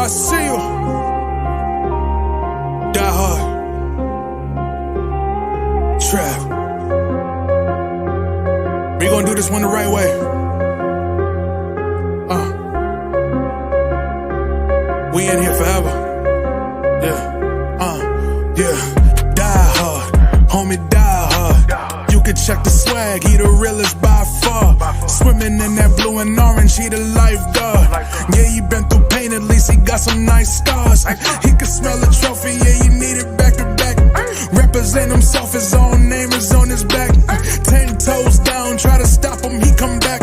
I see you. Die hard. Trap. We gonna do this one the right way. We in here forever. Yeah. Die hard. Homie, die hard. You can check the swag, he the realest by far. Swimming in that blue and orange, he the lifeguard. Yeah, he been through pain, at least he got some nice scars. He can smell a trophy, yeah, he need it back to back. Represent himself, his own name is on his back. 10 toes down, try to stop him, he come back.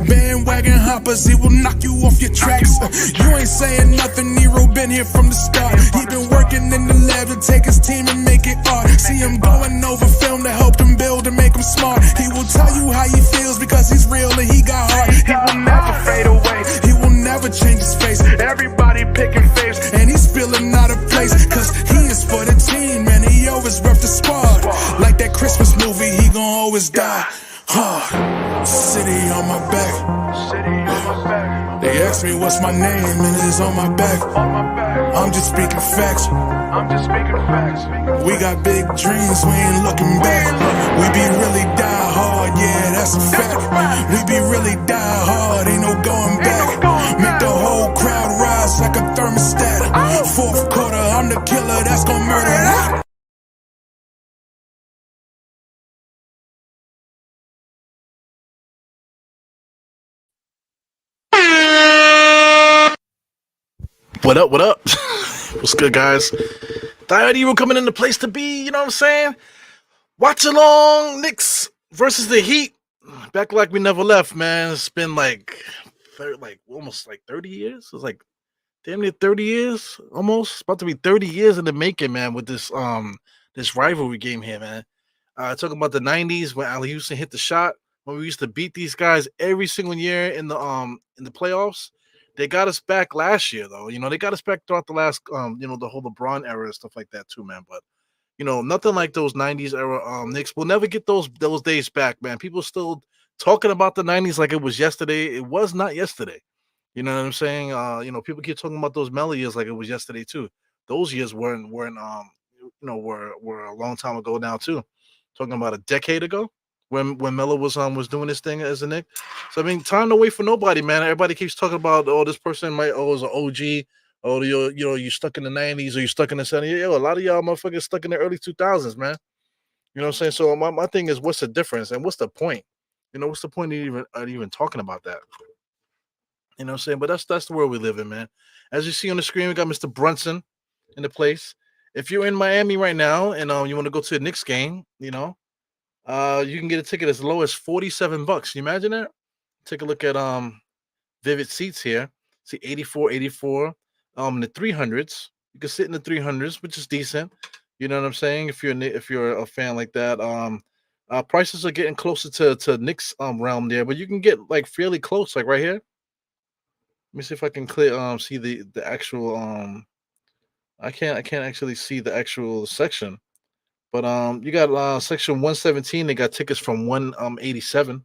Bandwagon hoppers, he will knock you off your tracks. You ain't saying nothing, Nero been here from the start. He been working in the lab to take his team and make it art. See him going over film to help him build and make him smart. He will tell you how he feels because he's real and he got heart. He will never fade away, he will never change his face. Everybody picking faves and he's feeling out of place. Cause he is for the team and he always rep the squad. Like that Christmas movie, he gon' always die hard. City on my back. They ask me what's my name and it's on my back. I'm just speaking facts. We got big dreams, we ain't looking back. We be really die hard, yeah, that's a fact. We be really die hard, ain't no going back. Make the whole crowd rise like a thermostat. Fourth quarter, I'm the killer that's gon' murder that. What up, what up? What's good, guys? Diode Evil coming in the place to be, you know what I'm saying? Watch along, Knicks versus the Heat. Back like we never left, man. It's been almost 30 years. It's like damn near 30 years, almost. It's about to be 30 years in the making, man, with this rivalry game here, man. Talking about the 90s when Ali Houston hit the shot, when we used to beat these guys every single year in the playoffs. They got us back last year, though. You know, they got us back throughout the last, the whole LeBron era and stuff like that, too, man. But, nothing like those 90s era Knicks. We'll never get those days back, man. People still talking about the 90s like it was yesterday. It was not yesterday. You know what I'm saying? People keep talking about those Melo years like it was yesterday, too. Those years were a long time ago now, too. Talking about a decade ago. When Melo was doing his thing as a Knick. So I mean, time to wait for nobody, man. Everybody keeps talking about this person is an OG, you stuck in the 90s or you stuck in the 70s. Yo, a lot of y'all motherfuckers stuck in the early 2000s, man. You know what I'm saying? So my thing is, what's the difference and what's the point? What's the point of even talking about that? You know what I'm saying? But that's the world we live in, man. As you see on the screen, we got Mr. Brunson in the place. If you're in Miami right now and you want to go to a Knicks game, you can get a ticket as low as $47. Can you imagine that? Take a look at Vivid Seats here. See 84, in the 300s. You can sit in the 300s, which is decent. You know what I'm saying? If you're a fan like that, prices are getting closer to Knicks realm there, but you can get like fairly close, like right here. Let me see if I can see the actual I can't actually see the actual section. But you got section 117. They got tickets from 187,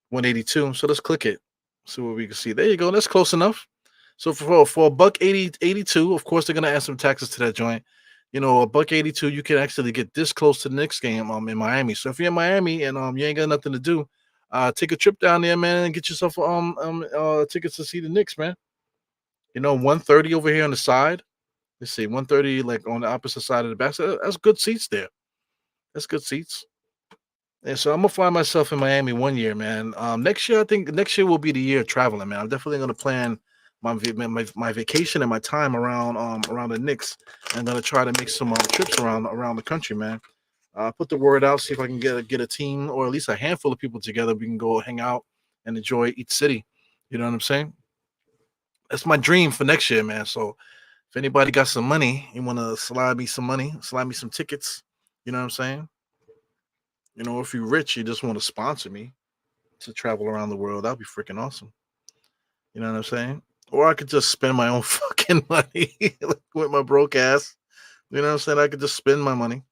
182. So let's click it. See what we can see. There you go. That's close enough. So for $1.82, of course they're gonna add some taxes to that joint. $1.82, you can actually get this close to the next game in Miami. So if you're in Miami and you ain't got nothing to do, take a trip down there, man, and get yourself tickets to see the Knicks, man. 130 over here on the side. Let's see, 130, like on the opposite side of the back. So that's good seats there. That's good seats. And so I'm gonna find myself in Miami one year, man. Next year, I think next year will be the year of traveling, man. I'm definitely gonna plan my vacation and my time around the Knicks. I'm gonna try to make some trips around the country, man. Put the word out, see if I can get a team or at least a handful of people together. We can go hang out and enjoy each city. You know what I'm saying? That's my dream for next year, man. So if anybody got some money, you want to slide me some money, slide me some tickets, you know what I'm saying? If you're rich, you just want to sponsor me to travel around the world, that'd be freaking awesome. You know what I'm saying? Or I could just spend my own fucking money with my broke ass. You know what I'm saying? I could just spend my money,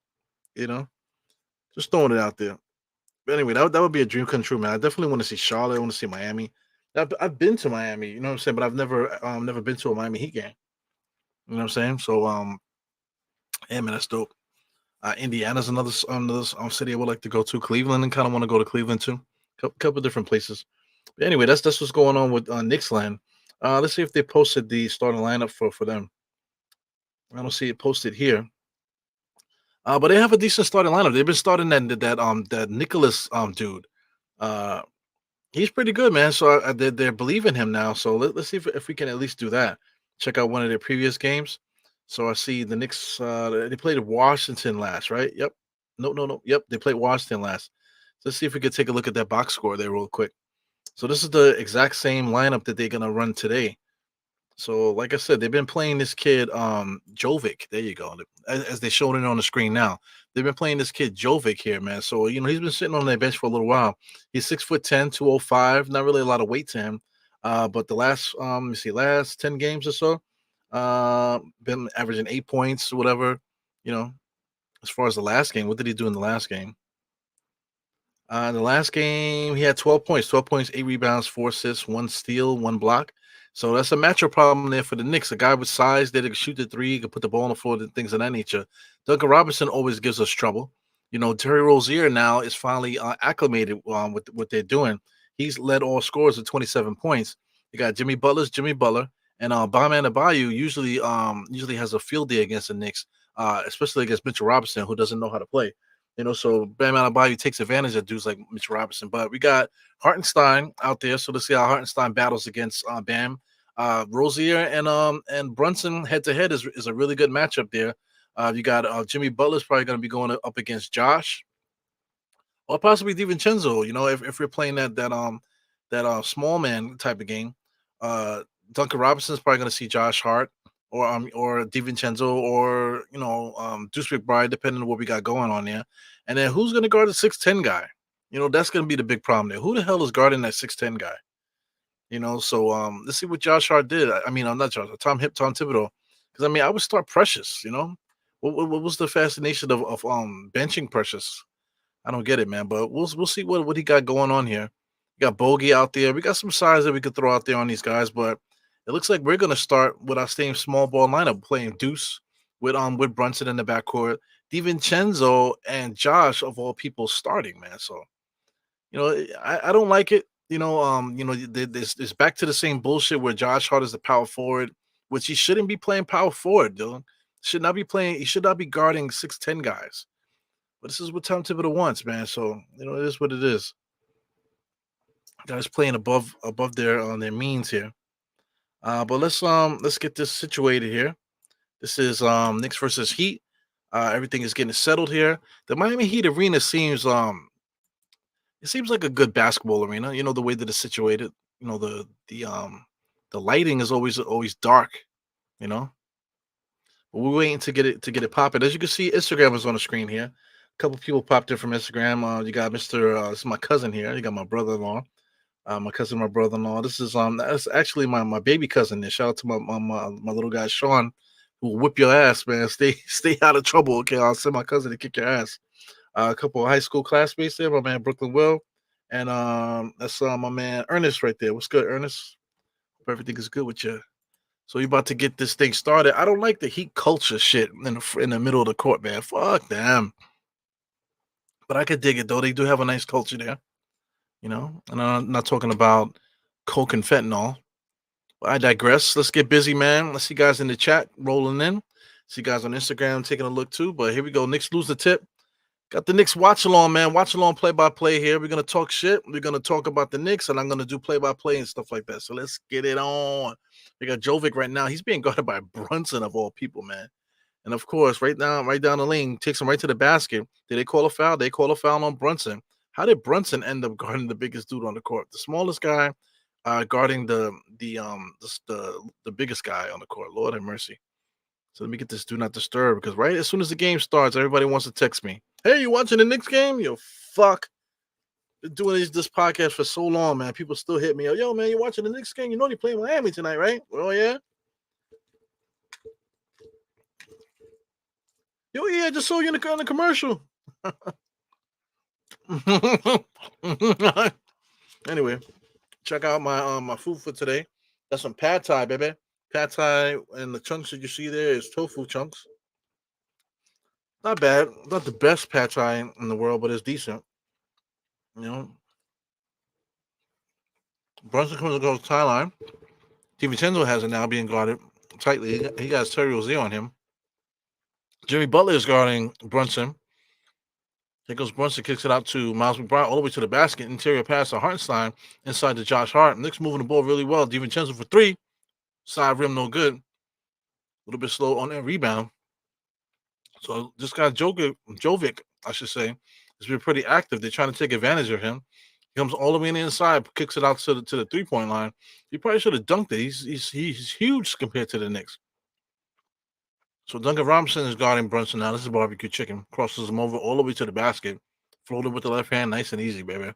just throwing it out there. But anyway, that would be a dream come true, man. I definitely want to see Charlotte. I want to see Miami. I've been to Miami, you know what I'm saying, but I've never been to a Miami Heat game. You know what I'm saying? So yeah, man, that's dope. Indiana's another city I would like to go to. Cleveland, and kind of want to go to Cleveland too. Couple different places. But anyway, that's what's going on with Knicks land. Let's see if they posted the starting lineup for them. I don't see it posted here. But they have a decent starting lineup. They've been starting that Nicholas dude. Uh, he's pretty good, man. So they're believing him now. So let's see if we can at least do that. Check out one of their previous games. So I see the Knicks. They played Washington last, right? Yep. No, no, no. Yep, they played Washington last. So let's see if we could take a look at that box score there real quick. So this is the exact same lineup that they're gonna run today. So, like I said, they've been playing this kid, Jovic. There you go. As they showed it on the screen now, they've been playing this kid Jovic here, man. So, he's been sitting on their bench for a little while. He's 6'10", 205. Not really a lot of weight to him. But the last, let me see, last 10 games or so, been averaging 8 points or whatever. You know, as far as the last game, what did he do in the last game? In the last game, he had 12 points, 8 rebounds, 4 assists, 1 steal, 1 block. So that's a matchup problem there for the Knicks. A guy with size that can shoot the three, can put the ball on the floor, and things of that nature. Duncan Robinson always gives us trouble. Terry Rozier now is finally acclimated with what they're doing. He's led all scorers with 27 points. You got Jimmy Butler, and Bam Adebayo usually has a field day against the Knicks, especially against Mitchell Robinson, who doesn't know how to play. So Bam Adebayo takes advantage of dudes like Mitch Robinson. But we got Hartenstein out there, so let's see how Hartenstein battles against Bam. Rozier and Brunson head to head is a really good matchup there. You got Jimmy Butler's probably going to be going up against Josh or possibly DiVincenzo. If we're playing that small man type of game, Duncan Robinson's probably going to see Josh Hart or DiVincenzo or Deuce McBride, depending on what we got going on there. And then who's going to guard the 6'10" guy? That's going to be the big problem there. Who the hell is guarding that 6'10" guy? So let's see what Josh Hart did. I'm not Josh, Tom Thibodeau. Because I would start Precious. What was the fascination of benching Precious? I don't get it, man. But we'll see what he got going on here. We got Bogey out there. We got some size that we could throw out there on these guys, but it looks like we're gonna start with our same small ball lineup, playing Deuce with Brunson in the backcourt, DiVincenzo and Josh of all people starting, man. So I don't like it. This back to the same bullshit where Josh Hart is the power forward, which he shouldn't be playing power forward, Dylan. Should not be playing. He should not be guarding 6'10" guys. But this is what Tom Thibodeau wants, man. So it is what it is. Guys playing above their on their means here. But let's get this situated here. This is Knicks versus Heat. Everything is getting settled here. The Miami Heat arena seems it seems like a good basketball arena. The way that it's situated. The lighting is always dark. You know, but we're waiting to get it popping. As you can see, Instagram is on the screen here. A couple people popped in from Instagram. You got Mr. This is my cousin here. You got my brother-in-law. My cousin, my brother-in-law. This is that's actually my baby cousin there. Shout out to my little guy Sean, who will whip your ass, man. Stay out of trouble. Okay, I'll send my cousin to kick your ass. A couple of high school classmates there, my man Brooklyn Will, and that's my man Ernest right there. What's good, Ernest? Hope everything is good with you. So you about to get this thing started. I don't like the Heat culture shit in the middle of the court, man. Fuck them. But I could dig it though. They do have a nice culture there. And I'm not talking about coke and fentanyl. But I digress. Let's get busy, man. Let's see guys in the chat rolling in. See guys on Instagram taking a look too. But here we go. Knicks lose the tip. Got the Knicks watch along, man. Watch along play by play here. We're gonna talk shit. We're gonna talk about the Knicks, and I'm gonna do play by play and stuff like that. So let's get it on. We got Jovic right now. He's being guarded by Brunson of all people, man. And of course, right down the lane, takes him right to the basket. Did they call a foul? They call a foul on Brunson. How did Brunson end up guarding the biggest dude on the court? The smallest guy guarding the biggest guy on the court. Lord have mercy. So let me get this do not disturb, because right as soon as the game starts, everybody wants to text me. Hey, you watching the Knicks game? Yo, fuck. Been doing this podcast for so long, man. People still hit me. Yo, man, you watching the Knicks game? You know they play Miami tonight, right? Oh, yeah? Yo, yeah, I just saw you in the commercial. Anyway, Check out my food for today. That's some pad thai, baby. Pad thai, and the chunks that you see there is tofu chunks. Not bad. Not the best pad thai in the world, but it's decent. You know, Brunson comes to go to Thailand. DiVincenzo has it now being guarded tightly. He got Terry Rozier on him. Jimmy Butler is guarding Brunson. Here goes Brunson, kicks it out to Miles McBride all the way to the basket. Interior pass to Hartenstein inside to Josh Hart. Knicks moving the ball really well. DiVincenzo for three. Side rim, no good. A little bit slow on that rebound. So this guy Jovic, I should say, has been pretty active. They're trying to take advantage of him. He comes all the way in the inside, kicks it out to the 3-point line. He probably should have dunked it. He's huge compared to the Knicks. So Duncan Robinson is guarding Brunson now. This is barbecue chicken. Crosses him over all the way to the basket. Floated with the left hand, nice and easy, baby.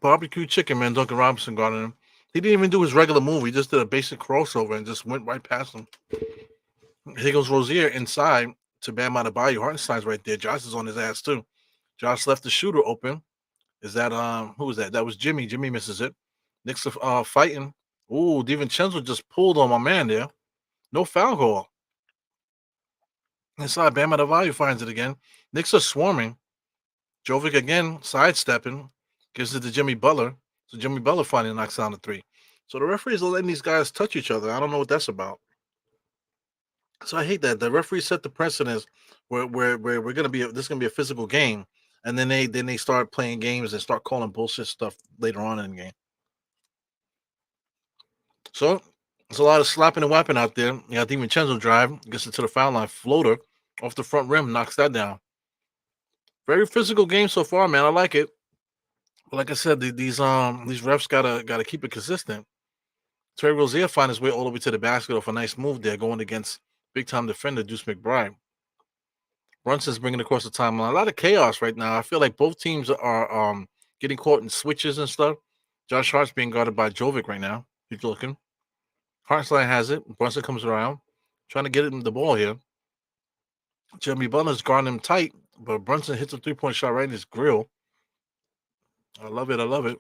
Barbecue chicken, man. Duncan Robinson guarding him. He didn't even do his regular move. He just did a basic crossover and just went right past him. Here goes Rozier inside to Bam Adebayo. Hartenstein's right there. Josh is on his ass too. Josh left the shooter open. Is that who was that? That was Jimmy. Jimmy misses it. Knicks are fighting. Ooh, DiVincenzo just pulled on my man there. No foul call. Inside, Bam Adebayo finds it again. Knicks are swarming. Jovic again sidestepping. Gives it to Jimmy Butler. So Jimmy Butler finally knocks down the three. So the referees are letting these guys touch each other. I don't know what that's about. So I hate that the referee set the precedence where we're gonna be this is gonna be a physical game, and then they start playing games and start calling bullshit stuff later on in the game. So there's a lot of slapping and whapping out there. You got DiVincenzo drive, gets it to the foul line, floater off the front rim, knocks that down. Very physical game so far, man. I like it. But like I said, these refs gotta keep it consistent. Terry Rozier find his way all the way to the basket off a nice move there, going against big time defender Deuce McBride. Brunson's bringing it across the timeline. A lot of chaos right now. I feel like both teams are getting caught in switches and stuff. Josh Hart's being guarded by Jovic right now. He's looking. Hartenstein has it. Brunson comes around, trying to get him the ball here. Jimmy Butler's guarding him tight, but Brunson hits a 3-point shot right in his grill. I love it. I love it.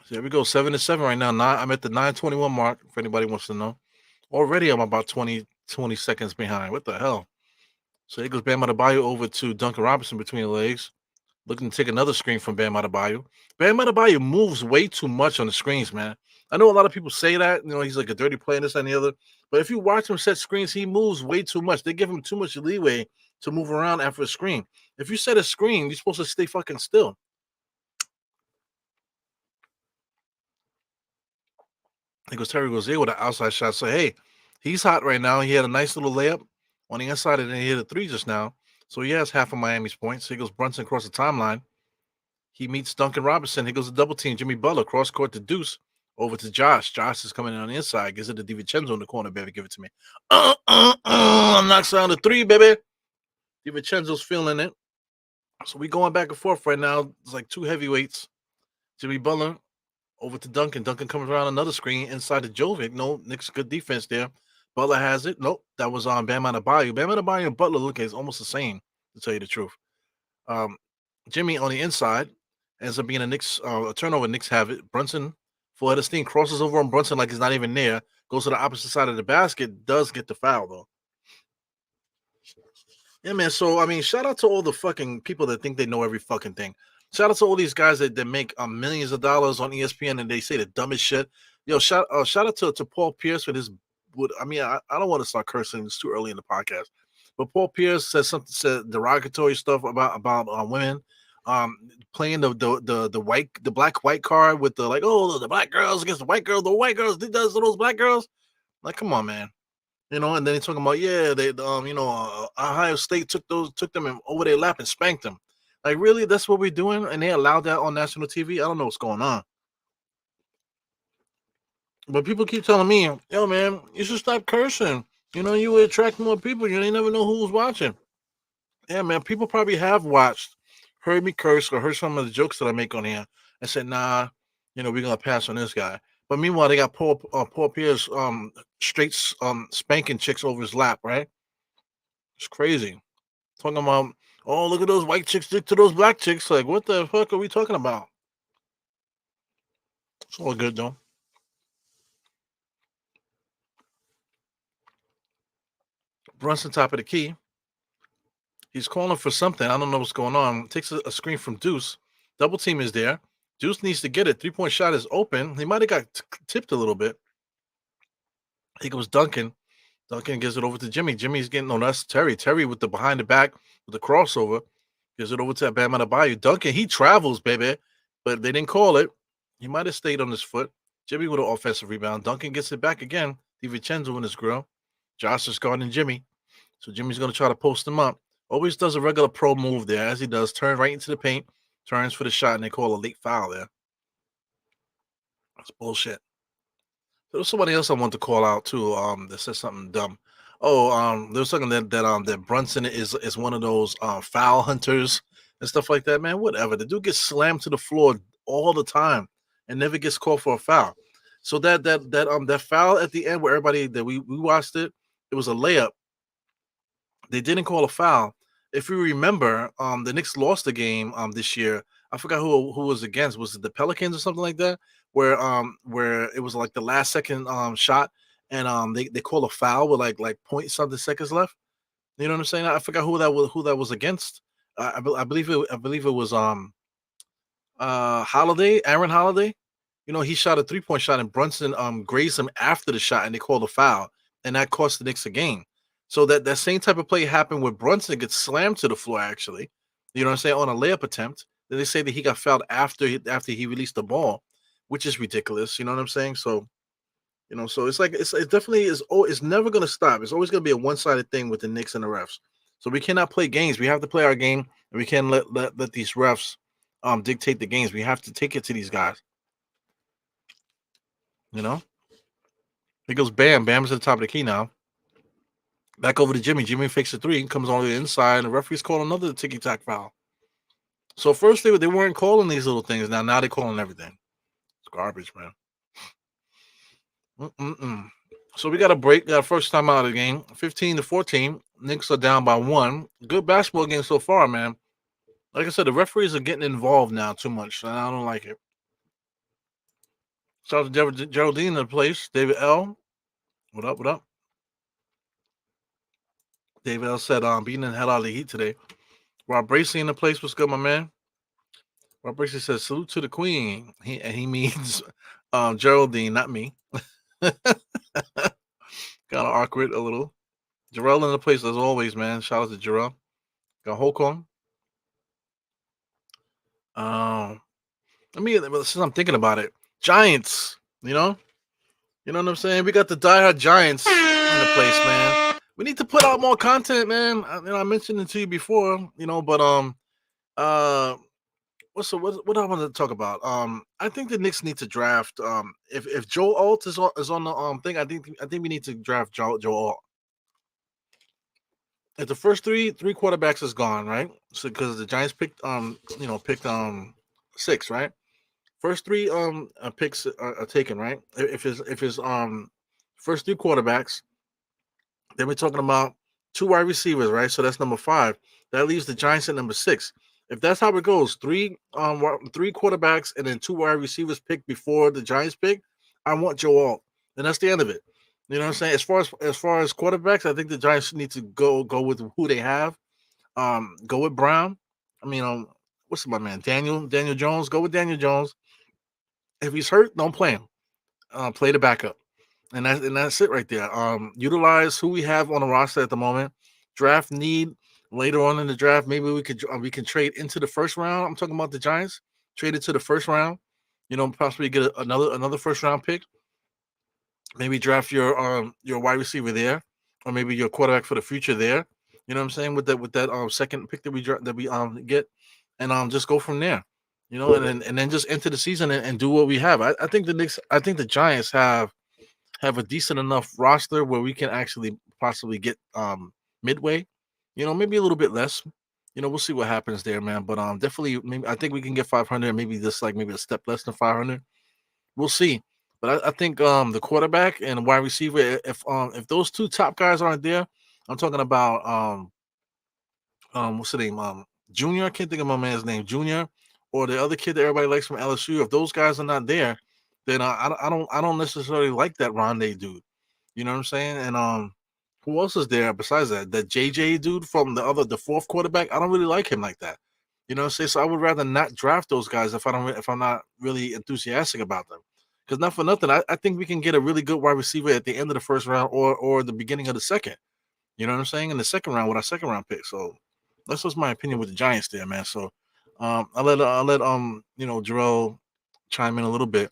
So here we go. 7-7 right now. I'm at the 9:21 mark, if anybody wants to know. Already I'm about 20 seconds behind. What the hell? So here goes Bam Adebayo over to Duncan Robinson between the legs. Looking to take another screen from Bam Adebayo. Bam Adebayo moves way too much on the screens, man. I know a lot of people say that, he's like a dirty player, this and the other. But if you watch him set screens, he moves way too much. They give him too much leeway to move around after a screen. If you set a screen, you're supposed to stay fucking still. He goes Terry Rozier with an outside shot. So, hey, he's hot right now. He had a nice little layup on the inside, and then he hit a three just now. So he has half of Miami's points. Here goes Brunson across the timeline. He meets Duncan Robinson. Here goes the double team. Jimmy Butler cross court to Deuce over to Josh. Josh is coming in on the inside. Gives it to DiVincenzo in the corner, baby. Give it to me. Knocks down the three, baby. DiVincenzo's feeling it. So we going back and forth right now. It's like two heavyweights. Jimmy Butler over to Duncan. Duncan comes around another screen inside to Jovic. No, Knicks good defense there. Butler has it. Nope, that was on Bam Adebayo. Bam Adebayo and Butler look almost the same, to tell you the truth. Jimmy on the inside ends up being a turnover. Knicks have it. Brunson, full head of steam, crosses over on Brunson like he's not even there. Goes to the opposite side of the basket. Does get the foul though. Yeah, man. So I mean, shout out to all the fucking people that think they know every fucking thing. Shout out to all these guys that make millions of dollars on ESPN and they say the dumbest shit. Yo, shout out to Paul Pierce with his. I don't want to start cursing. It's too early in the podcast. But Paul Pierce said derogatory stuff about women, playing the black white card with the black girls against the white girls did those to those black girls. Like, come on, man. And then he's talking about Ohio State took them over their lap and spanked them. Like, really, that's what we're doing, and they allowed that on national TV. I don't know what's going on. But people keep telling me, yo, man, you should stop cursing. You would attract more people. You never know who's watching. Yeah, man, people probably have heard me curse or heard some of the jokes that I make on here and said, nah, we're going to pass on this guy. But meanwhile, they got Paul Pierce spanking chicks over his lap, right? It's crazy. Talking about Oh, look at those white chicks stick to those black chicks. Like, what the fuck are we talking about? It's all good though. Brunson top of the key. He's calling for something. I don't know what's going on. Takes a screen from Deuce. Double team is there. Deuce needs to get it. 3-point shot is open. He might have got tipped a little bit. He goes Duncan. Duncan gives it over to Jimmy. Jimmy's getting no, that's Terry. Terry with the behind the back with the crossover. Gives it over to Bam Adebayo. Duncan, he travels, baby. But they didn't call it. He might have stayed on his foot. Jimmy with an offensive rebound. Duncan gets it back again. DiVincenzo in his grill. Josh is guarding Jimmy. So Jimmy's going to try to post him up. Always does a regular pro move there, as he does. Turn right into the paint. Turns for the shot, and they call a late foul there. That's bullshit. There was somebody else I want to call out too. That said something dumb. Oh, there was something that Brunson is one of those foul hunters and stuff like that. Man, whatever. The dude gets slammed to the floor all the time and never gets called for a foul. So that foul at the end where everybody that we watched it, it was a layup. They didn't call a foul. If you remember, the Knicks lost the game this year. I forgot who was against. Was it the Pelicans or something like that? Where it was like the last second shot and they call a foul with like point something seconds left. You know what I'm saying? I forgot who that was against. I believe it was Holiday, Aaron Holiday. You know, he shot a 3-point shot and Brunson grazed him after the shot and they called a foul and that cost the Knicks a game. So that same type of play happened where Brunson gets slammed to the floor actually. You know what I'm saying, on a layup attempt. Then they say that he got fouled after he released the ball, which is ridiculous. You know what I'm saying? So, you know, so it's like it definitely is. Oh, it's never going to stop. It's always going to be a one-sided thing with the Knicks and the refs. So we cannot play games. We have to play our game, and we can't let these refs dictate the games. We have to take it to these guys. You know, it goes Bam. Bam's at the top of the key now. Back over to Jimmy. Jimmy fakes a three, comes on the inside, and the referees call another ticky-tack foul. So first they weren't calling these little things. Now they're calling everything. It's garbage, man. So we got a break. Got a first time out of the game. 15-14. Knicks are down by 1. Good basketball game so far, man. Like I said, the referees are getting involved now too much, and I don't like it. Shout out to Geraldine in the place. David L. What up? What up? David L said, beating the hell out of the heat today. Rob Bracey in the place. What's good, my man? Rob Bracey says, salute to the queen. He means Geraldine, not me. Kind of awkward a little. Jarrell in the place as always, man. Shout out to Jarrell. Got Holcomb. Since I'm thinking about it, Giants, you know what I'm saying? We got the diehard Giants in the place, man. We need to put out more content, man. I mentioned it to you before, but what I want to talk about? I think the Knicks need to draft. If Joe Alt is on the thing, I think we need to draft Joe Alt. If the first three quarterbacks is gone, right? So because the Giants picked 6, right? First 3 picks are taken, right? If his first 3 quarterbacks, then we're talking about 2 wide receivers, right? So that's number 5. That leaves the Giants at number 6. If that's how it goes, 3 quarterbacks and then 2 wide receivers picked before the Giants pick, I want Joe Alt, and that's the end of it. You know what I'm saying? As far as quarterbacks, I think the Giants need to go with who they have. Go with Brown. I mean, what's my man? Daniel Jones. Go with Daniel Jones. If he's hurt, don't play him. Play the backup, and that's it right there. Utilize who we have on the roster at the moment. Draft need later on in the draft. Maybe we can trade into the first round. I'm talking about the Giants. Trade it to the first round. Possibly get another first round pick. Maybe draft your wide receiver there, or maybe your quarterback for the future there. You know what I'm saying, with that second pick that we get, and just go from there. And then just enter the season and do what we have. I think the Giants have a decent enough roster where we can actually possibly get midway. Maybe a little bit less. We'll see what happens there, man. But definitely, maybe I think we can get 500. Maybe just maybe a step less than 500. We'll see. But I think the quarterback and wide receiver, if those 2 top guys aren't there, I'm talking about what's the name? Junior. I can't think of my man's name, Junior, or the other kid that everybody likes from LSU. If those guys are not there, then I don't necessarily like that Rondé dude. You know what I'm saying? And who else is there besides that? That JJ dude from the fourth quarterback. I don't really like him like that. You know what I'm saying? So I would rather not draft those guys if I'm not really enthusiastic about them. Because not for nothing, I think we can get a really good wide receiver at the end of the first round or the beginning of the second. You know what I'm saying? In the second round with our second round pick. So that's just my opinion with the Giants there, man. So I'll let Jarrell chime in a little bit.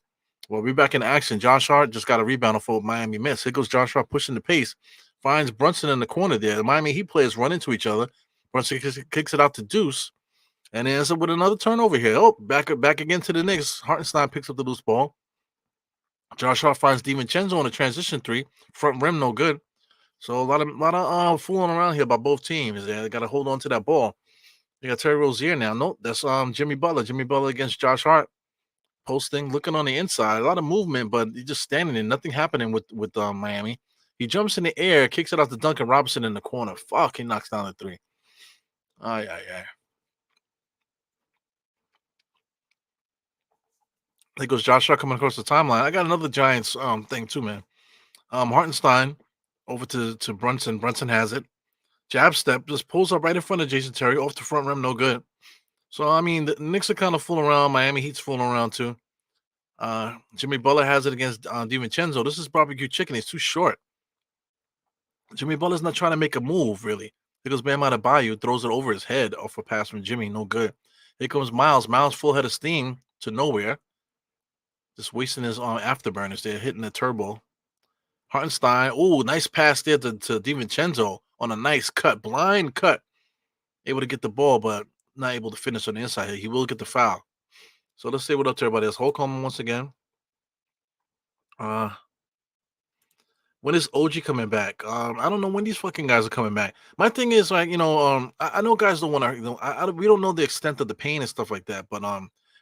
Well, we're back in action. Josh Hart just got a rebound off a Miami miss. Here goes Josh Hart pushing the pace. Finds Brunson in the corner there. The Miami Heat players run into each other. Brunson kicks it out to Deuce. And ends up with another turnover here. Oh, back again to the Knicks. Hartenstein picks up the loose ball. Josh Hart finds DiVincenzo on a transition three. Front rim, no good. So a lot of fooling around here by both teams. They got to hold on to that ball. They got Terry Rozier now. Nope, that's Jimmy Butler. Jimmy Butler against Josh Hart. Posting, looking on the inside. A lot of movement, but he's just standing there. Nothing happening with Miami. He jumps in the air, kicks it out to Duncan Robinson in the corner. Fuck, he knocks down the three. Ay, ay, ay. There goes Josh Hart coming across the timeline. I got another Giants thing too, man. Hartenstein over to Brunson. Brunson has it. Jab step, just pulls up right in front of Jason Terry off the front rim, no good. So I mean, the Knicks are kind of fooling around. Miami Heat's fooling around too. Jimmy Butler has it against DiVincenzo. This is barbecue chicken. He's too short. Jimmy Butler's not trying to make a move really. Here goes Bam Adebayo, throws it over his head off a pass from Jimmy, no good. Here comes Miles. Miles full head of steam to nowhere. Just wasting his afterburners there, hitting the turbo. Hartenstein, oh, nice pass there to DiVincenzo on a nice cut, blind cut. Able to get the ball, but not able to finish on the inside here. He will get the foul. So let's say what up to everybody else. Holcomb once again. Uh, when is OG coming back? I don't know when these fucking guys are coming back. My thing is like, I know guys don't want to, we don't know the extent of the pain and stuff like that, but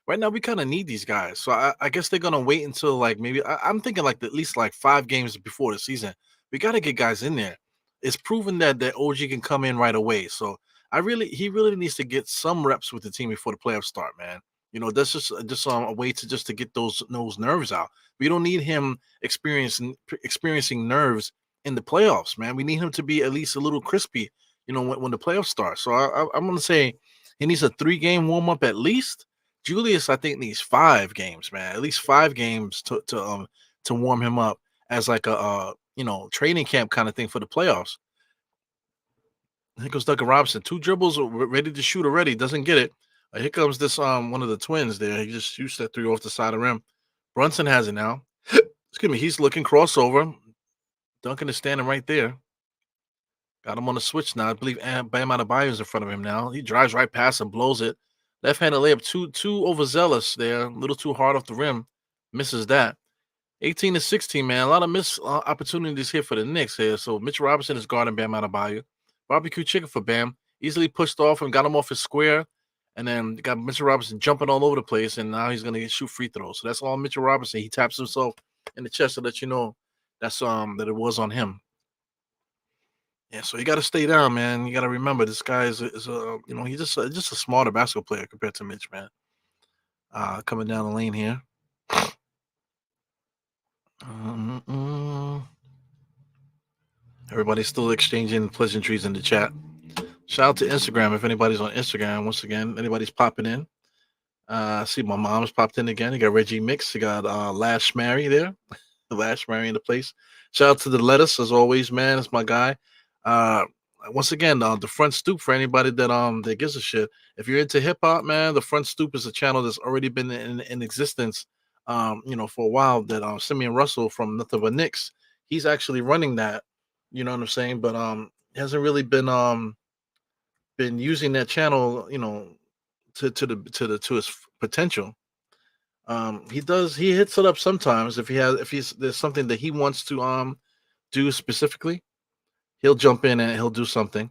right now we kind of need these guys. So I guess they're gonna wait until like maybe I'm thinking like at least like 5 games before the season. We got to get guys in there. It's proven that OG can come in right away. So he really needs to get some reps with the team before the playoffs start, man. That's just a way to get those nerves out. We don't need him experiencing nerves in the playoffs, man. We need him to be at least a little crispy, when the playoffs start. So I'm gonna say he needs a 3-game warm up at least. Julius, I think, needs 5 games, man. At least 5 games to warm him up as like a training camp kind of thing for the playoffs. Here goes Duncan Robinson. 2 dribbles, ready to shoot already. Doesn't get it. Here comes this one of the twins there. He just shoots that 3 off the side of the rim. Brunson has it now. Excuse me. He's looking crossover. Duncan is standing right there. Got him on the switch now. I believe Bam Adebayo is in front of him now. He drives right past and blows it. Left-handed layup, too overzealous there. A little too hard off the rim. Misses that. 18-16, man. A lot of missed opportunities here for the Knicks here. So Mitch Robinson is guarding Bam Adebayo. Barbecue chicken for Bam. Easily pushed off and got him off his square. And then got Mitchell Robinson jumping all over the place. And now he's going to shoot free throws. So that's all Mitchell Robinson. He taps himself in the chest to let you know that's that it was on him. Yeah, so you got to stay down, man. You got to remember this guy is he's just a smarter basketball player compared to Mitch, man. Coming down the lane here. Everybody's still exchanging pleasantries in the chat. Shout out to Instagram if anybody's on Instagram. Once again, anybody's popping in. I see my mom's popped in again. You got Reggie Mix. You got Lash Mary there. Lash Mary in the place. Shout out to the Lettuce as always, man. It's my guy. Once again, the Front Stoop for anybody that gives a shit. If you're into hip hop, man, the Front Stoop is a channel that's already been in existence, for a while. That Simeon Russell from Nothing But Knicks, he's actually running that. You know what I'm saying? But hasn't really been using that channel, to his potential. He hits it up sometimes if there's something that he wants to do specifically. He'll jump in and he'll do something,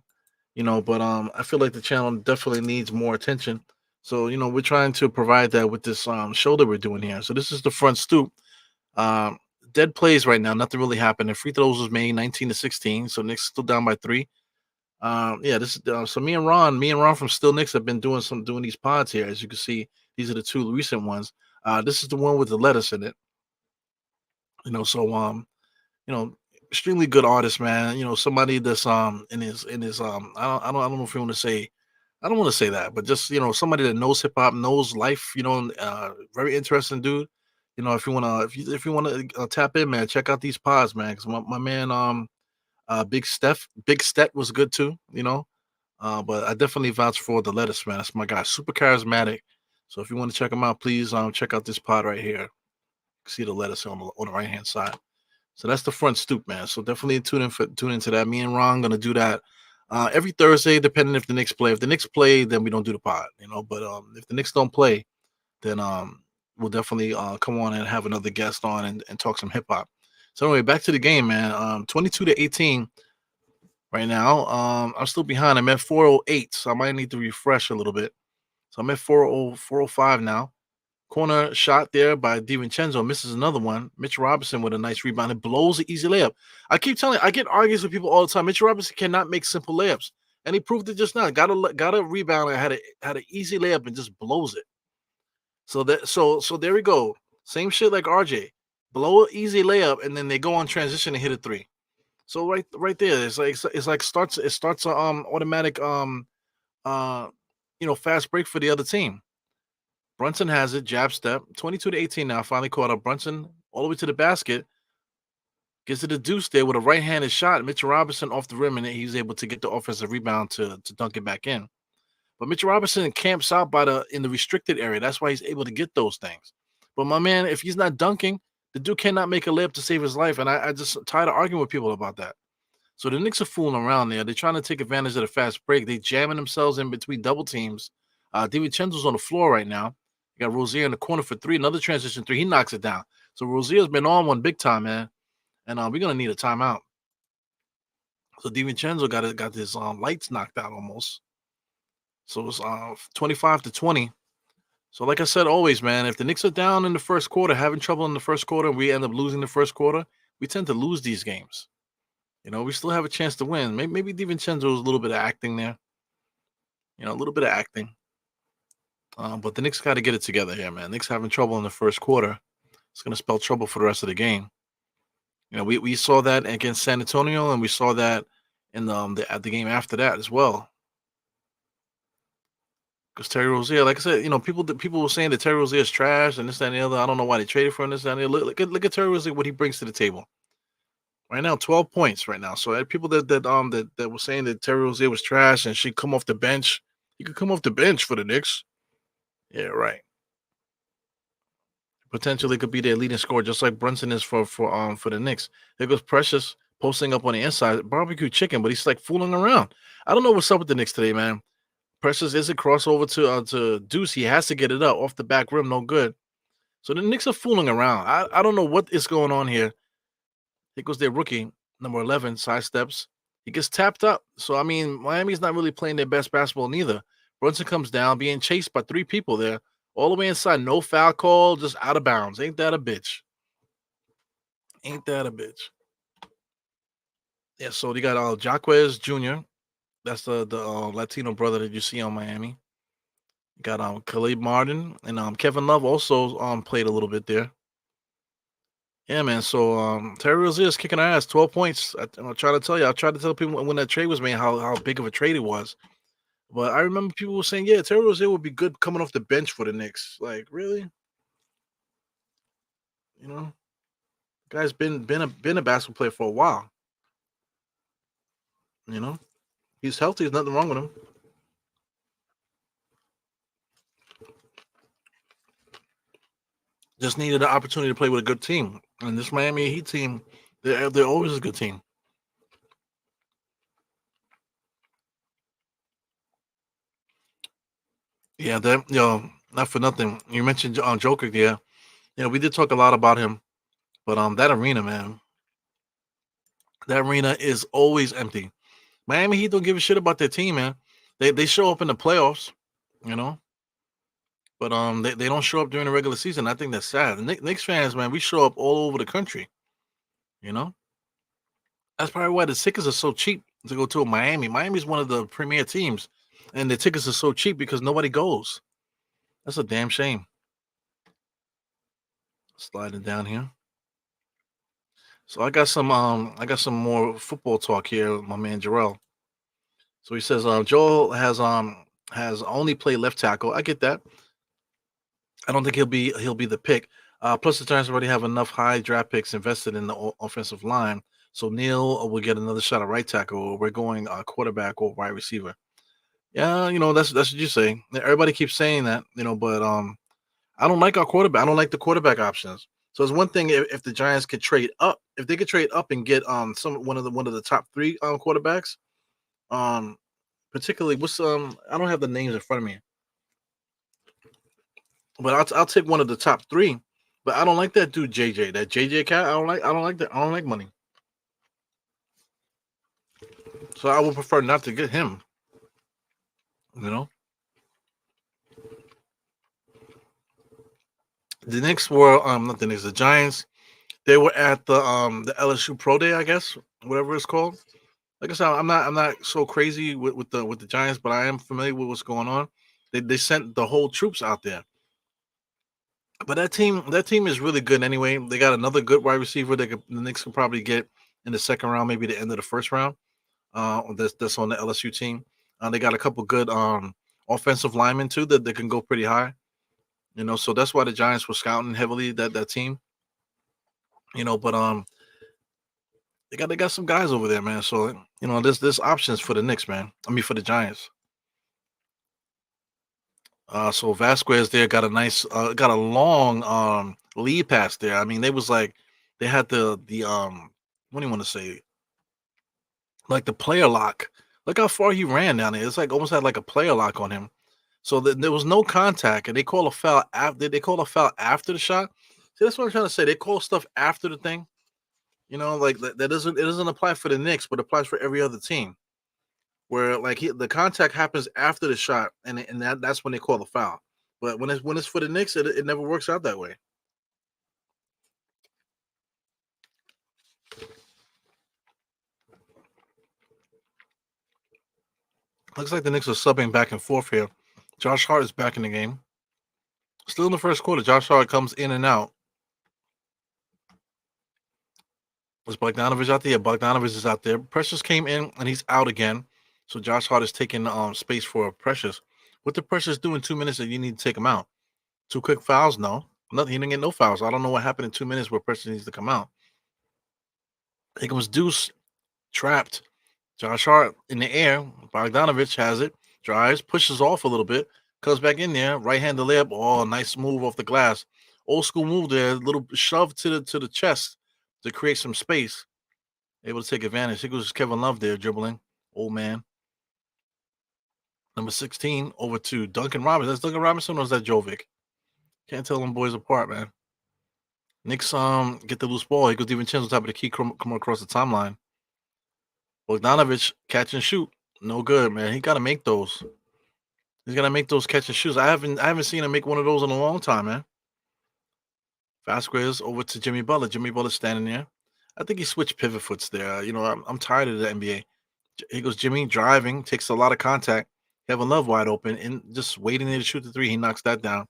but I feel like the channel definitely needs more attention. So, we're trying to provide that with this show that we're doing here. So this is the Front Stoop. Dead plays right now, nothing really happened. And free throws was made 19-16. So Knicks still down by 3. Yeah, this is so me and Ron from Still Knicks have been doing these pods here. As you can see, these are the two recent ones. This is the one with the lettuce in it. So you know, extremely good artist, man. Somebody that's in his I don't know if you want to say I don't want to say that, but just somebody that knows hip hop, knows life. And, very interesting dude. If you wanna tap in, man, check out these pods, man. Because my man Big Stet was good too. But I definitely vouch for the lettuce, man. That's my guy, super charismatic. So if you want to check him out, please check out this pod right here. See the lettuce on the right hand side. So that's the front stoop, man. So definitely tune into that. Me and Ron gonna do that every Thursday, depending if the Knicks play. If the Knicks play, then we don't do the pod, But if the Knicks don't play, then we'll definitely come on and have another guest on and talk some hip hop. So anyway, back to the game, man. 22-18 right now. I'm still behind. I'm at 408, so I might need to refresh a little bit. So I'm at 405 now. Corner shot there by DiVincenzo misses another one. Mitch Robinson with a nice rebound and blows an easy layup. I keep telling you, I get arguments with people all the time. Mitch Robinson cannot make simple layups, and he proved it just now. Got a rebound and had an easy layup and just blows it. So there we go. Same shit like RJ. Blow an easy layup and then they go on transition and hit a three. So right there, it's like starts a automatic uh fast break for the other team. Brunson has it, jab step, 22-18 now, finally caught up. Brunson all the way to the basket, gets it a deuce there with a right-handed shot. Mitchell Robinson off the rim, and he's able to get the offensive rebound to dunk it back in. But Mitchell Robinson camps out in the restricted area. That's why he's able to get those things. But my man, if he's not dunking, the dude cannot make a layup to save his life. And I just tired of arguing with people about that. So the Knicks are fooling around there. They're trying to take advantage of the fast break. They jamming themselves in between double teams. DiVincenzo's on the floor right now. You got Rozier in the corner for three. Another transition three. He knocks it down. So Rozier's been on one big time, man. And we're gonna need a timeout. So DiVincenzo got his lights knocked out almost. So it's 25-20. So like I said, always, man, if the Knicks are down in the first quarter, having trouble in the first quarter, and we end up losing the first quarter, we tend to lose these games. We still have a chance to win. Maybe DiVincenzo was a little bit of acting there. A little bit of acting. But the Knicks got to get it together here, man. Knicks having trouble in the first quarter. It's going to spell trouble for the rest of the game. We saw that against San Antonio, and we saw that in the game after that as well. Because Terry Rozier, like I said, people were saying that Terry Rozier is trash and this, that, and the other. I don't know why they traded for him, this, that, and the other. Look at Terry Rozier, what he brings to the table. Right now, 12 points right now. So people that were saying that Terry Rozier was trash and she'd come off the bench, he could come off the bench for the Knicks. Yeah, right. Potentially could be their leading scorer, just like Brunson is for the Knicks. There goes Precious posting up on the inside, barbecue chicken, but he's like fooling around. I don't know what's up with the Knicks today, man. Precious is a crossover to Deuce. He has to get it up off the back rim, no good. So the Knicks are fooling around. I don't know what is going on here. Here goes their rookie, number 11, sidesteps. He gets tapped up. So, I mean, Miami's not really playing their best basketball neither. Brunson comes down, being chased by three people there, all the way inside. No foul call, just out of bounds. Ain't that a bitch? Ain't that a bitch? Yeah, so they got Jaquez Jr. That's the Latino brother that you see on Miami. You got Khalid Martin and Kevin Love also played a little bit there. Yeah, man. So Terry Rozier is kicking our ass. 12 points. I try to tell you. I tried to tell people when that trade was made how big of a trade it was. But I remember people were saying, yeah, Terry Rozier would be good coming off the bench for the Knicks. Like, really? Guy's been a basketball player for a while. He's healthy. There's nothing wrong with him. Just needed an opportunity to play with a good team. And this Miami Heat team, they're always a good team. Yeah, not for nothing. You mentioned Joker, yeah. We did talk a lot about him, but that arena, man, that arena is always empty. Miami Heat don't give a shit about their team, man. They show up in the playoffs, you know, but they don't show up during the regular season. I think that's sad. The Knicks fans, man, we show up all over the country, you know. That's probably why the tickets are so cheap to go to Miami. Miami's one of the premier teams, and the tickets are so cheap because nobody goes. That's a damn shame. Sliding down here. So I got some more football talk here, with my man Jarrell. So he says Joel has only played left tackle. I get that. I don't think he'll be the pick. Plus, the Giants already have enough high draft picks invested in the offensive line, so Neil will get another shot at right tackle. We're going quarterback or wide receiver. Yeah, that's what you say. Everybody keeps saying that, but I don't like our quarterback. I don't like the quarterback options. So it's one thing if the Giants could trade up, if they could trade up and get some one of the top three quarterbacks. Um, particularly what's I don't have the names in front of me, but I'll take one of the top three. But I don't like that dude JJ. That JJ cat. I don't like that. I don't like money. So I would prefer not to get him. You know, the Knicks were not the Knicks. The Giants. They were at the LSU Pro Day, I guess, whatever it's called. Like I said, I'm not so crazy with the Giants, but I am familiar with what's going on. They sent the whole troops out there. But that team is really good anyway. They got another good wide receiver the Knicks could probably get in the second round, maybe the end of the first round. That's on the LSU team. They got a couple good offensive linemen too that can go pretty high. So that's why the Giants were scouting heavily that team. But they got some guys over there, man. So there's options for the Knicks, man. I mean for the Giants. So Vasquez there got a nice, got a long lead pass there. I mean, they had the what do you want to say? Like the player lock. Look how far he ran down there. It's like almost had like a player lock on him. So there was no contact, and they call a foul after they call a foul after the shot. See, that's what I'm trying to say. They call stuff after the thing. Like that doesn't it doesn't apply for the Knicks, but applies for every other team. Where like the contact happens after the shot, and that's when they call the foul. But when it's for the Knicks, it never works out that way. Looks like the Knicks are subbing back and forth here. Josh Hart is back in the game. Still in the first quarter, Josh Hart comes in and out. Was Bogdanovich out there? Yeah, Bogdanovich is out there. Precious came in and he's out again. So Josh Hart is taking space for Precious. What the Precious do in 2 minutes that you need to take him out? Two quick fouls? No. Nothing. He didn't get no fouls. I don't know what happened in 2 minutes where Precious needs to come out. Here comes Deuce trapped. Josh Hart in the air. Bogdanovich has it. Drives, pushes off a little bit, comes back in there. Right hand layup. Oh, nice move off the glass. Old school move there. Little shove to the chest to create some space. Able to take advantage. Here goes Kevin Love there dribbling. Old man. Number 16 over to Duncan Robinson. That's Duncan Robinson or is that Jovic? Can't tell them boys apart, man. Knicks get the loose ball. He goes even chance on top of the key come across the timeline. Bogdanovich catch and shoot. No good, man. He gotta make those. He's gotta make those catch and shoots. I haven't seen him make one of those in a long time, man. Vasquez over to Jimmy Butler. Jimmy Butler standing there. I think he switched pivot foots there. I'm tired of the NBA. Here goes Jimmy driving, takes a lot of contact. Kevin Love wide open and just waiting there to shoot the three. He knocks that down.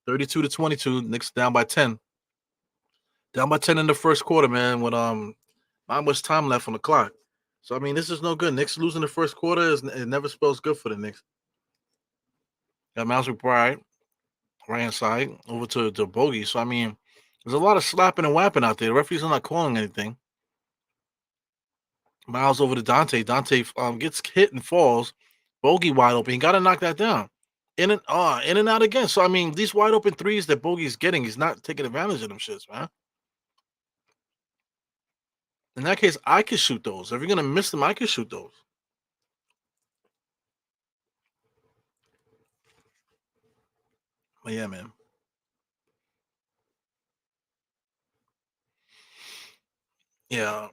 32-22. Knicks down by 10. Down by 10 in the first quarter, man, with not much time left on the clock. So I mean, this is no good. Knicks losing the first quarter it never spells good for the Knicks. Got Miles McBride, right hand side, over to Bogey. So I mean, there's a lot of slapping and whapping out there. The referees are not calling anything. Miles over to Dante. Dante gets hit and falls. Bogey wide open. He got to knock that down. In and out again. So I mean, these wide open threes that Bogey's getting, he's not taking advantage of them shits, man. In that case, I could shoot those. If you're gonna miss them, I could shoot those. But yeah, man. Yeah,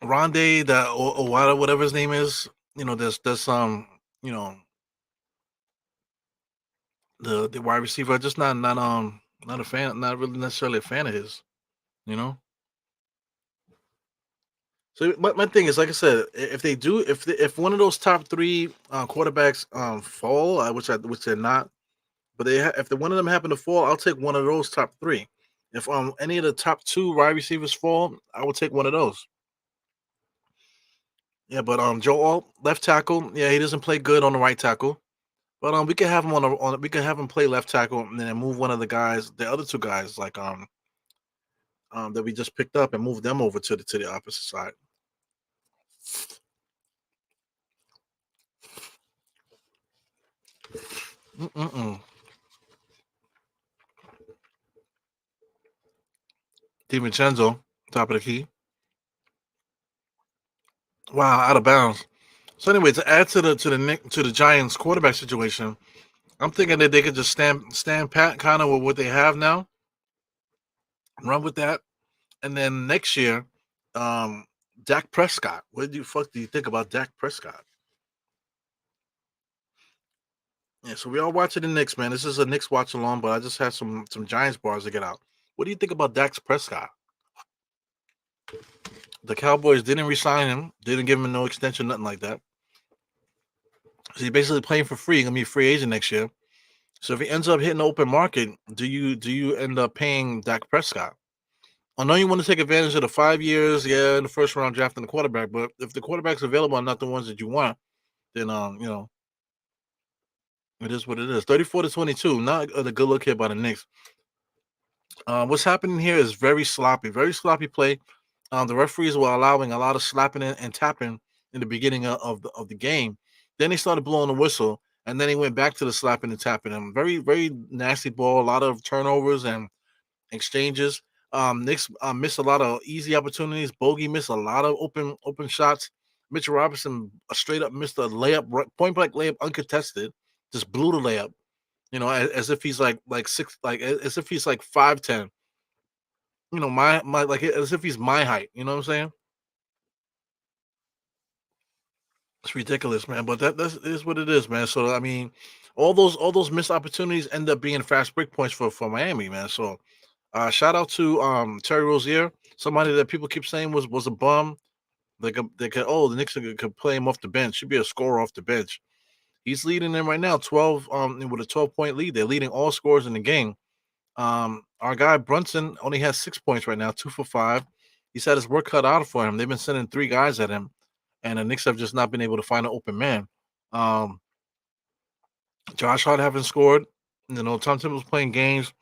Rondé, that Owada, whatever his name is. There's you know, the wide receiver. Just not a fan. Not really necessarily a fan of his. You know. So my thing is, like I said, if they do, if one of those top three quarterbacks fall, which they're not, but if the one of them happen to fall, I'll take one of those top three. If any of the top two wide receivers fall, I will take one of those. Yeah, but Joe Alt, left tackle, yeah, he doesn't play good on the right tackle. But we can have him we can have him play left tackle and then move one of the guys, the other two guys, like that we just picked up and move them over to the opposite side. Mm-mm-mm. DiVincenzo, top of the key. Wow, out of bounds. So anyway, to add to the Giants quarterback situation, I'm thinking that they could just stand pat kind of with what they have now, run with that, and then next year, um, Dak Prescott. What do you fuck do you think about Dak Prescott? Yeah, so we all watching the Knicks, man. This is a Knicks watch along, but I just had some Giants bars to get out. What do you think about Dak Prescott? The Cowboys didn't resign him, didn't give him no extension, nothing like that. So he's basically playing for free. Gonna be a free agent next year. So if he ends up hitting the open market, do you end up paying Dak Prescott? I know you want to take advantage of the 5 years, yeah, in the first round drafting the quarterback, but if the quarterbacks available are not the ones that you want, then it is what it is. 34-22, not a good look here by the Knicks. What's happening here is very sloppy play. The referees were allowing a lot of slapping and tapping in the beginning of the game. Then they started blowing the whistle, and then he went back to the slapping and tapping. And very nasty ball, a lot of turnovers and exchanges. Knicks missed a lot of easy opportunities. Bogey missed a lot of open shots. Mitchell Robinson straight up missed a layup, point blank layup, uncontested. Just blew the layup. As if he's like six, like as if he's like 5'10". My like as if he's my height. You know what I'm saying? It's ridiculous, man. But that's is what it is, man. So I mean, all those missed opportunities end up being fast break points for Miami, man. So shout out to Terry Rozier, somebody that people keep saying was a bum. The Knicks could play him off the bench. Should be a scorer off the bench. He's leading them right now, 12 with a 12-point lead. They're leading all scores in the game. Our guy Brunson only has 6 points right now, 2 for 5. He's had his work cut out for him. They've been sending three guys at him, and the Knicks have just not been able to find an open man. Um, Josh Hart haven't scored. Tom Thibodeau's playing games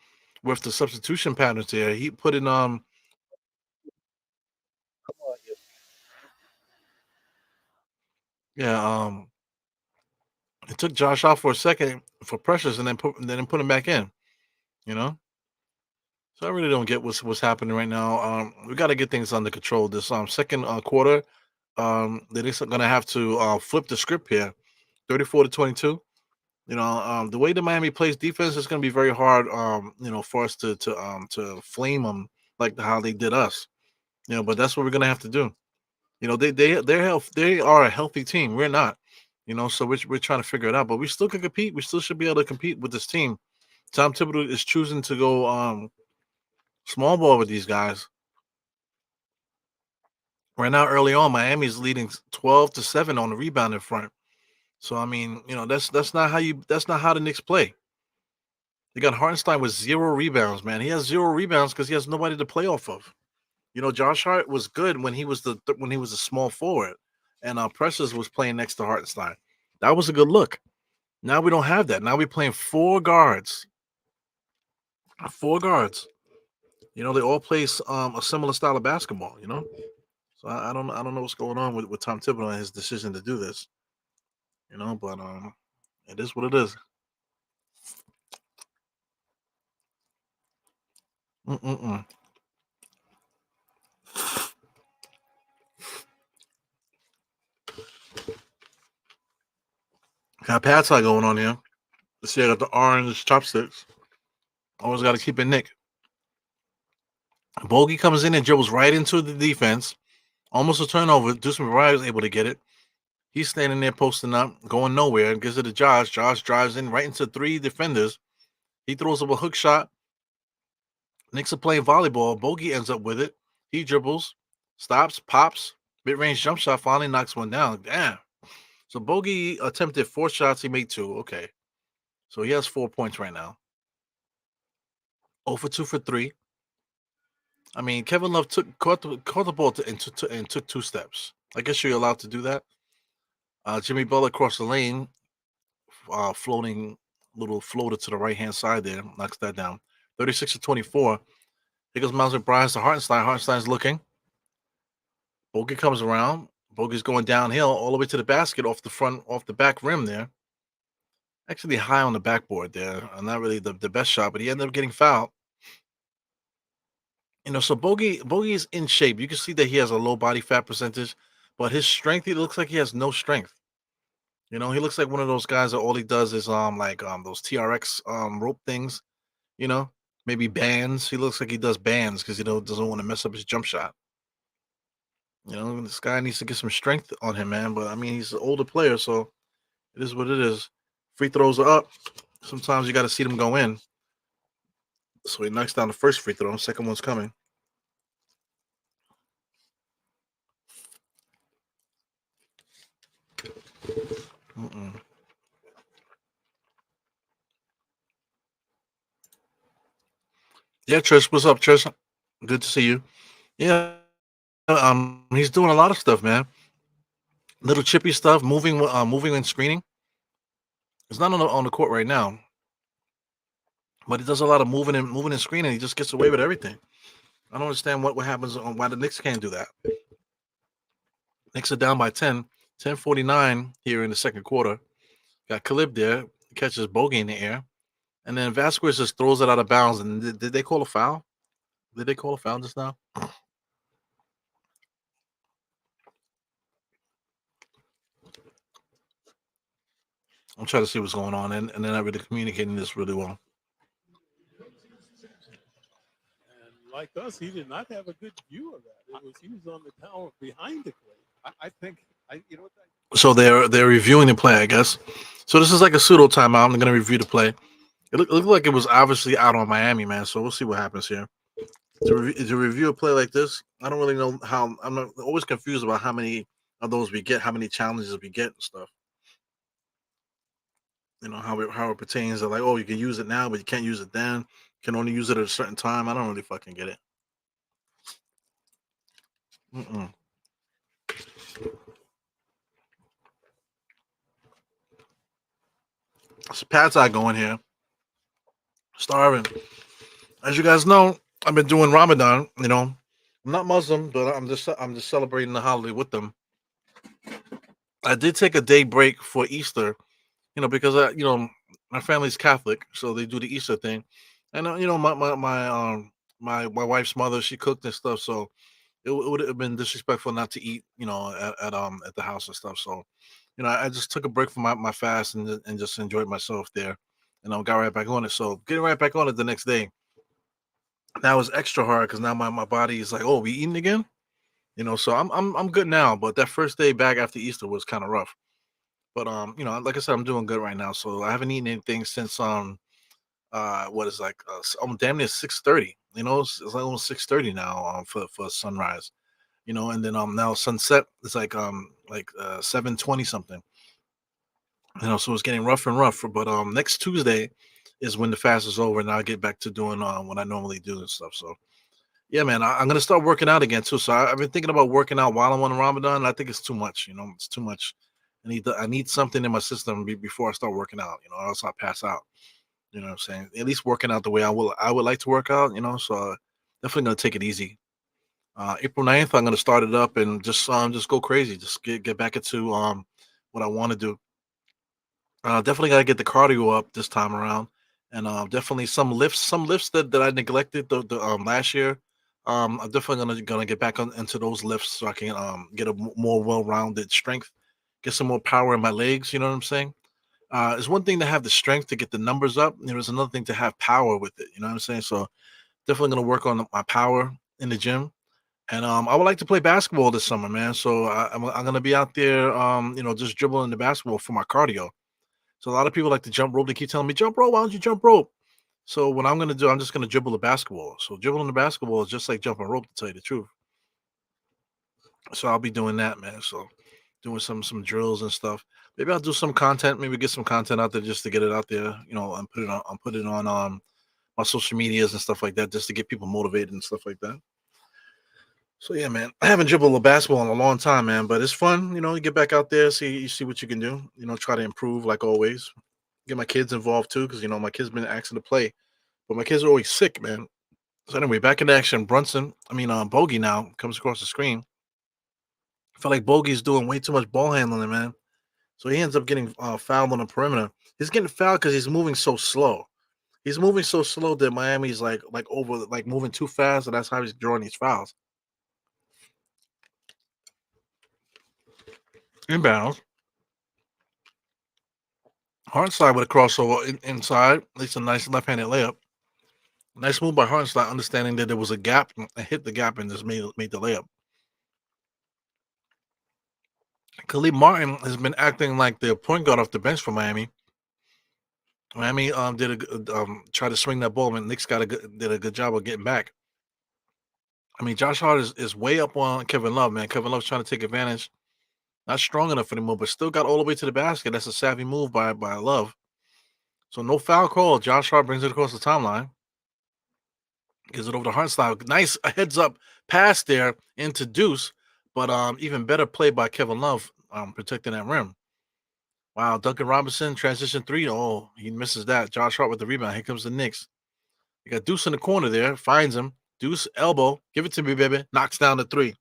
with the substitution patterns here. He put in yeah it took Josh out for a second for pressures and then put him back in. You know, so I really don't get what's happening right now. We got to get things under control. This second quarter, they're just gonna have to flip the script here, 34-22. The way the Miami plays defense is gonna be very hard. For us to flame them like how they did us. But that's what we're gonna have to do. They are a healthy team. We're not. So we're trying to figure it out. But we still can compete. We still should be able to compete with this team. Tom Thibodeau is choosing to go small ball with these guys. Right now, early on, Miami's leading 12-7 on the rebounding front. So I mean, that's not how the Knicks play. They got Hartenstein with 0 rebounds, man. He has 0 rebounds because he has nobody to play off of. Josh Hart was good when he was when he was a small forward, and Precious was playing next to Hartenstein. That was a good look. Now we don't have that. Now we're playing four guards. Four guards. They all play a similar style of basketball. So I don't know what's going on with Tom Thibodeau and his decision to do this. But it is what it is. Mm-mm-mm. Got pad thai going on here. See, I got the orange chopsticks. Always got to keep it Nick. Bogey comes in and dribbles right into the defense. Almost a turnover. Deuce McBride was able to get it. He's standing there posting up, going nowhere, and gives it to Josh. Josh drives in right into three defenders. He throws up a hook shot. Knicks are playing volleyball. Bogey ends up with it. He dribbles, stops, pops, Mid-range jump shot finally knocks one down. Damn. So Bogey attempted 4 shots. He made 2. Okay. So he has 4 points right now. 0 for 2 for 3. I mean, Kevin Love caught the ball and took 2 steps. I guess you're allowed to do that. Jimmy Butler crossed the lane, floating little floater to the right hand side there, knocks that down. 36 to 24. Here goes Miles McBride to Hartenstein. Hartenstein's looking. Bogey comes around. Bogey's going downhill all the way to the basket off the back rim there. Actually high on the backboard there. Not really the best shot, but he ended up getting fouled. So Bogey is in shape. You can see that he has a low body fat percentage, but his strength, he looks like he has no strength. He looks like one of those guys that all he does is those TRX rope things, you know, maybe bands. He looks like he does bands because doesn't want to mess up his jump shot. This guy needs to get some strength on him, man. But I mean, he's an older player, so it is what it is. Free throws are up. Sometimes you got to see them go in. So he knocks down the first free throw. Second one's coming. Mm-mm. Yeah, Trish, what's up, Trish? Good to see you. Yeah, he's doing a lot of stuff, man. Little chippy stuff, moving and screening. It's not on the court right now, but he does a lot of moving and screening. He just gets away with everything. I don't understand what happens on why the Knicks can't do that. Knicks are down by 10, 10:49 here in the second quarter. Got Kalib there, catches Bogey in the air, and then Vasquez just throws it out of bounds. And did they call a foul? Did they call a foul just now? I'm trying to see what's going on, and they're not really communicating this really well. And like us, he did not have a good view of that. He was on the tower behind the clay. I think So they're reviewing the play, I guess. So this is like a pseudo timeout. I'm going to review the play. It looked like it was obviously out on Miami, man. So we'll see what happens here. To review a play like this, I don't really know how. I'm always confused about how many of those we get, how many challenges we get and stuff. How it pertains to, like, oh, you can use it now, but you can't use it then. You can only use it at a certain time. I don't really fucking get it. Mm-mm. So Pat's eye going here. Starving. As you guys know, I've been doing Ramadan. I'm not Muslim, but I'm just celebrating the holiday with them. I did take a day break for Easter, because my family's Catholic, so they do the Easter thing, and my wife's mother, she cooked and stuff, so it would have been disrespectful not to eat, at the house and stuff. So, I just took a break from my fast and just enjoyed myself there, and I got right back on it. So getting right back on it the next day, that was extra hard because now my body is like, oh, we eating again, So I'm good now, but that first day back after Easter was kind of rough. But like I said, I'm doing good right now. So I haven't eaten anything since what is like I'm damn near 6:30. It's like almost 6:30 now for sunrise. And then now sunset is like 7:20 something. So it's getting rougher and rougher. But next Tuesday is when the fast is over, and I'll get back to doing what I normally do and stuff. So yeah, man, I'm gonna start working out again too. So I've been thinking about working out while I'm on Ramadan. I think it's too much. It's too much. I need something in my system before I start working out. Or else I'll pass out. You know what I'm saying? At least working out the way I would like to work out. So definitely gonna take it easy. April 9th, I'm gonna start it up and just go crazy. Just get back into what I want to do. Definitely gotta get the cardio up this time around, and definitely some lifts that I neglected the last year. I'm definitely gonna get back into those lifts so I can get a more well-rounded strength, get some more power in my legs. You know what I'm saying? It's one thing to have the strength to get the numbers up. It's another thing to have power with it. You know what I'm saying? So definitely gonna work on my power in the gym. And I would like to play basketball this summer, man. So I'm gonna be out there, just dribbling the basketball for my cardio. So a lot of people like to jump rope. They keep telling me, jump rope. Why don't you jump rope? So what I'm gonna do, I'm just gonna dribble the basketball. So dribbling the basketball is just like jumping rope, to tell you the truth. So I'll be doing that, man. So doing some drills and stuff. Maybe I'll do some content. Maybe get some content out there just to get it out there. And put it on my social medias and stuff like that, just to get people motivated and stuff like that. So yeah, man, I haven't dribbled a basketball in a long time, man. But it's fun. You get back out there, see what you can do. Try to improve like always. Get my kids involved too, because my kids been asking to play, but my kids are always sick, man. So anyway, back in action. Bogey now comes across the screen. I feel like Bogey's doing way too much ball handling, man. So he ends up getting fouled on the perimeter. He's getting fouled because he's moving so slow. He's moving so slow that Miami's like moving too fast, and that's how he's drawing these fouls. Inbounds. Hartenstein with a crossover inside. At least a nice left-handed layup. Nice move by Hartenstein, understanding that there was a gap and hit the gap and just made the layup. Khalid Martin has been acting like the point guard off the bench for Miami. Miami tried to swing that ball, and Knicks did a good job of getting back. Josh Hart is way up on Kevin Love, man. Kevin Love's trying to take advantage. Not strong enough anymore, but still got all the way to the basket. That's a savvy move by Love. So no foul call. Josh Hart brings it across the timeline. Gives it over to Hartenstein. Nice heads up pass there into Deuce, but even better play by Kevin Love protecting that rim. Wow, Duncan Robinson transition three. Oh, he misses that. Josh Hart with the rebound. Here comes the Knicks. You got Deuce in the corner there. Finds him. Deuce elbow. Give it to me, baby. Knocks down the three.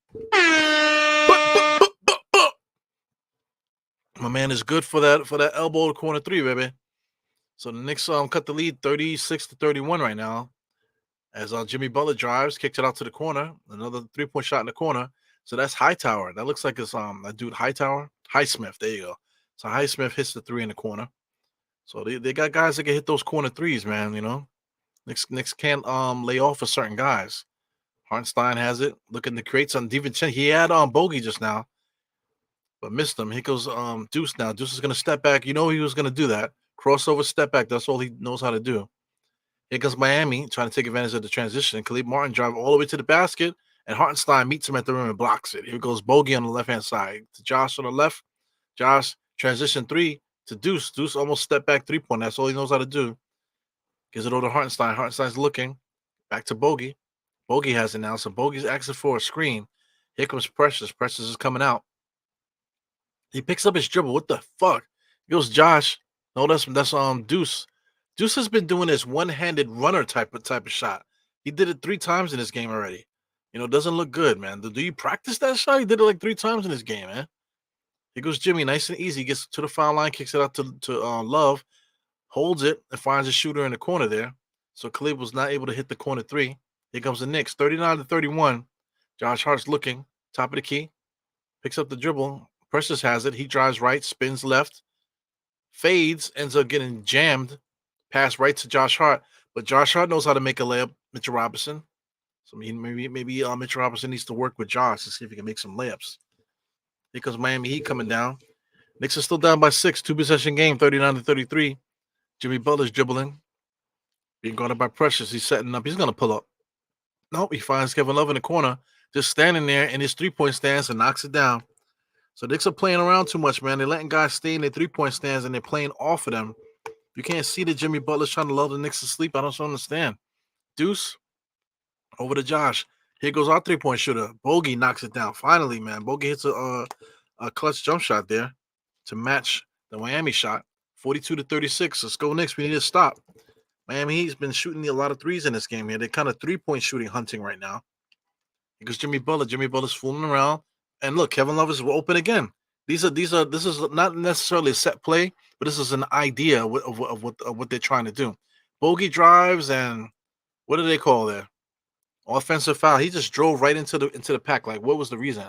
My man is good for that elbow corner three, baby. So the Knicks cut the lead 36-31 right now. As Jimmy Butler drives, kicks it out to the corner. Another 3-point shot in the corner. So that's Hightower. That looks like it's that dude Hightower. Highsmith. There you go. So Highsmith hits the three in the corner. So they got guys that can hit those corner threes, man. Knicks can't lay off for certain guys. Hartenstein has it, looking to create some defense. He had Bogey just now, but missed him. Here goes Deuce now. Deuce is gonna step back. He was gonna do that. Crossover, step back. That's all he knows how to do. Here comes Miami trying to take advantage of the transition. Khalid Martin drive all the way to the basket, and Hartenstein meets him at the rim and blocks it. Here goes Bogey on the left-hand side. To Josh on the left. Josh, transition three to Deuce. Deuce almost step back 3-point. That's all he knows how to do. Gives it over to Hartenstein. Hartenstein's looking. Back to Bogey. Bogey has it now. So Bogey's asking for a screen. Here comes Precious. Precious is coming out. He picks up his dribble. What the fuck? Here goes Josh. No, that's Deuce. Deuce has been doing this one-handed runner type of shot. He did it 3 times in this game already. Doesn't look good, man. Do you practice that shot? He did it like 3 times in this game, man. Here goes Jimmy, nice and easy. Gets to the foul line, kicks it out to Love, holds it, and finds a shooter in the corner there. So Khalid was not able to hit the corner three. Here comes the Knicks, 39-31. Josh Hart's looking, top of the key, picks up the dribble. Precious has it. He drives right, spins left, fades, ends up getting jammed. Pass right to Josh Hart, but Josh Hart knows how to make a layup. Mitchell Robinson. So maybe Mitchell Robinson needs to work with Josh to see if he can make some layups. Because Miami Heat coming down. Knicks are still down by 6. 2-possession game, 39-33. Jimmy Butler's dribbling. Being guarded by Precious. He's setting up. He's going to pull up. Nope, he finds Kevin Love in the corner, just standing there in his 3-point stance and knocks it down. So Knicks are playing around too much, man. They're letting guys stay in their 3-point stands and they're playing off of them. You can't see that Jimmy Butler's trying to lull the Knicks to sleep. I don't understand. Deuce over to Josh. Here goes our 3-point shooter. Bogey knocks it down. Finally, man. Bogey hits a clutch jump shot there to match the Miami shot. 42-36. Let's go Knicks. We need to stop. Miami Heat's been shooting a lot of threes in this game here. They're kind of 3-point shooting hunting right now. Because Jimmy Butler. Jimmy Butler's fooling around. And look, Kevin Love is open again. This is not necessarily a set play, but this is an idea of what they're trying to do. Bogey drives and what do they call there? Offensive foul. He just drove right into the pack. Like, what was the reason?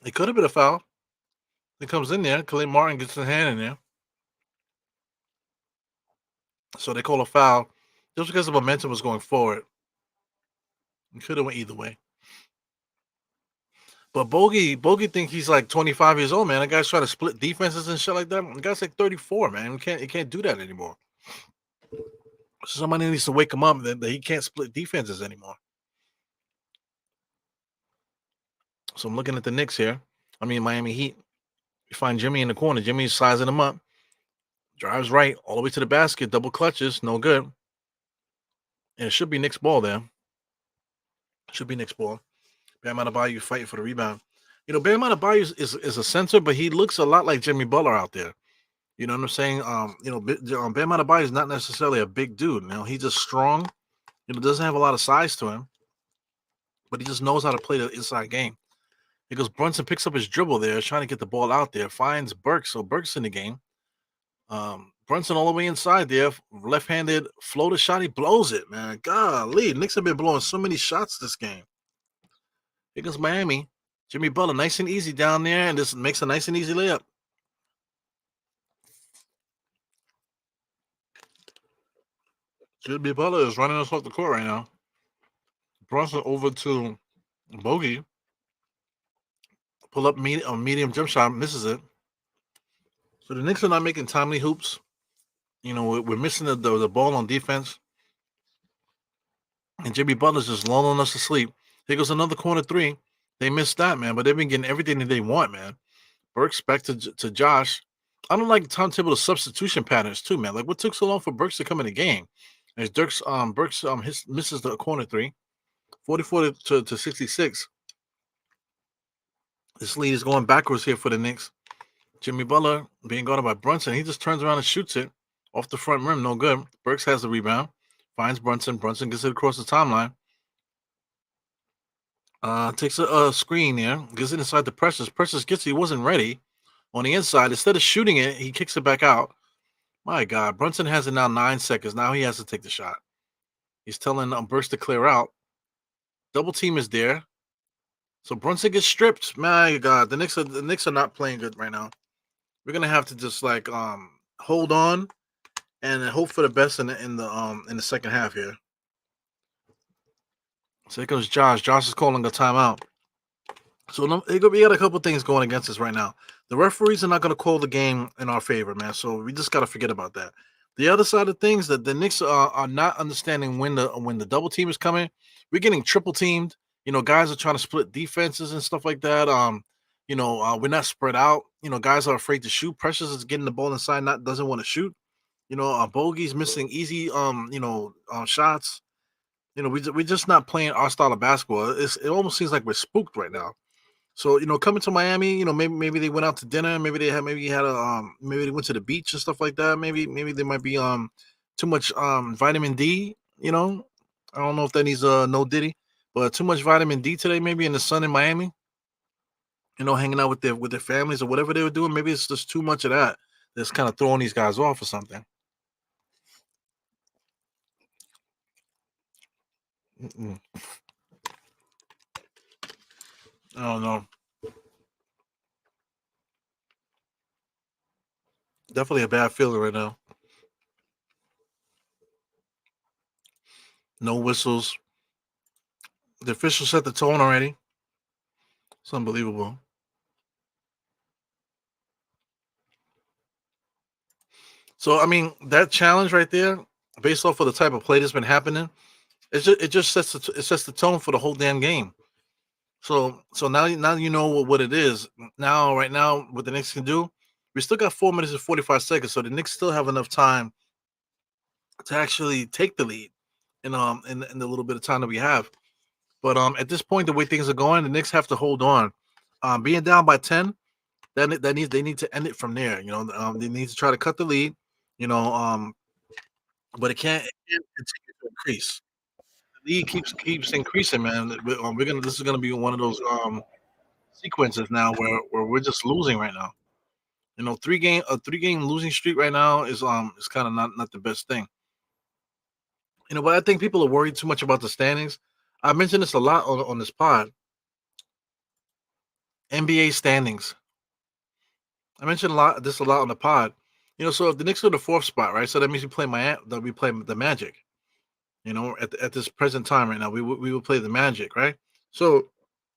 It could have been a foul. It comes in there. Khalid Martin gets his hand in there. So they call a foul just because the momentum was going forward. It could have went either way. But Bogey think he's like 25 years old, man. That guy's trying to split defenses and shit like that. The guy's like 34, man. He can't do that anymore. So somebody needs to wake him up that he can't split defenses anymore. So I'm looking at the Knicks here. I mean Miami Heat. You find Jimmy in the corner. Jimmy's sizing him up. Drives right all the way to the basket. Double clutches. No good. And it should be Knicks ball there. Should be Knicks ball. Bam Adebayo fighting for the rebound. Bam Adebayo is a center, but he looks a lot like Jimmy Butler out there. You know what I'm saying? Bam Adebayo is not necessarily a big dude. He's just strong. Doesn't have a lot of size to him, but he just knows how to play the inside game. Because Brunson picks up his dribble there, trying to get the ball out there, finds Burks. So Burks in the game. Brunson all the way inside there, left-handed floater shot. He blows it, man. Golly, Knicks have been blowing so many shots this game. Here goes Miami. Jimmy Butler, nice and easy down there, and this makes a nice and easy layup. Jimmy Butler is running us off the court right now. Brunson over to Bogey. Pull up medium jump shot, misses it. So the Knicks are not making timely hoops. We're missing the ball on defense. And Jimmy Butler's just lulling us to sleep. Here goes another corner three. They missed that, man, but they've been getting everything that they want, man. Burks back to Josh. I don't like Tom Thibodeau's substitution patterns too, man. Like, what took so long for Burks to come in the game? As Burks misses the corner three, 44 to 66. This lead is going backwards here for the Knicks. Jimmy Butler being guarded by Brunson. He just turns around and shoots it off the front rim. No good. Burks has the rebound. Finds Brunson. Brunson gets it across the timeline. Takes a screen there. Gets it inside the Precious. Precious gets it. He wasn't ready on the inside. Instead of shooting it, he kicks it back out. My God. Brunson has it now 9 seconds. Now he has to take the shot. He's telling Burks to clear out. Double team is there. So Brunson gets stripped. My God. The Knicks are not playing good right now. We're gonna have to just hold on and hope for the best in the second half here. So here comes Josh. Josh is calling a timeout. So we got a couple things going against us right now. The referees are not going to call the game in our favor, man. So we just got to forget about that. The other side of things, that the Knicks are not understanding when the double team is coming. We're getting triple teamed. Guys are trying to split defenses and stuff like that. We're not spread out. Guys are afraid to shoot. Precious is getting the ball inside, doesn't want to shoot. Bogey's missing easy shots. We're just not playing our style of basketball. It almost seems like we're spooked right now. So coming to Miami, maybe they went out to dinner, maybe they went to the beach and stuff like that. Maybe there might be too much vitamin D. I don't know if that needs no Diddy, but too much vitamin D today, maybe in the sun in Miami. Hanging out with their families or whatever they were doing. Maybe it's just too much of that that's kind of throwing these guys off or something. Mm-mm. I don't know. Definitely a bad feeling right now. No whistles. The officials set the tone already. It's unbelievable. So that challenge right there, based off of the type of play that's been happening, it just sets the tone for the whole damn game. So now you know what it is. Right now, what the Knicks can do, we still got 4 minutes and 45 seconds, so the Knicks still have enough time to actually take the lead in the little bit of time that we have. But at this point, the way things are going, the Knicks have to hold on. Being down by 10, they need to end it from there. They need to try to cut the lead. But it can't continue to increase. The lead keeps increasing, man. This is gonna be one of those sequences now where we're just losing right now. A 3-game losing streak right now is kind of not the best thing. But I think people are worried too much about the standings. I mentioned this a lot on this pod. NBA standings. I mentioned a lot on the pod. So if the Knicks are in the 4th spot, right? So that means we play the Magic. At this present time right now, we will play the Magic, right? So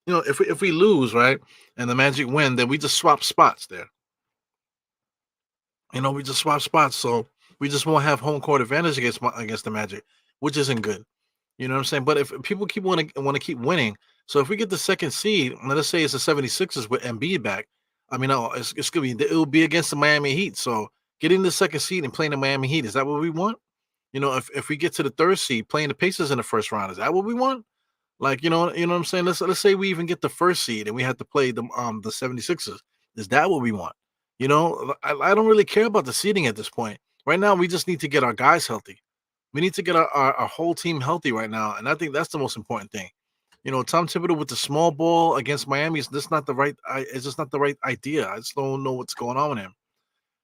if we lose, right, and the Magic win, then we just swap spots there. We just swap spots, so we just won't have home court advantage against the Magic, which isn't good. You know what I'm saying? But if people keep want to keep winning, so if we get the second seed, let us say it's the 76ers with Embiid back, I mean, no, it's gonna be it will be against the Miami Heat. So getting the second seed and playing the Miami Heat, is that what we want? If we get to the third seed, playing the Pacers in the first round, is that what we want? Like, what I'm saying? Let's say we even get the first seed and we have to play the 76ers. Is that what we want? I don't really care about the seeding at this point. Right now, we just need to get our guys healthy. We need to get our whole team healthy right now, and I think that's the most important thing. Tom Thibodeau with the small ball against Miami is just not the right. It's just not the right idea. I just don't know what's going on with him.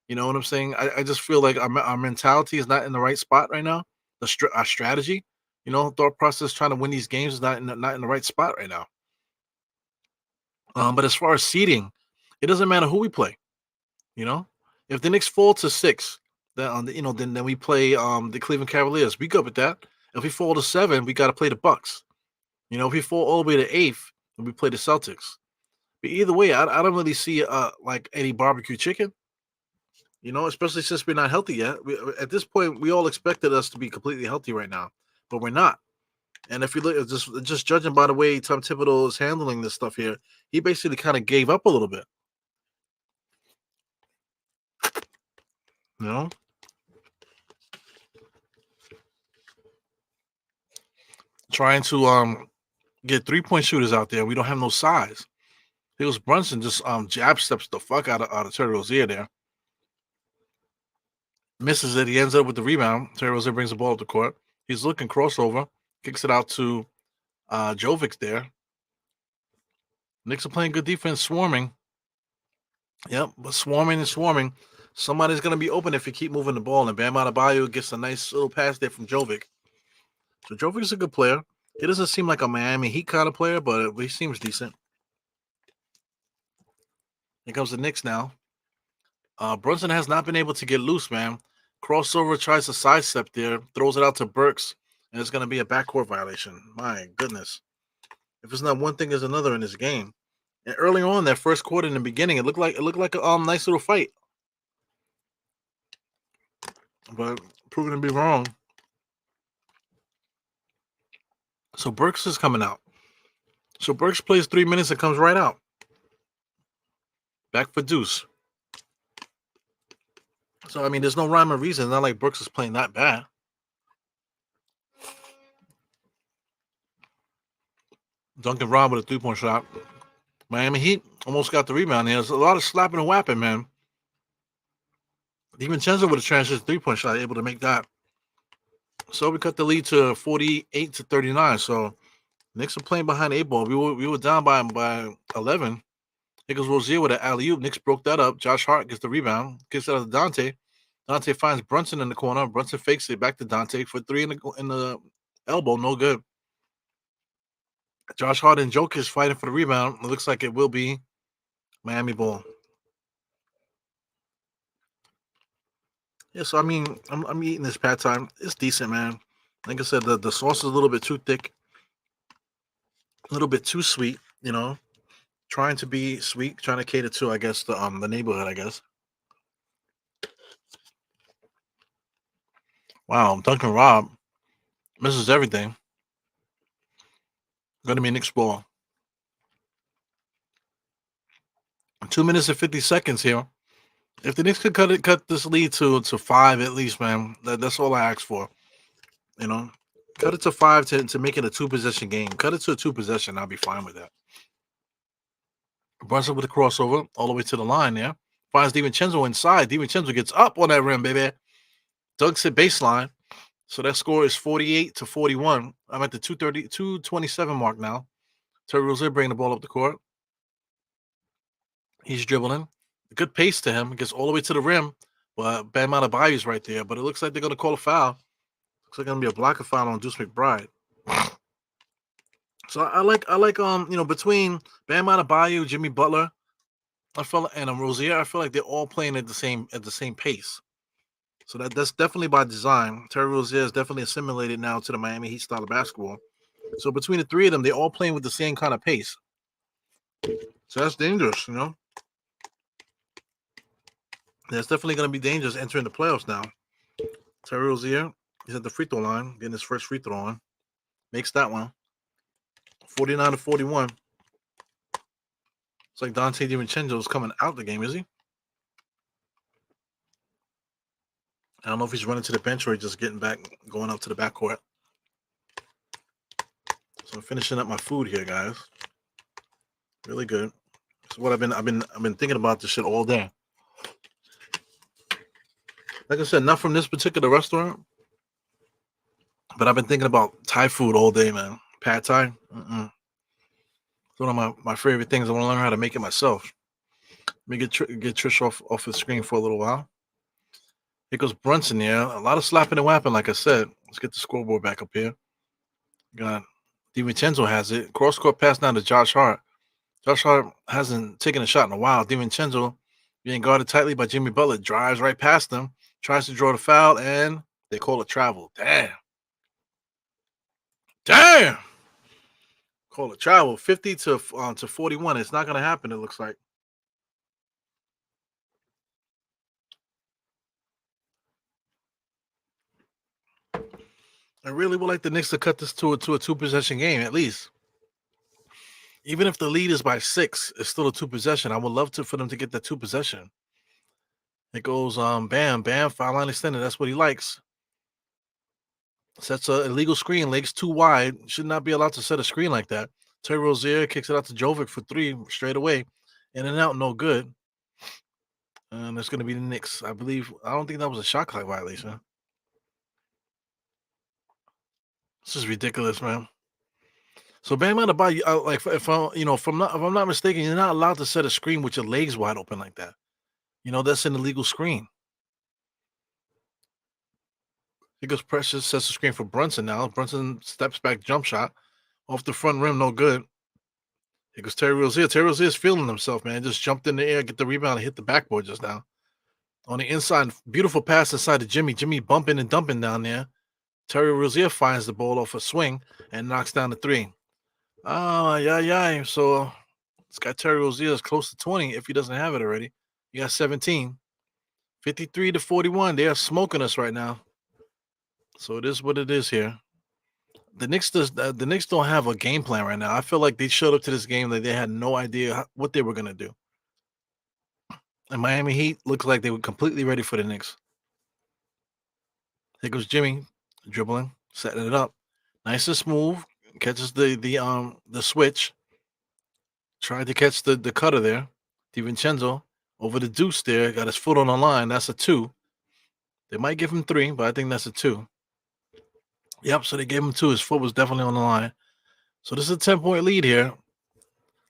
You know what I'm saying? I just feel like our mentality is not in the right spot right now. Our strategy, thought process trying to win these games is not in the right spot right now. But as far as seeding, it doesn't matter who we play. You know, if the Knicks fall to 6, then we play the Cleveland Cavaliers. We good with that. If we fall to 7, we got to play the Bucks. If we fall all the way to 8th, then we play the Celtics. But either way, I don't really see like any barbecue chicken. Especially since we're not healthy yet. At this point, we all expected us to be completely healthy right now, but we're not. And if you look, just judging by the way Tom Thibodeau is handling this stuff here, he basically kind of gave up a little bit. You know, trying to get 3-point shooters out there. We don't have no size. It was Brunson just jab steps the fuck out of Terry Rozier there. Misses it. He ends up with the rebound. Terry Rozier brings the ball up the court. He's looking crossover, kicks it out to Jovic there. Knicks are playing good defense, swarming. Yep, but swarming and swarming. Somebody's going to be open if you keep moving the ball. And Bam Adebayo gets a nice little pass there from Jovic. So Jovic is a good player. He doesn't seem like a Miami Heat kind of player, but he seems decent. Here comes the Knicks now. Brunson has not been able to get loose, man. Crossover tries to sidestep there, throws it out to Burks, and it's going to be a backcourt violation. My goodness. If it's not one thing, there's another in this game. And earlier on, that first quarter in the beginning, it looked like a nice little fight. But proven to be wrong. So Burks is coming out. So Burks plays 3 minutes and comes right out. Back for Deuce. So, I mean, there's no rhyme or reason. It's not like Brooks is playing that bad. Duncan Rob with a 3-point shot. Miami Heat almost got the rebound here. There's a lot of slapping and whapping, man. DiVincenzo with a transition 3-point shot, able to make that. So we cut the lead to 48-39. So Knicks are playing behind 8 ball. We were down by 11. Here goes Rozier with an alley-oop. Knicks broke that up. Josh Hart gets the rebound. Gets it out to Dante. Dante finds Brunson in the corner. Brunson fakes it back to Dante for 3 in the elbow. No good. Josh Hart and Jokic fighting for the rebound. It looks like it will be Miami ball. Yeah, so I mean, I'm eating this pad time. It's decent, man. Like I said, the sauce is a little bit too thick, a little bit too sweet. Trying to be sweet, trying to cater to, I guess, the neighborhood. I guess. Wow, Duncan Rob misses everything. Going to be Knicks ball. 2 minutes and 50 seconds here. If the Knicks could cut this lead to 5 at least, man, that's all I ask for. Cut it to 5 to make it a 2-possession game. Cut it to a 2-possession. I'll be fine with that. Brunson with a crossover all the way to the line there. Finds DiVincenzo inside. DiVincenzo gets up on that rim, baby. Dunks it baseline. So that score is 48-41. I'm at the 227 mark now. Terry Rozier bringing the ball up the court. He's dribbling. Good pace to him. Gets all the way to the rim. But Bam Adebayo is right there. But it looks like they're going to call a foul. Looks like going to be a blocker foul on Deuce McBride. So I like between Bam Adebayo, Jimmy Butler, and Rozier, I feel like they're all playing at the same pace. So that's definitely by design. Terry Rozier is definitely assimilated now to the Miami Heat style of basketball. So between the three of them, they're all playing with the same kind of pace. So that's dangerous, you know. That's definitely going to be dangerous entering the playoffs now. Terry Rozier, he's at the free throw line, getting his first free throw on. Makes that one. 49-41. It's like Dante DiVincenzo is coming out the game, is he? I don't know if he's running to the bench or he's just getting back, going out to the backcourt. So I'm finishing up my food here, guys. Really good. It's what I've been thinking about this shit all day. Like I said, not from this particular restaurant, but I've been thinking about Thai food all day, man. Pad Thai. It's one of my favorite things. I want to learn how to make it myself. Let me get Trish off the screen for a little while. Here goes Brunson there. A lot of slapping and whapping, like I said. Let's get the scoreboard back up here. Got DiVincenzo has it. Cross-court pass now to Josh Hart. Josh Hart hasn't taken a shot in a while. DiVincenzo being guarded tightly by Jimmy Butler. Drives right past him. Tries to draw the foul, and they call it travel. Damn. Call it travel. 50 to 41. It's not going to happen, it looks like. I really would like the Knicks to cut this to a two-possession game, at least. Even if the lead is by 6, it's still a two-possession. I would love for them to get that two-possession. It goes Bam, foul line extended. That's what he likes. Sets an illegal screen, legs too wide. Should not be allowed to set a screen like that. Terry Rozier kicks it out to Jovic for 3 straight away. In and out, no good. And it's going to be the Knicks. I don't think that was a shot clock violation. This is ridiculous, man. So Bam Adebayo, like if I'm not mistaken, you're not allowed to set a screen with your legs wide open like that. That's an illegal screen. Here goes Precious, sets the screen for Brunson now. Brunson steps back, jump shot off the front rim, no good. Here goes Terry Rozier. Terry Rozier is feeling himself, man. Just jumped in the air, get the rebound, and hit the backboard just now. On the inside, beautiful pass inside to Jimmy. Jimmy bumping and dumping down there. Terry Rozier finds the ball off a swing and knocks down the 3. Yeah. So this guy Terry Rozier is close to 20 if he doesn't have it already. He got 17. 53 to 41. They are smoking us right now. So it is what it is here. The Knicks don't have a game plan right now. I feel like they showed up to this game that they had no idea what they were going to do. And Miami Heat looks like they were completely ready for the Knicks. Here goes Jimmy dribbling, setting it up. Nice and smooth. Catches the switch. Tried to catch the cutter there. DiVincenzo over the deuce there. Got his foot on the line. That's a 2. They might give him 3, but I think that's a 2. Yep, so they gave him 2. His foot was definitely on the line. So this is a 10-point lead here.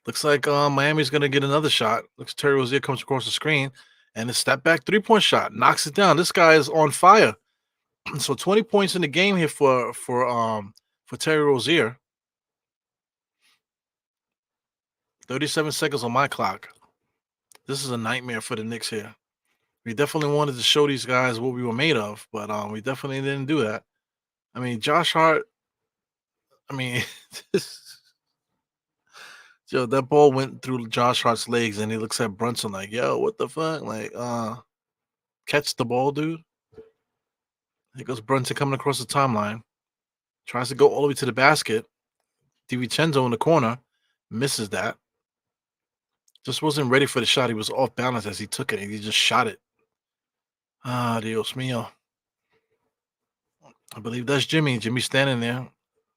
Looks like Miami's going to get another shot. Looks Terry Rozier comes across the screen, and a step-back 3-point shot. Knocks it down. This guy is on fire. So 20 points in the game here for Terry Rozier. 37 seconds on my clock. This is a nightmare for the Knicks here. We definitely wanted to show these guys what we were made of, but we definitely didn't do that. I mean, Josh Hart, that ball went through Josh Hart's legs, and he looks at Brunson like, yo, what the fuck? Like, catch the ball, dude. Here goes Brunson coming across the timeline. Tries to go all the way to the basket. DiVincenzo in the corner. Misses that. Just wasn't ready for the shot. He was off balance as he took it, and he just shot it. Dios mío. I believe that's Jimmy. Jimmy's standing there,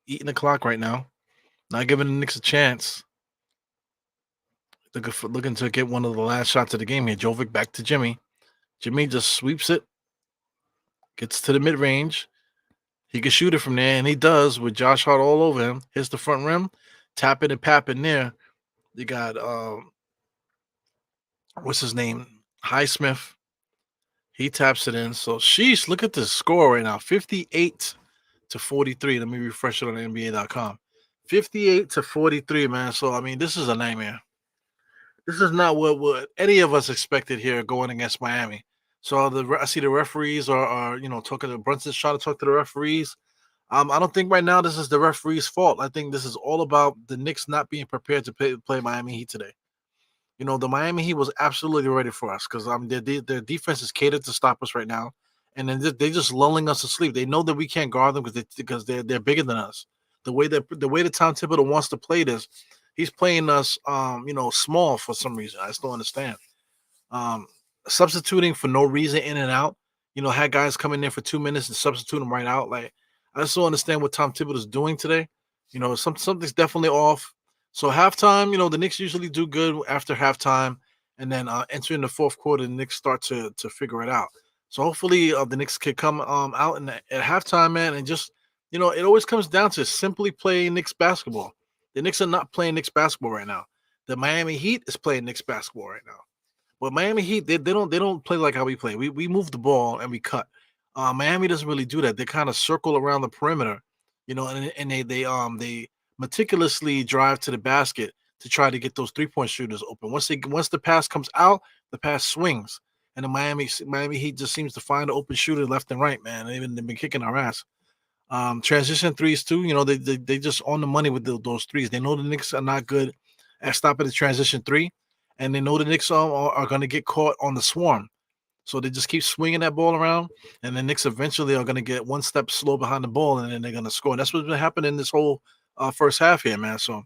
eating the clock right now. Not giving the Knicks a chance. Looking to get one of the last shots of the game here. Jovic back to Jimmy. Jimmy just sweeps it. Gets to the mid-range. He can shoot it from there, and he does with Josh Hart all over him. Hits the front rim. Tapping and papping there. You got, what's his name? Highsmith. He taps it in. So, sheesh, look at this score right now. 58 to 43. Let me refresh it on NBA.com. 58 to 43, man. So, I mean, this is a nightmare. This is not what any of us expected here going against Miami. So I see the referees are talking to Brunson's trying to talk to the referees. I don't think right now this is the referee's fault. I think this is all about the Knicks not being prepared to play Miami Heat today. The Miami Heat was absolutely ready for us because their defense is catered to stop us right now, and then they're just lulling us to sleep. They know that we can't guard them because they're bigger than us. The way that Tom Thibodeau wants to play this, he's playing us small for some reason. I just don't understand. Um, Substituting for no reason in and out. Had guys come in there for 2 minutes and substitute them right out. Like I just don't understand what Tom Thibodeau is doing today. Something's definitely off. So halftime, the Knicks usually do good after halftime, and then entering the fourth quarter, the Knicks start to figure it out. So hopefully, the Knicks could come out at halftime, man, and just it always comes down to simply playing Knicks basketball. The Knicks are not playing Knicks basketball right now. The Miami Heat is playing Knicks basketball right now. But Miami Heat, they don't play like how we play. We move the ball and we cut. Miami doesn't really do that. They kind of circle around the perimeter, and they meticulously drive to the basket to try to get those 3-point shooters open. Once the pass comes out, the pass swings, and the Miami Heat just seems to find an open shooter left and right. Man, they've been kicking our ass. Transition threes too. They just on the money with those threes. They know the Knicks are not good at stopping the transition three, and they know the Knicks are going to get caught on the swarm. So they just keep swinging that ball around, and the Knicks eventually are going to get one step slow behind the ball, and then they're going to score. And that's what's been happening this whole first half here, man. So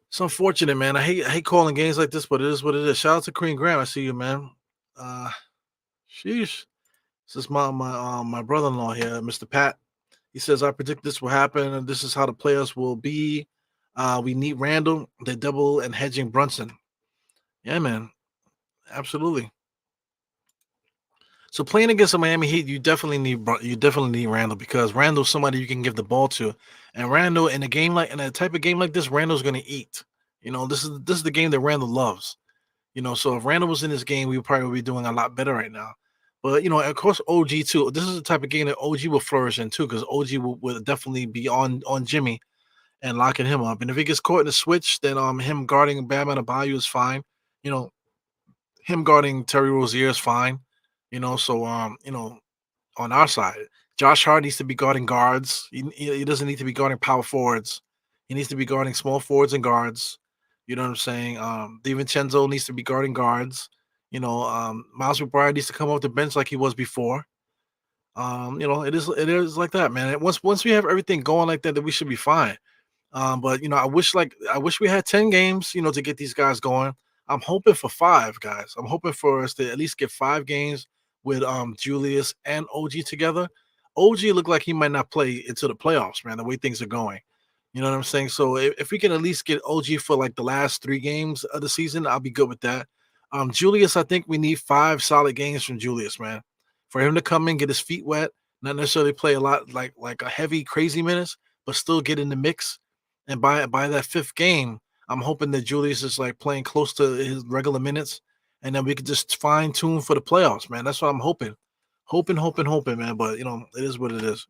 it's unfortunate, man. I hate calling games like this, but it is what it is. Shout out to Kareem Graham. I see you, man. Uh, Sheesh. This is my brother-in-law here, Mr. Pat. He says, I predict this will happen, and this is how the players will be. We need Randall, the double and hedging Brunson. Yeah, man. Absolutely. So playing against the Miami Heat, you definitely need Randall because Randall's somebody you can give the ball to, and Randall in a type of game like this, Randall's going to eat. This is the game that Randall loves. So if Randall was in this game, we would probably be doing a lot better right now. But of course, OG too. This is the type of game that OG will flourish in too, because OG will definitely be on Jimmy and locking him up. And if he gets caught in the switch, then him guarding Bam Adebayo is fine. You know, him guarding Terry Rozier is fine. So on our side, Josh Hart needs to be guarding guards. He doesn't need to be guarding power forwards. He needs to be guarding small forwards and guards. You know what I'm saying? DiVincenzo needs to be guarding guards. Miles McBride needs to come off the bench like he was before. It is like that, man. Once we have everything going like that, then we should be fine. But I wish we had 10 games, to get these guys going. I'm hoping for 5 guys. I'm hoping for us to at least get 5 games with Julius and OG together. OG looked like he might not play into the playoffs, man, the way things are going. You know what I'm saying? So if we can at least get OG for like the last 3 games of the season, I'll be good with that. Julius, I think we need 5 solid games from Julius, man. For him to come in, get his feet wet, not necessarily play a lot like a heavy, crazy minutes, but still get in the mix. And by that 5th game, I'm hoping that Julius is like playing close to his regular minutes, and then we could just fine tune for the playoffs, man. That's what I'm hoping, hoping, man. But it is what it is.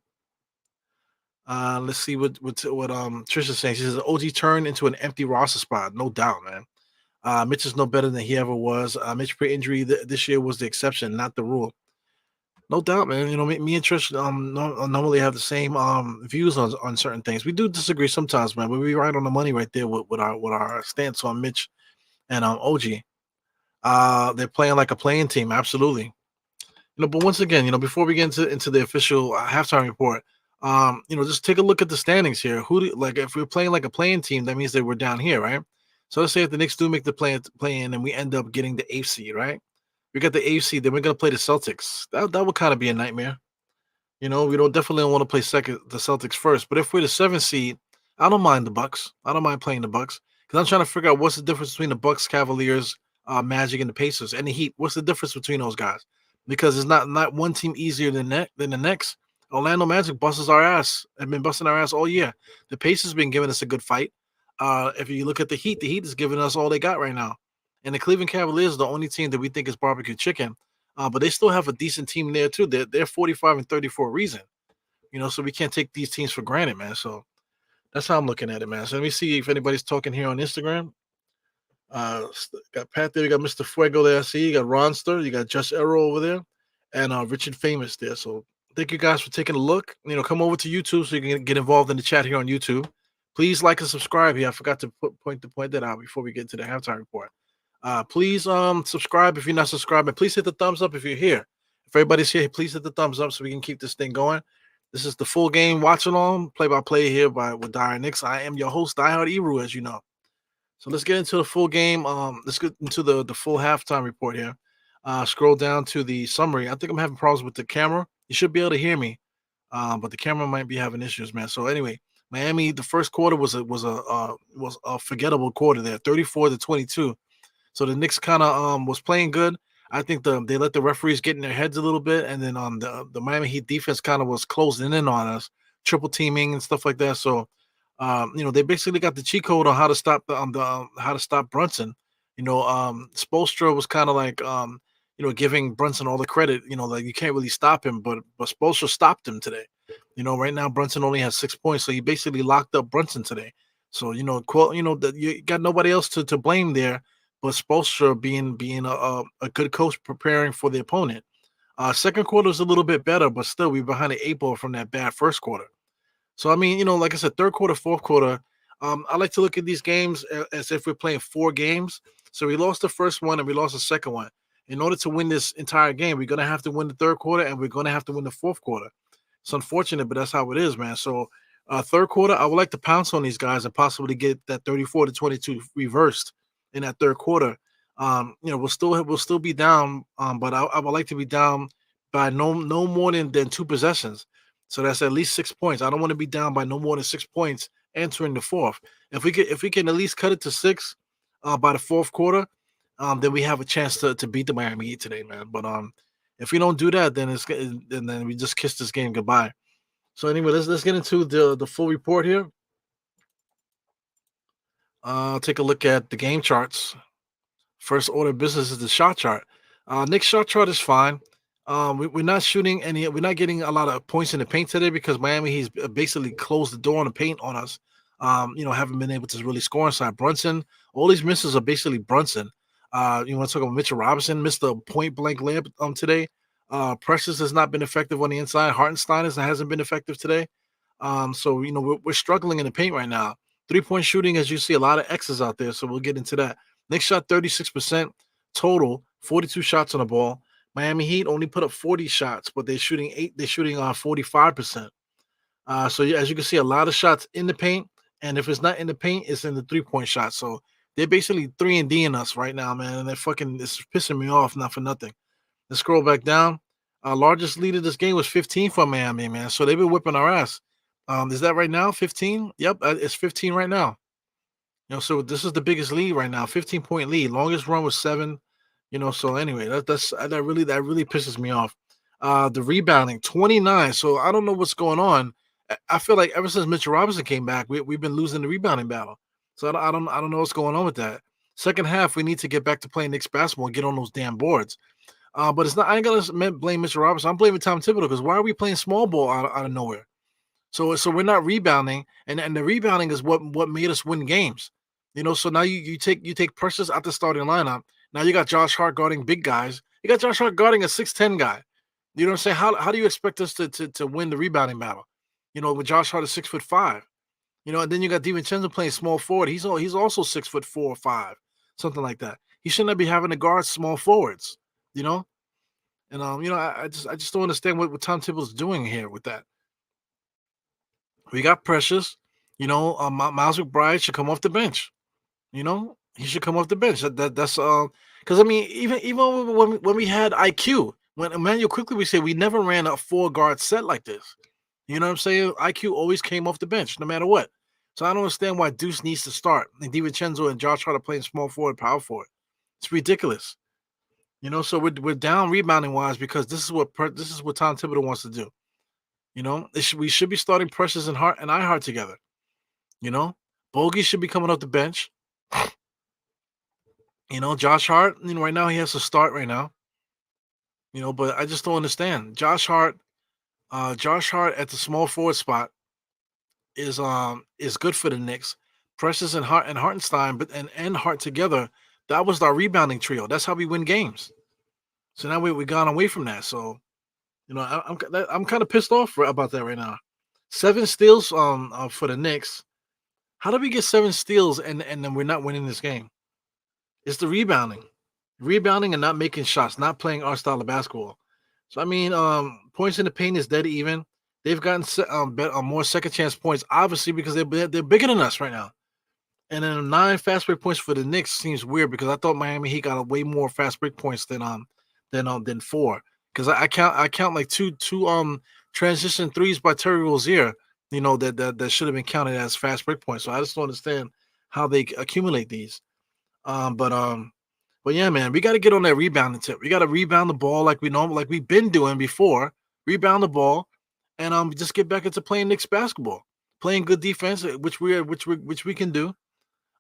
Let's see what Trisha's saying. She says OG turned into an empty roster spot, no doubt, man. Mitch is no better than he ever was. Mitch pre-injury this year was the exception, not the rule. No doubt, man. Me and Trish normally have the same views on certain things. We do disagree sometimes, man, but we right on the money right there with our stance on Mitch and OG. They're playing like a playing team, absolutely. But once again, before we get into the official halftime report, just take a look at the standings here. Like if we're playing like a playing team, that means that we're down here, right? So let's say if the Knicks do make the play in, and we end up getting the 8th seed, right? We got the 8th seed, then we're gonna play the Celtics. That would kind of be a nightmare. We definitely don't want to play the Celtics first. But if we're the 7th seed, I don't mind the Bucks. I don't mind playing the Bucks because I'm trying to figure out what's the difference between the Bucks, Cavaliers, Magic, and the Pacers and the Heat. What's the difference between those guys? Because it's not one team easier than the next. Orlando Magic busts our ass. Have been busting our ass all year. The Pacers been giving us a good fight. If you look at the Heat is giving us all they got right now. And the Cleveland Cavaliers are the only team that we think is barbecue chicken. But they still have a decent team there too. They're 45-30 for a reason. So we can't take these teams for granted, man. So that's how I'm looking at it, man. So let me see if anybody's talking here on Instagram. Got Pat there, you got Mr. Fuego there. I see you got Ronster, you got Just Arrow over there, and Richard Famous there. So Thank you guys for taking a look. Come over to YouTube so you can get involved in the chat here on YouTube. Please like and subscribe here. I forgot to point that out before we get to the halftime report. Please subscribe if you're not subscribed, and please hit the thumbs up if you're here. If everybody's here, please hit the thumbs up so we can keep this thing going. This is the full game watch along, play by play here with Dire Knicks. I am your host, Diehard Eru, as you know. So let's get into the full game. Let's get into the full halftime report here. Scroll down to the summary. I think I'm having problems with the camera. You should be able to hear me, but the camera might be having issues, man. So anyway, Miami, the first quarter was a forgettable quarter there, 34-22. So the Knicks kind of was playing good. I think they let the referees get in their heads a little bit, and then the Miami Heat defense kind of was closing in on us, triple teaming and stuff like that. So they basically got the cheat code on how to stop how to stop Brunson. Spoelstra was kind of like giving Brunson all the credit. Like you can't really stop him, but Spoelstra stopped him today. Right now Brunson only has 6 points, so he basically locked up Brunson today. So that you got nobody else to blame there, but Spoelstra being a good coach preparing for the opponent. Second quarter was a little bit better, but still we're behind the 8 ball from that bad first quarter. So I mean, like I said, third quarter, fourth quarter. I like to look at these games as if we're playing 4 games. So we lost the first one and we lost the second one. In order to win this entire game, we're gonna have to win the third quarter and we're gonna have to win the fourth quarter. It's unfortunate, but that's how it is, man. So third quarter, I would like to pounce on these guys and possibly get that 34-22 reversed in that third quarter. We'll still be down, but I would like to be down by no more than 2 possessions. So that's at least 6 points. I don't want to be down by no more than 6 points entering the fourth. If we can at least cut it to 6 by the fourth quarter, then we have a chance to beat the Miami Heat today, man. But if we don't do that, then we just kiss this game goodbye. So anyway, let's get into the full report here. Take a look at the game charts. First order of business is the shot chart. Nick's shot chart is fine. We're not shooting any. We're not getting a lot of points in the paint today because Miami he's basically closed the door on the paint on us. Haven't been able to really score inside. Brunson, all these misses are basically Brunson. You want to talk about Mitchell Robinson missed a point blank layup today. Precious has not been effective on the inside. Hartenstein hasn't been effective today. So we're struggling in the paint right now. 3-point shooting, as you see, a lot of X's out there. So we'll get into that. Knicks shot 36% total, 42 shots on the ball. Miami Heat only put up 40 shots, but they're shooting 45%. So as you can see, a lot of shots in the paint, and if it's not in the paint, it's in the 3-point shot. So they're basically 3-and-D'ing us right now, man, and it's pissing me off, not for nothing. Let's scroll back down. Largest lead of this game was 15 for Miami, man. So they've been whipping our ass. Is that right now? 15? Yep, it's 15 right now. So this is the biggest lead right now, 15-point lead. Longest run was 7. So anyway, that really pisses me off. The rebounding, 29. So I don't know what's going on. I feel like ever since Mitchell Robinson came back, we've been losing the rebounding battle. So I don't know what's going on with that. Second half, we need to get back to playing Knicks basketball and get on those damn boards. But it's not. I ain't gonna blame Mitchell Robinson. I'm blaming Tom Thibodeau because why are we playing small ball out of nowhere? So we're not rebounding, and the rebounding is what made us win games. So now you take Precious out the starting lineup. Now you got Josh Hart guarding big guys. You got Josh Hart guarding a 6'10" guy. You know what I'm saying? How do you expect us to win the rebounding battle? With Josh Hart is 6'5". And then you got DiVincenzo playing small forward. He's also 6'4" or 5, something like that. He shouldn't be having to guard small forwards. And I just don't understand what Tom Thibodeau's doing here with that. We got Precious. Miles McBride should come off the bench. He should come off the bench. That's because I mean, even when we had IQ, when Emmanuel quickly we say we never ran a 4-guard set like this. You know what I'm saying? IQ always came off the bench, no matter what. So I don't understand why Deuce needs to start. And DiVincenzo and Josh Hart are playing small forward, power forward. It's ridiculous. So we're down rebounding wise because this is what Tom Thibodeau wants to do. We should be starting Precious and Hart and Ihart together. Bogey should be coming off the bench. Josh Hart, right now he has to start right now. But I just don't understand. Josh Hart at the small forward spot is good for the Knicks. Precious and Hartenstein, and Hart together, that was our rebounding trio. That's how we win games. So now we've gone away from that. So, I'm kind of pissed off about that right now. 7 steals for the Knicks. How did we get 7 steals and then we're not winning this game? It's the rebounding and not making shots, not playing our style of basketball. So I mean, points in the paint is dead even. They've gotten more second chance points, obviously because they're bigger than us right now. And then 9 fast break points for the Knicks seems weird because I thought Miami Heat got a way more fast break points than 4. Because I count like two transition threes by Terry Rozier, that should have been counted as fast break points. So I just don't understand how they accumulate these. But yeah, man, we got to get on that rebounding tip. We got to rebound the ball like we've been doing before. Rebound the ball, and just get back into playing Knicks basketball, playing good defense, which we can do.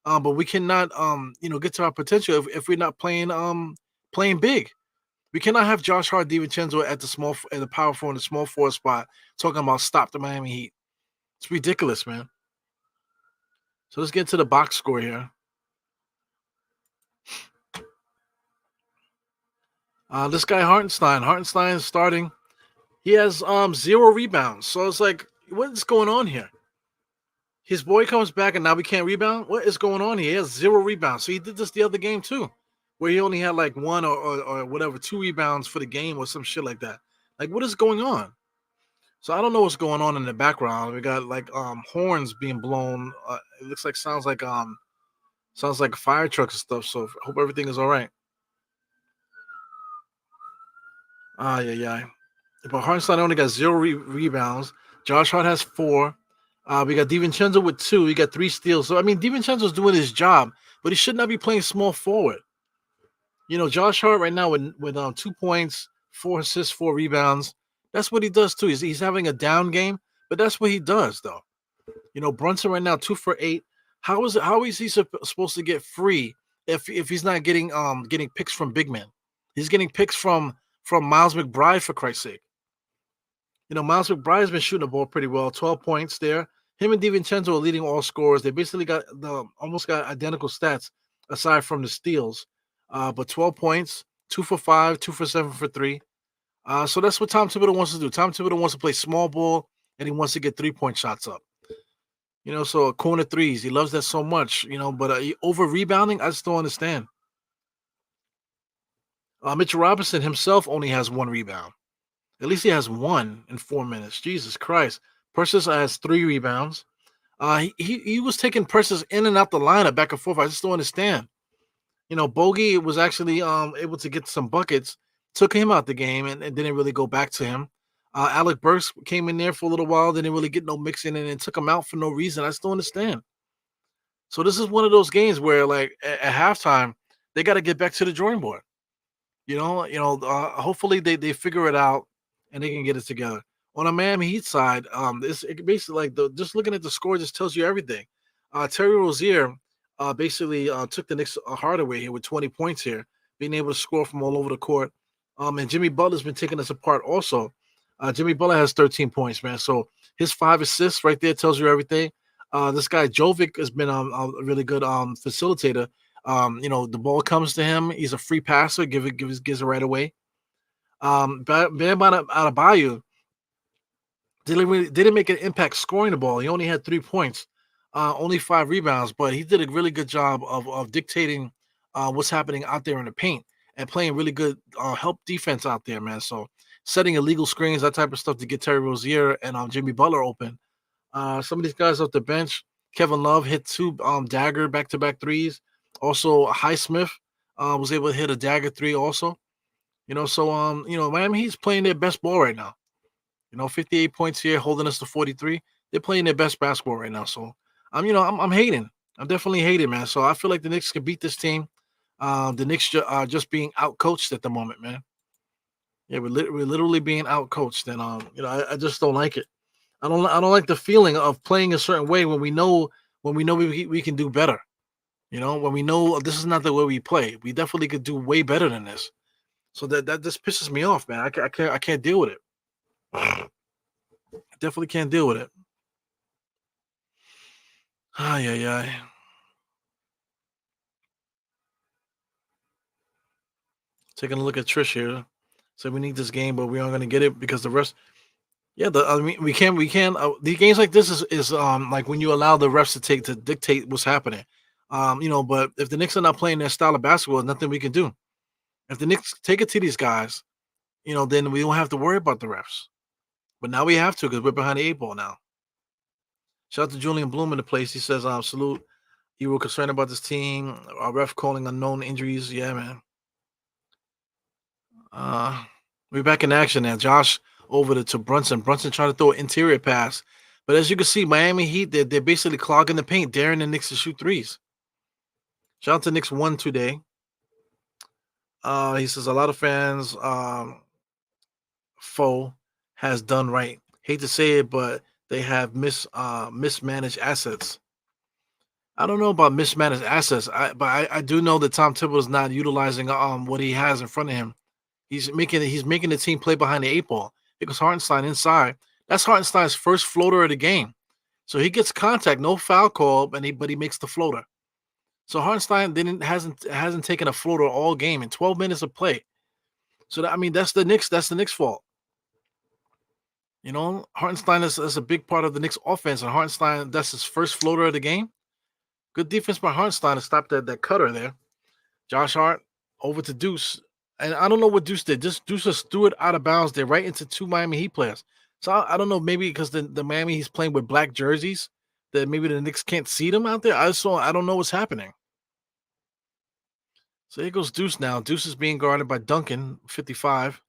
But we cannot get to our potential if we're not playing big. We cannot have Josh Hart, DiVincenzo at the power forward, in the small forward spot, talking about stop the Miami Heat. It's ridiculous, man. So let's get to the box score here. This guy Hartenstein is starting. He has 0 rebounds. So it's like, what is going on here? His boy comes back and now we can't rebound. What is going on here? He has 0 rebounds. So he did this the other game too, where he only had like 1 or whatever 2 rebounds for the game or some shit like that. Like, what is going on? So I don't know what's going on in the background. We got like horns being blown. It looks like sounds like fire trucks and stuff. So I hope everything is all right. Yeah. But Hartenstein only got 0 rebounds. Josh Hart has 4. We got DiVincenzo with 2. We got 3 steals. So I mean, DiVincenzo's doing his job, but he should not be playing small forward. Josh Hart right now with 2 points, 4 assists, 4 rebounds. That's what he does too. He's having a down game, but that's what he does though. Brunson right now 2 for 8. How is he supposed to get free if he's not getting picks from big men? He's getting picks from Miles McBride, for Christ's sake. Miles McBride's been shooting the ball pretty well. 12 points there. Him and DiVincenzo are leading all scorers. They basically almost got identical stats aside from the steals. But 12 points, 2 for 5, 2 for 7 for 3. So that's what Tom Thibodeau wants to do. Tom Thibodeau wants to play small ball and he wants to get 3-point shots up. So corner threes. He loves that so much, but over rebounding, I just don't understand. Mitchell Robinson himself only has 1 rebound. At least he has 1 in 4 minutes. Jesus Christ. Persis has 3 rebounds. He was taking Persis in and out the lineup back and forth. I just don't understand. Bogey was actually able to get some buckets, took him out the game, and didn't really go back to him. Alec Burks came in there for a little while, didn't really get no mixing, and then took him out for no reason. I just don't understand. So this is one of those games where, like, at halftime, they got to get back to the drawing board. Hopefully they figure it out and they can get it together. On a Miami Heat side, it basically just looking at the score just tells you everything. Terry Rozier basically took the Knicks hard away here with 20 points here, being able to score from all over the court. And Jimmy Butler's been taking us apart also. Jimmy Butler has 13 points, man. So his 5 assists right there tells you everything. This guy Jovic has been a really good facilitator. The ball comes to him. He's a free passer. Gives it right away. Bam Adebayo didn't make an impact scoring the ball. He only had 3 points, only 5 rebounds, but he did a really good job of dictating what's happening out there in the paint and playing really good help defense out there, man. So setting illegal screens, that type of stuff to get Terry Rozier and Jimmy Butler open. Some of these guys off the bench, Kevin Love hit 2 dagger back-to-back threes. Also, Highsmith was able to hit a dagger 3 also. Miami Heat's playing their best ball right now. 58 points here, holding us to 43. They're playing their best basketball right now. So I'm hating. I'm definitely hating, man. So I feel like the Knicks can beat this team. The Knicks are just being outcoached at the moment, man. Yeah, we're literally being outcoached, and I just don't like it. I don't like the feeling of playing a certain way when we know we can do better. When we know this is not the way we play, we definitely could do way better than this. So that just pisses me off, man. I can't deal with it. I definitely can't deal with it. Yeah. Taking a look at Trish here. So we need this game, but we aren't gonna get it because the rest. Yeah, I mean, we can. The games like this is like when you allow the refs to dictate what's happening. But if the Knicks are not playing their style of basketball, there's nothing we can do. If the Knicks take it to these guys, then we don't have to worry about the refs. But now we have to because we're behind the eight ball now. Shout out to Julian Bloom in the place. He says, salute. You were concerned about this team. Our ref calling unknown injuries. Yeah, man. We're back in action now. Josh over to Brunson. Brunson trying to throw an interior pass. But as you can see, Miami Heat, they're basically clogging the paint, daring the Knicks to shoot threes. Shout out to Knicks won today. He says a lot of fans foe has done right. Hate to say it, but they have mismanaged assets. I don't know about mismanaged assets, but I do know that Tom Thibodeau is not utilizing what he has in front of him. He's making the team play behind the eight ball because Hartenstein inside. That's Hartenstein's first floater of the game. So he gets contact, no foul call, but he makes the floater. So Hartenstein hasn't taken a floater all game in 12 minutes of play. So that's the Knicks. That's the Knicks' fault. Hartenstein is a big part of the Knicks' offense, and Hartenstein, that's his first floater of the game. Good defense by Hartenstein to stop that cutter there. Josh Hart over to Deuce. And I don't know what Deuce did. Deuce just threw it out of bounds there right into two Miami Heat players. So I don't know, maybe because the Miami He's playing with black jerseys, that maybe the Knicks can't see them out there. I don't know what's happening. So here goes Deuce now. Deuce is being guarded by Duncan, 55.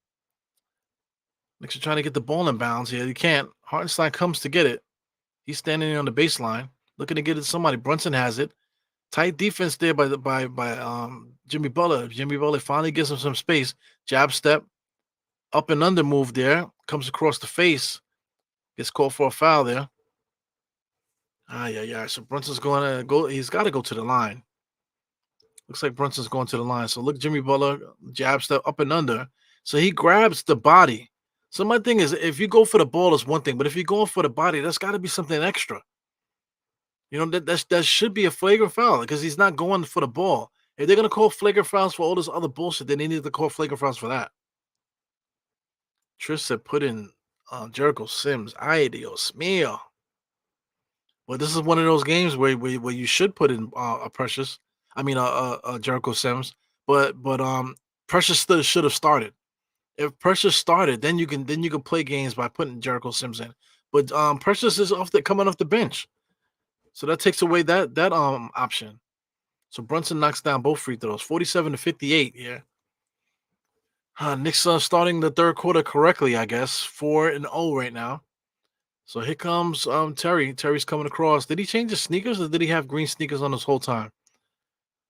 Knicks are trying to get the ball in bounds here. He can't. Hartenstein comes to get it. He's standing on the baseline, looking to get it to somebody. Brunson has it. Tight defense there by Jimmy Butler. Jimmy Butler finally gives him some space. Jab step, up and under move there. Comes across the face. Gets called for a foul there. Yeah. So Brunson's going to go. He's got to go to the line. Looks like Brunson's going to the line. So look, Jimmy Butler, jab step, up and under. So he grabs the body. So my thing is, if you go for the ball, it's one thing. But if you're going for the body, that's got to be something extra. That should be a flagrant foul because he's not going for the ball. If they're going to call flagrant fouls for all this other bullshit, then they need to call flagrant fouls for that. Trish said put in Jericho Sims. Ay, Dios mío. Well, this is one of those games where you should put in Jericho Sims. But Precious should have started. If Precious started, then you can play games by putting Jericho Sims in. But Precious is coming off the bench. So that takes away that option. So Brunson knocks down both free throws, 47-58 here. Knicks starting the third quarter correctly, I guess, 4-0 right now. So here comes Terry. Terry's coming across. Did he change his sneakers or did he have green sneakers on this whole time?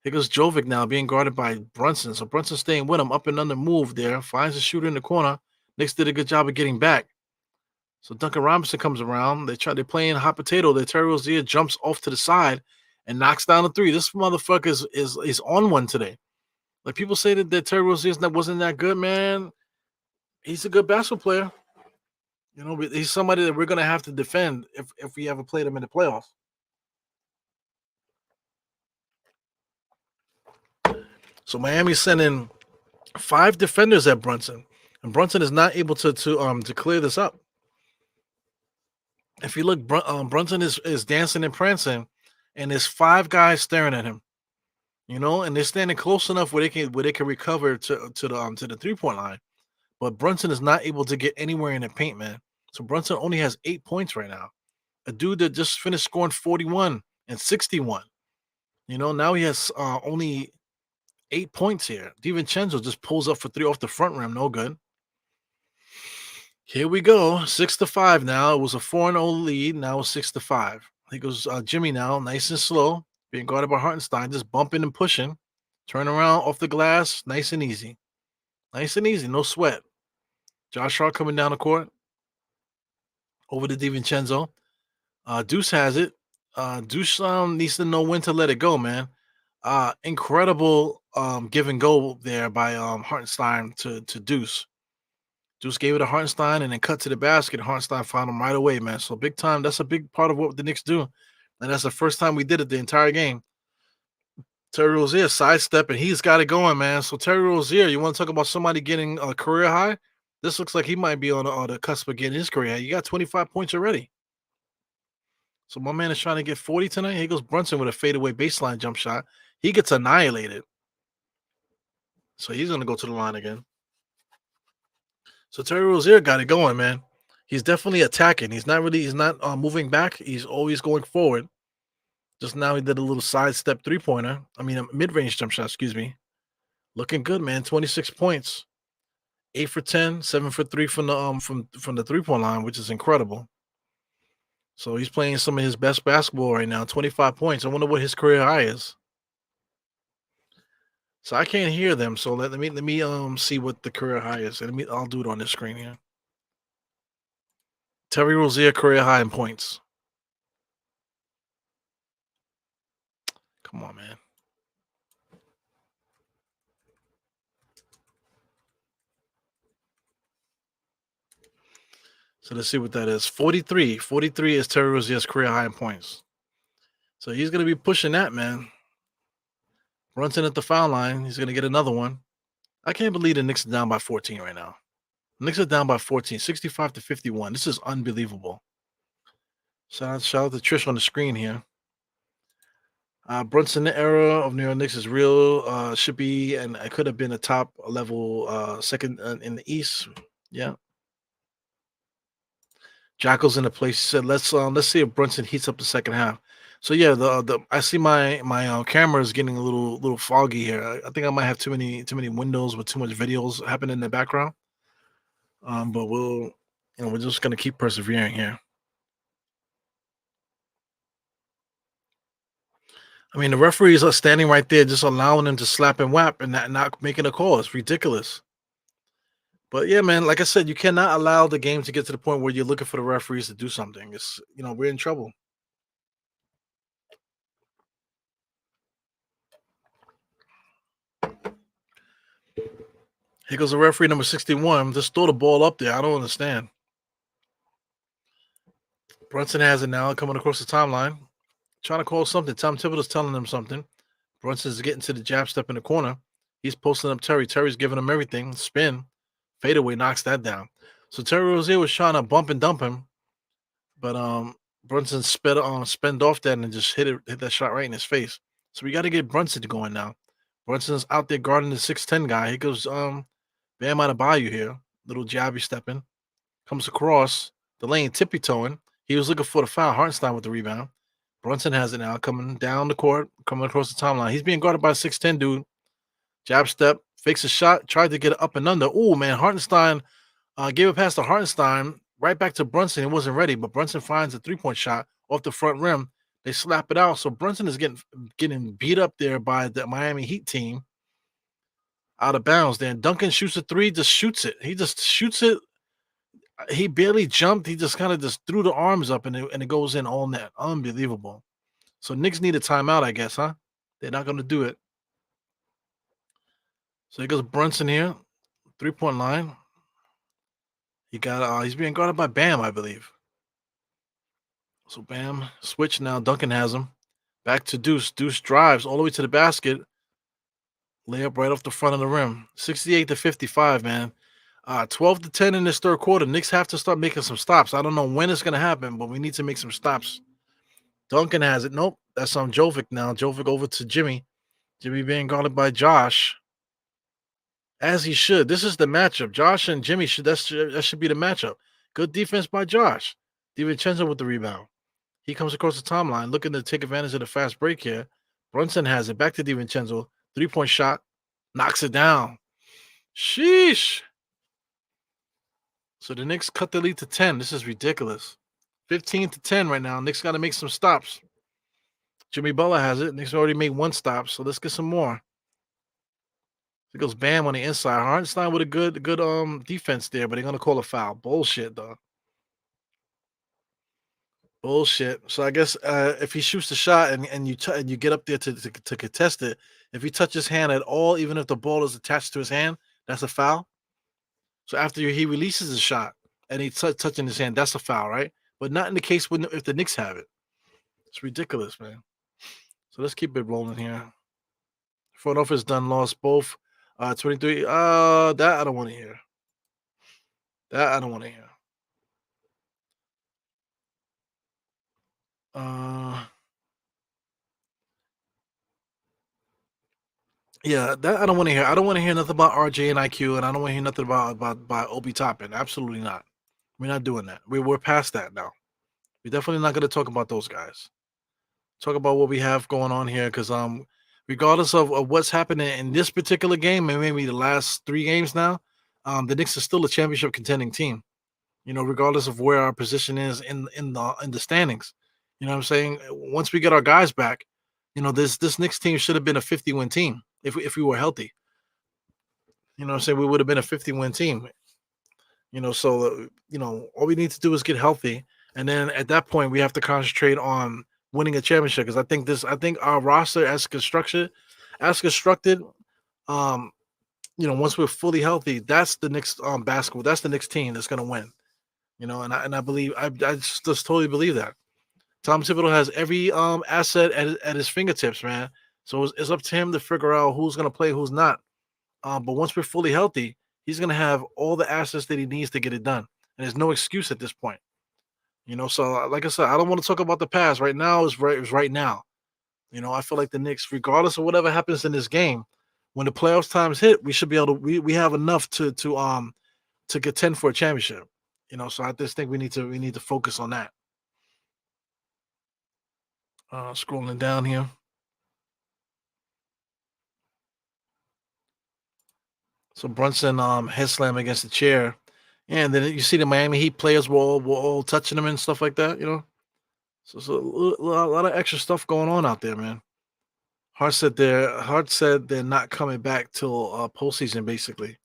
Here goes Jovic now being guarded by Brunson. So Brunson staying with him, up and under move there. Finds the shooter in the corner. Knicks did a good job of getting back. So Duncan Robinson comes around. They're playing hot potato. Terry Rozier jumps off to the side and knocks down a three. This motherfucker is on one today. Like people say that Terry Rozier wasn't that good, man. He's a good basketball player. But he's somebody that we're gonna have to defend if we ever played him in the playoffs. So Miami's sending 5 defenders at Brunson, and Brunson is not able to clear this up. If you look, Brunson is dancing and prancing, and there's 5 guys staring at him. And they're standing close enough where they can recover to the 3-point line. But Brunson is not able to get anywhere in the paint, man. So Brunson only has 8 points right now. A dude that just finished scoring 41 and 61. Now he has only 8 points here. DiVincenzo just pulls up for 3 off the front rim. No good. Here we go. 6-5 now. It was a 4-0 lead. Now it's 6-5. Here goes Jimmy now. Nice and slow. Being guarded by Hartenstein. Just bumping and pushing. Turn around off the glass. Nice and easy. Nice and easy. No sweat. Josh Hart coming down the court. Over to DiVincenzo. Deuce has it. Deuce needs to know when to let it go, man. Incredible give and go there by Hartenstein to Deuce. Deuce gave it to Hartenstein and then cut to the basket. Hartenstein found him right away, man. So big time. That's a big part of what the Knicks do. And that's the first time we did it the entire game. Terry Rozier sidestepping. He's got it going, man. So Terry Rozier, you want to talk about somebody getting a career high? This looks like he might be on the cusp of getting his career high. You got 25 points already. So my man is trying to get 40 tonight. Here goes Brunson with a fadeaway baseline jump shot. He gets annihilated. So he's going to go to the line again. So Terry Rozier got it going, man. He's definitely attacking. He's not moving back. He's always going forward. Just now he did a little sidestep three-pointer. I mean, a mid-range jump shot, excuse me. Looking good, man. 26 points. 8 for 10, 7 for 3 from the three-point line, which is incredible. So he's playing some of his best basketball right now. 25 points. I wonder what his career high is. So I can't hear them. So let me see what the career high is. I'll do it on this screen here. Terry Rozier career high in points. Come on, man. So let's see what that is. 43. 43 is Terry Rozier's career high in points. So he's going to be pushing that, man. Brunson at the foul line. He's going to get another one. I can't believe the Knicks are down by 14 right now. The Knicks are down by 14, 65-51. This is unbelievable. Shout out to Trish on the screen here. Brunson, the era of New York Knicks is real. Should be, and it could have been a top level second in the East. Yeah. Jackal's in the place. He said, "Let's see if Brunson heats up the second half." So yeah, I see my camera is getting a little foggy here. I think I might have too many windows with too much videos happening in the background. But we're just gonna keep persevering here. I mean, the referees are standing right there, just allowing them to slap and whap and not making a call. It's ridiculous. But yeah, man, like I said, you cannot allow the game to get to the point where you're looking for the referees to do something. It's we're in trouble. Here goes the referee number 61. Just throw the ball up there. I don't understand. Brunson has it now coming across the timeline. Trying to call something. Tom Thibodeau's telling him something. Brunson's getting to the jab step in the corner. He's posting up Terry. Terry's giving him everything. Spin. Fadeaway knocks that down. So Terry Rozier was trying to bump and dump him. But Brunson sped off that and just hit that shot right in his face. So we got to get Brunson going now. Brunson's out there guarding the 6'10 guy. He goes Bam Adebayo here. Little jabby stepping. Comes across the lane, tippy-toeing. He was looking for the foul. Hartenstein with the rebound. Brunson has it now, coming down the court, coming across the timeline. He's being guarded by a 6'10 dude. Jab step, fakes a shot, tried to get it up and under. Oh, man, Hartenstein gave it past to Hartenstein, right back to Brunson. It wasn't ready, but Brunson finds a three-point shot off the front rim. They slap it out. So Brunson is getting beat up there by the Miami Heat team out of bounds. Then Duncan shoots a three, just shoots it. He just shoots it. He barely jumped. He just kind of just threw the arms up, and it goes in all net. Unbelievable. So Knicks need a timeout, I guess, huh? They're not going to do it. So here goes Brunson here, 3-point line. He's being guarded by Bam, I believe. So Bam switch now. Duncan has him. Back to Deuce. Deuce drives all the way to the basket. Layup right off the front of the rim. 68-55, man. 12-10 in this third quarter. Knicks have to start making some stops. I don't know when it's going to happen, but we need to make some stops. Duncan has it. Nope. That's on Jovic now. Jovic over to Jimmy. Jimmy being guarded by Josh. As he should. This is the matchup. Josh and Jimmy that should be the matchup. Good defense by Josh. DiVincenzo with the rebound. He comes across the timeline looking to take advantage of the fast break here. Brunson has it. Back to DiVincenzo. 3-point shot. Knocks it down. Sheesh. So the Knicks cut the lead to 10. This is ridiculous. 15-10 right now. Knicks got to make some stops. Jimmy Butler has it. Knicks already made one stop, so let's get some more. It goes Bam on the inside. Hartenstein with a good defense there, but they're gonna call a foul. Bullshit, though. Bullshit. So I guess if he shoots the shot and you get up there to contest it, if he touches his hand at all, even if the ball is attached to his hand, that's a foul. So after he releases the shot and he's touching his hand, that's a foul, right? But not in the case if the Knicks have it. It's ridiculous, man. So let's keep it rolling here. Front office done lost both 23. That I don't want to hear. That I don't want to hear. Yeah, that I don't want to hear. I don't want to hear nothing about RJ and IQ, and I don't want to hear nothing about Obi Toppin. Absolutely not. We're not doing that. We're past that now. We're definitely not going to talk about those guys. Talk about what we have going on here, because regardless of what's happening in this particular game, and maybe the last 3 games now, the Knicks are still a championship contending team. Regardless of where our position is in the standings. You know what I'm saying? Once we get our guys back, this Knicks team should have been a 50-win team if we were healthy. You know what I'm saying? We would have been a 50-win team. So all we need to do is get healthy, and then at that point we have to concentrate on winning a championship. Because I think our roster as constructed, once we're fully healthy, that's the Knicks basketball. That's the Knicks team that's gonna win. And I believe I just totally believe that. Tom Thibodeau has every asset at his fingertips, man. So it's up to him to figure out who's gonna play, who's not. But once we're fully healthy, he's gonna have all the assets that he needs to get it done. And there's no excuse at this point. So like I said, I don't want to talk about the past. Right now is right now. I feel like the Knicks, regardless of whatever happens in this game, when the playoffs times hit, we should be able to we have enough to contend for a championship. So I just think we need to focus on that. Scrolling down here. So Brunson head slam against the chair. And then you see the Miami Heat players were all touching him and stuff like that, So it's a lot of extra stuff going on out there, man. Hart said they're not coming back till postseason, basically.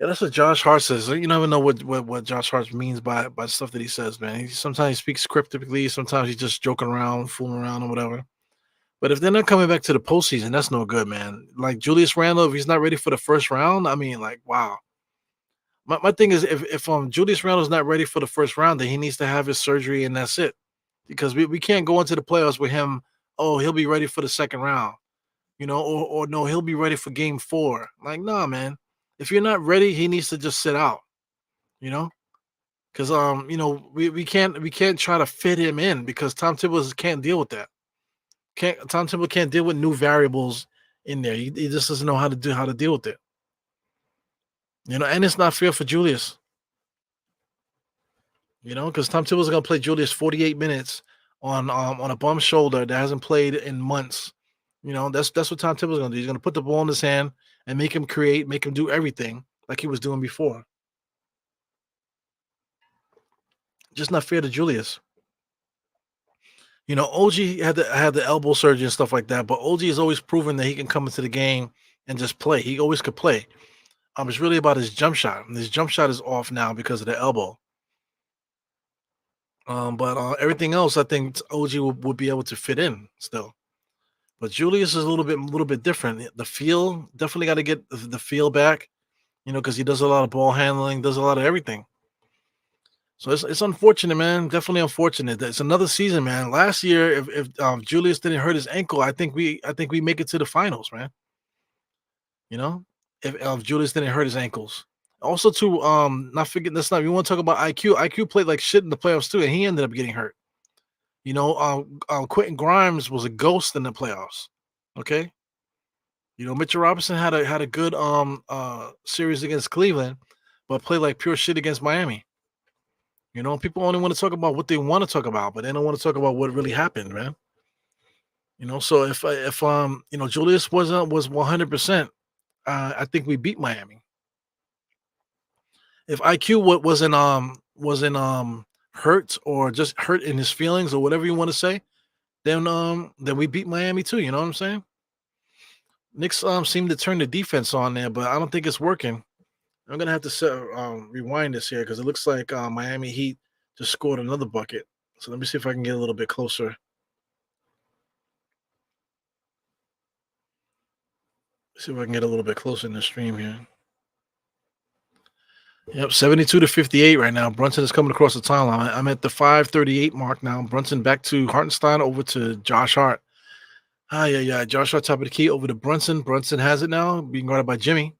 Yeah, that's what Josh Hart says. You never know what Josh Hart means by the stuff that he says, man. Sometimes he speaks cryptically, sometimes he's just joking around, fooling around, or whatever. But if they're not coming back to the postseason, that's no good, man. Like Julius Randle, if he's not ready for the first round, I mean, like, wow. My thing is, if Julius Randle's not ready for the first round, then he needs to have his surgery and that's it. Because we can't go into the playoffs with him, oh, he'll be ready for the second round, or no, he'll be ready for game 4. Like, nah, man. If you're not ready, he needs to just sit out, because we can't try to fit him in, because Tom Thibodeau can't deal with that. Tom Thibodeau can't deal with new variables in there. He just doesn't know how to deal with it. And it's not fair for Julius. Because Tom Thibodeau's gonna play Julius 48 minutes on a bum shoulder that hasn't played in months. That's what Tom Thibodeau's gonna do. He's gonna put the ball in his hand and make him create, make him do everything like he was doing before. Just not fair to Julius. OG had the elbow surgery and stuff like that, but OG has always proven that he can come into the game and just play. He always could play. It's really about his jump shot. And his jump shot is off now because of the elbow. But everything else, I think OG would be able to fit in still. But Julius is a little bit different. The feel, definitely got to get the feel back, because he does a lot of ball handling, does a lot of everything. So it's unfortunate, man. Definitely unfortunate. It's another season, man. Last year, if Julius didn't hurt his ankle, I think we make it to the finals, man. If Julius didn't hurt his ankles. Also, too, not forgetting this. We want to talk about IQ. IQ played like shit in the playoffs too, and he ended up getting hurt. Quentin Grimes was a ghost in the playoffs. Okay. Mitchell Robinson had a good series against Cleveland, but played like pure shit against Miami. People only want to talk about what they want to talk about, but they don't want to talk about what really happened, man. So if Julius was 100%, I think we beat Miami. If IQ wasn't hurt or just hurt in his feelings or whatever you want to say, then we beat Miami too. You know what I'm saying? Knicks seem to turn the defense on there, but I don't think it's working. I'm gonna have to rewind this here because it looks like Miami Heat just scored another bucket. So let me see if I can get a little bit closer. See if I can get a little bit closer in the stream here. Yep, 72-58 right now. Brunson is coming across the timeline. I'm at the 5:38 mark now. Brunson back to Hartenstein, over to Josh Hart. Yeah. Joshua top of the key over to Brunson. Brunson has it now, being guarded by Jimmy.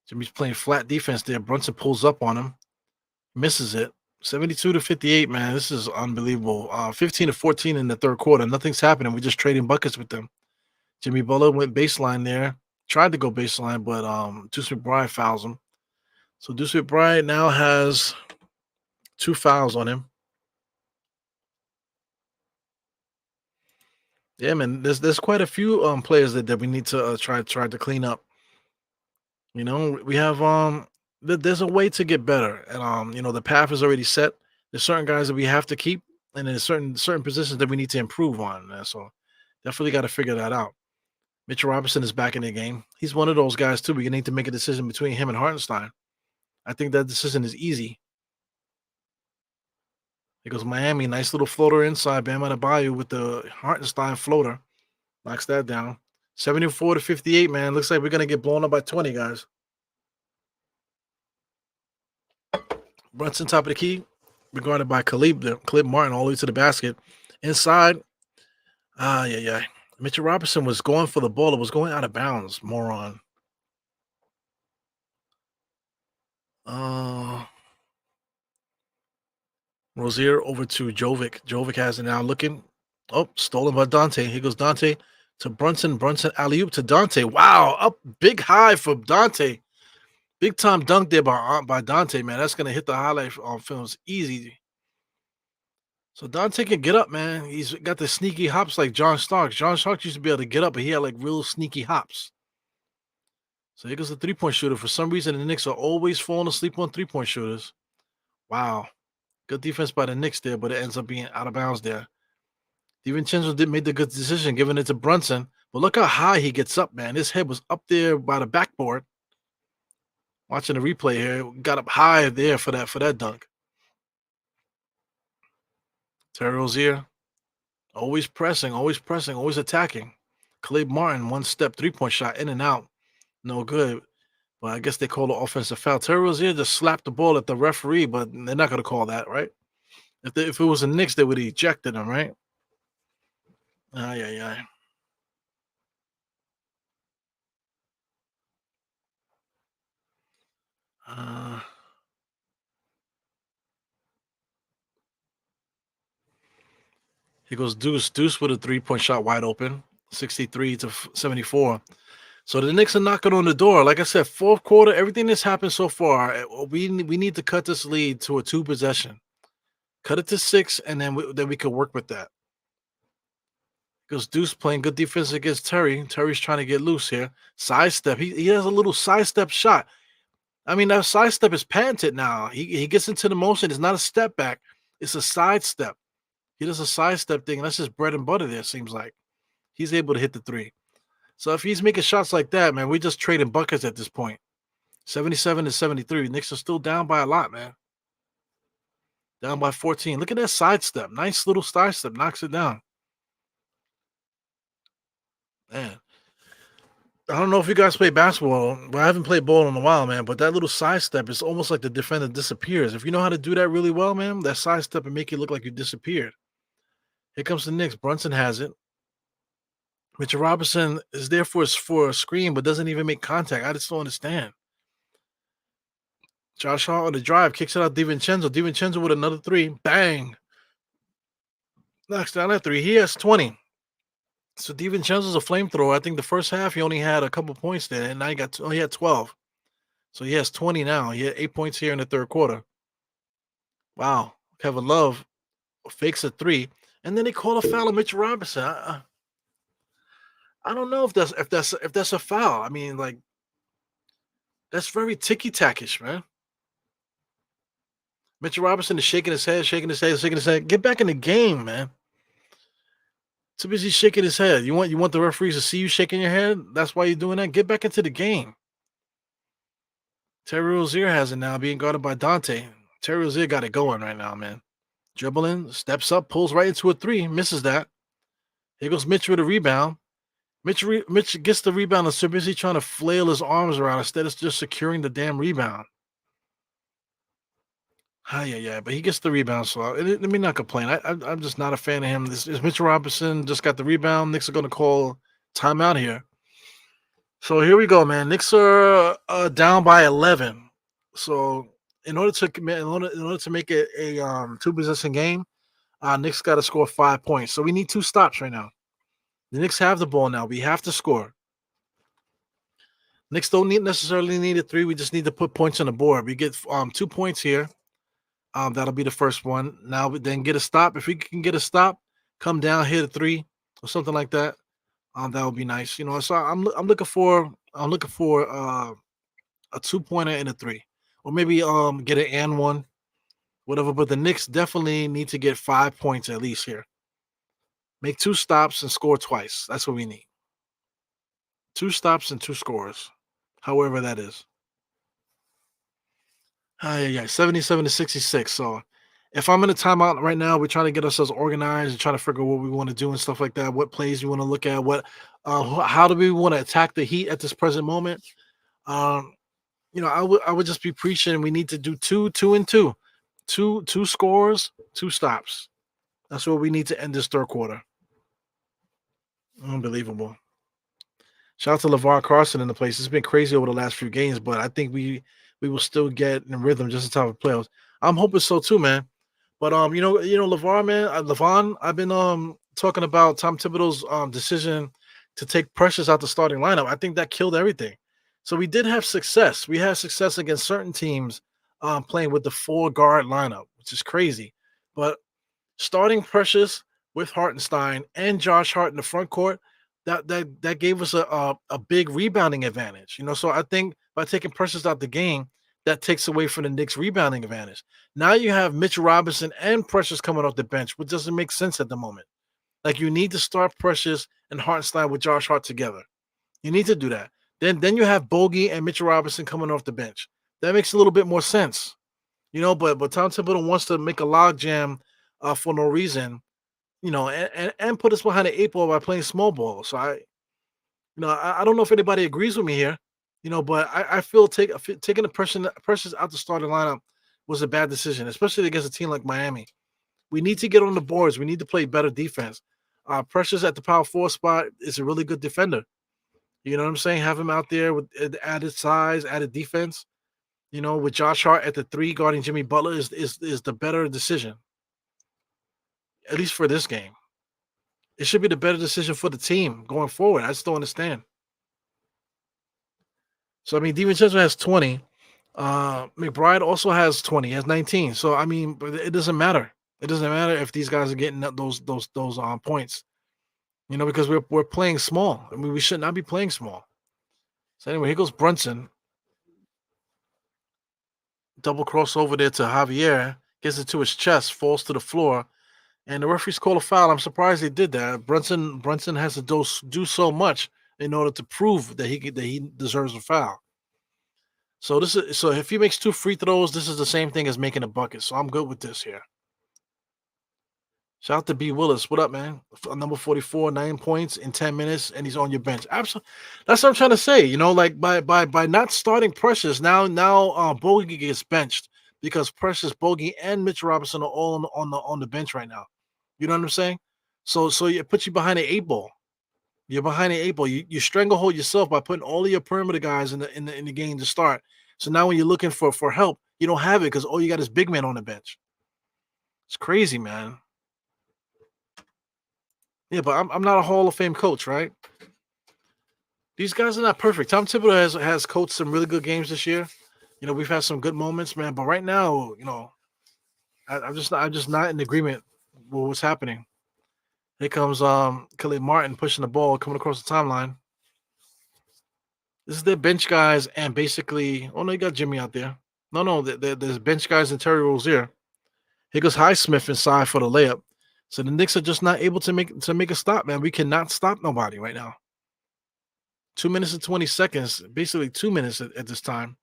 Jimmy's playing flat defense there. Brunson pulls up on him, misses it. 72-58, man. This is unbelievable. 15-14 in the third quarter. Nothing's happening. We're just trading buckets with them. Jimmy Butler went baseline there. Tried to go baseline, but Deuce McBride fouls him. So Deuce McBride now has 2 fouls on him. Yeah, man. There's quite a few players that we need to try to clean up. You know, we have there's a way to get better, and the path is already set. There's certain guys that we have to keep, and there's certain positions that we need to improve on. So definitely got to figure that out. Mitchell Robinson is back in the game. He's one of those guys too. We need to make a decision between him and Hartenstein. I think that decision is easy. It goes Miami, nice little floater inside. Bam Adebayo with the Hartenstein floater. Knocks that down. 74-58, man. Looks like we're going to get blown up by 20, guys. Brunson, top of the key. Regarded by Khalib Martin all the way to the basket. Inside. Yeah. Mitchell Robinson was going for the ball. It was going out of bounds. Moron. Rozier over to Jovic. Jovic has it now looking. Oh, stolen by Dante. Here goes Dante to Brunson. Brunson alley-oop to Dante. Wow, up big high for Dante. Big time dunk there by Dante, man. That's going to hit the highlight on films easy. So Dante can get up, man. He's got the sneaky hops like John Starks. John Starks used to be able to get up, but he had like real sneaky hops. So here goes the three-point shooter. For some reason, the Knicks are always falling asleep on three-point shooters. Wow. Good defense by the Knicks there, but it ends up being out of bounds there. DiVincenzo did make the good decision, giving it to Brunson. But look how high he gets up, man. His head was up there by the backboard. Watching the replay here, got up high there for that dunk. Terry Rozier, always pressing, always attacking. Khalib Martin, one step, three-point shot, in and out. No good. But I guess they call the offensive foul. Terry Rozier just slapped the ball at the referee, but they're not going to call that, right? If it was the Knicks, they would have ejected him, right? Yeah. Here goes Deuce. Deuce with a three-point shot wide open, 63-74. So the Knicks are knocking on the door. Like I said, fourth quarter, everything that's happened so far, we need to cut this lead to a 2-possession. Cut it to 6, and then we could work with that. Because Deuce playing good defense against Terry. Terry's trying to get loose here. Sidestep. He has a little sidestep shot. I mean, that sidestep is patented now. He gets into the motion. It's not a step back. It's a sidestep. He does a sidestep thing. And that's just bread and butter there, seems like. He's able to hit the 3. So if he's making shots like that, man, we're just trading buckets at this point. 77-73. Knicks are still down by a lot, man. Down by 14. Look at that sidestep. Nice little sidestep. Knocks it down. Man. I don't know if you guys play basketball. Well, I haven't played ball in a while, man, but that little sidestep is almost like the defender disappears. If you know how to do that really well, man, that sidestep and make it look like you disappeared. Here comes the Knicks. Brunson has it. Mitchell Robinson is there for a screen, but doesn't even make contact. I just don't understand. Josh Hart on the drive, kicks it out DiVincenzo. DiVincenzo with another 3. Bang. Knocks down that 3. He has 20. So DiVincenzo's a flamethrower. I think the first half he only had a couple points there, and now he had 12. So he has 20 now. He had 8 points here in the third quarter. Wow. Kevin Love fakes a 3, and then they call a foul on Mitchell Robinson. I don't know if that's a foul. I mean, like, that's very ticky-tackish, man. Mitchell Robinson is shaking his head. Get back in the game, man. Too busy shaking his head. You want the referees to see you shaking your head? That's why you're doing that? Get back into the game. Terry Rozier has it now, being guarded by Dante. Terry Rozier got it going right now, man. Dribbling, steps up, pulls right into a 3, misses that. Here goes Mitch with a rebound. Mitch gets the rebound and so busy trying to flail his arms around instead of just securing the damn rebound. Yeah. But he gets the rebound, so let me not complain. I'm just not a fan of him. This Mitchell Robinson just got the rebound. Knicks are going to call timeout here. So here we go, man. Knicks are down by 11. So in order to make it a two possession game, Knicks got to score 5 points. So we need 2 stops right now. The Knicks have the ball now. We have to score. Knicks don't necessarily need a 3. We just need to put points on the board. We get 2 points here. That'll be the first one. Now we then get a stop. If we can get a stop, come down, hit a 3 or something like that. That would be nice. So I'm looking for a 2-pointer and a 3, or maybe get an and one, whatever. But the Knicks definitely need to get 5 points at least here. Make 2 stops and score twice. That's what we need. 2 stops and 2 scores, however that is. Yeah, 77-66. So if I'm in a timeout right now, we're trying to get ourselves organized and trying to figure out what we want to do and stuff like that. What plays we want to look at? How do we want to attack the Heat at this present moment? Um, I would just be preaching. We need to do 2 and 2, two scores, 2 stops. That's what we need to end this third quarter. Unbelievable. Shout out to LeVar Carson in the place. It's been crazy over the last few games, but I think we will still get in rhythm just in time for playoffs. I'm hoping so too, man. But LeVar, man, Levon, I've been talking about Tom Thibodeau's decision to take Precious out the starting lineup. I think that killed everything. So we did have success. We had success against certain teams playing with the 4-guard lineup, which is crazy. But starting Precious with Hartenstein and Josh Hart in the front court, that gave us a big rebounding advantage. So I think by taking Precious out the game, that takes away from the Knicks' rebounding advantage. Now you have Mitchell Robinson and Precious coming off the bench, which doesn't make sense at the moment. Like, you need to start Precious and Hartenstein with Josh Hart together. You need to do that. Then you have Bogey and Mitchell Robinson coming off the bench. That makes a little bit more sense. But Tom Thibodeau wants to make a logjam for no reason, and put us behind the 8 ball by playing small ball. So I don't know if anybody agrees with me here, but I feel taking the Precious out the starting lineup was a bad decision, especially against a team like Miami. We need to get on the boards. We need to play better defense. Precious at the power 4 spot is a really good defender. You know what I'm saying? Have him out there with added size, added defense. With Josh Hart at the 3 guarding Jimmy Butler is the better decision, at least for this game. It should be the better decision for the team going forward. I just don't understand. So, DiVincenzo has 20. McBride also has 20. He has 19. So, but it doesn't matter. It doesn't matter if these guys are getting those points, because we're playing small. We should not be playing small. So, anyway, here goes Brunson. Double cross over there to Javier. Gets it to his chest. Falls to the floor. And the referees call a foul. I'm surprised they did that. Brunson has to do so much in order to prove that he deserves a foul. So if he makes 2 free throws, this is the same thing as making a bucket. So I'm good with this here. Shout out to B. Willis. What up, man? Number 44, 9 points in 10 minutes, and he's on your bench. Absolutely. That's what I'm trying to say. Like by not starting Precious, now Bogey gets benched because Precious, Bogey, and Mitch Robinson are all on the bench right now. You know what I'm saying? So it puts you behind an 8 ball. You're behind an 8 ball. You stranglehold yourself by putting all of your perimeter guys in the game to start. So now when you're looking for help, you don't have it because all you got is big men on the bench. It's crazy, man. Yeah, but I'm not a Hall of Fame coach, right? These guys are not perfect. Tom Thibodeau has coached some really good games this year. We've had some good moments, man. But right now, I'm just not in agreement with what's happening. Here comes Khalid Martin pushing the ball, coming across the timeline. This is their bench guys, and basically, oh no, you got Jimmy out there. No, there's bench guys and Terry Rozier. Here goes Highsmith inside for the layup. So the Knicks are just not able to make a stop, man. We cannot stop nobody right now. 2 minutes and 20 seconds, basically 2 minutes at this time.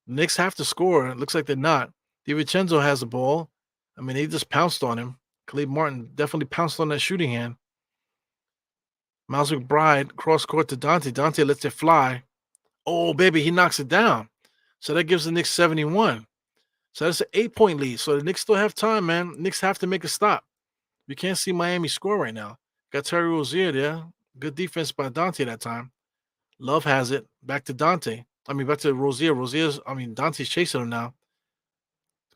The Knicks have to score. It looks like they're not. DiVincenzo has the ball. They just pounced on him. Khalid Martin definitely pounced on that shooting hand. Miles McBride, cross court to Dante. Dante lets it fly. Oh, baby, he knocks it down. So that gives the Knicks 71. So that's an 8-point lead. So the Knicks still have time, man. Knicks have to make a stop. You can't see Miami score right now. Got Terry Rozier there. Good defense by Dante that time. Love has it. Back to Dante. Back to Rozier. Dante's chasing him now.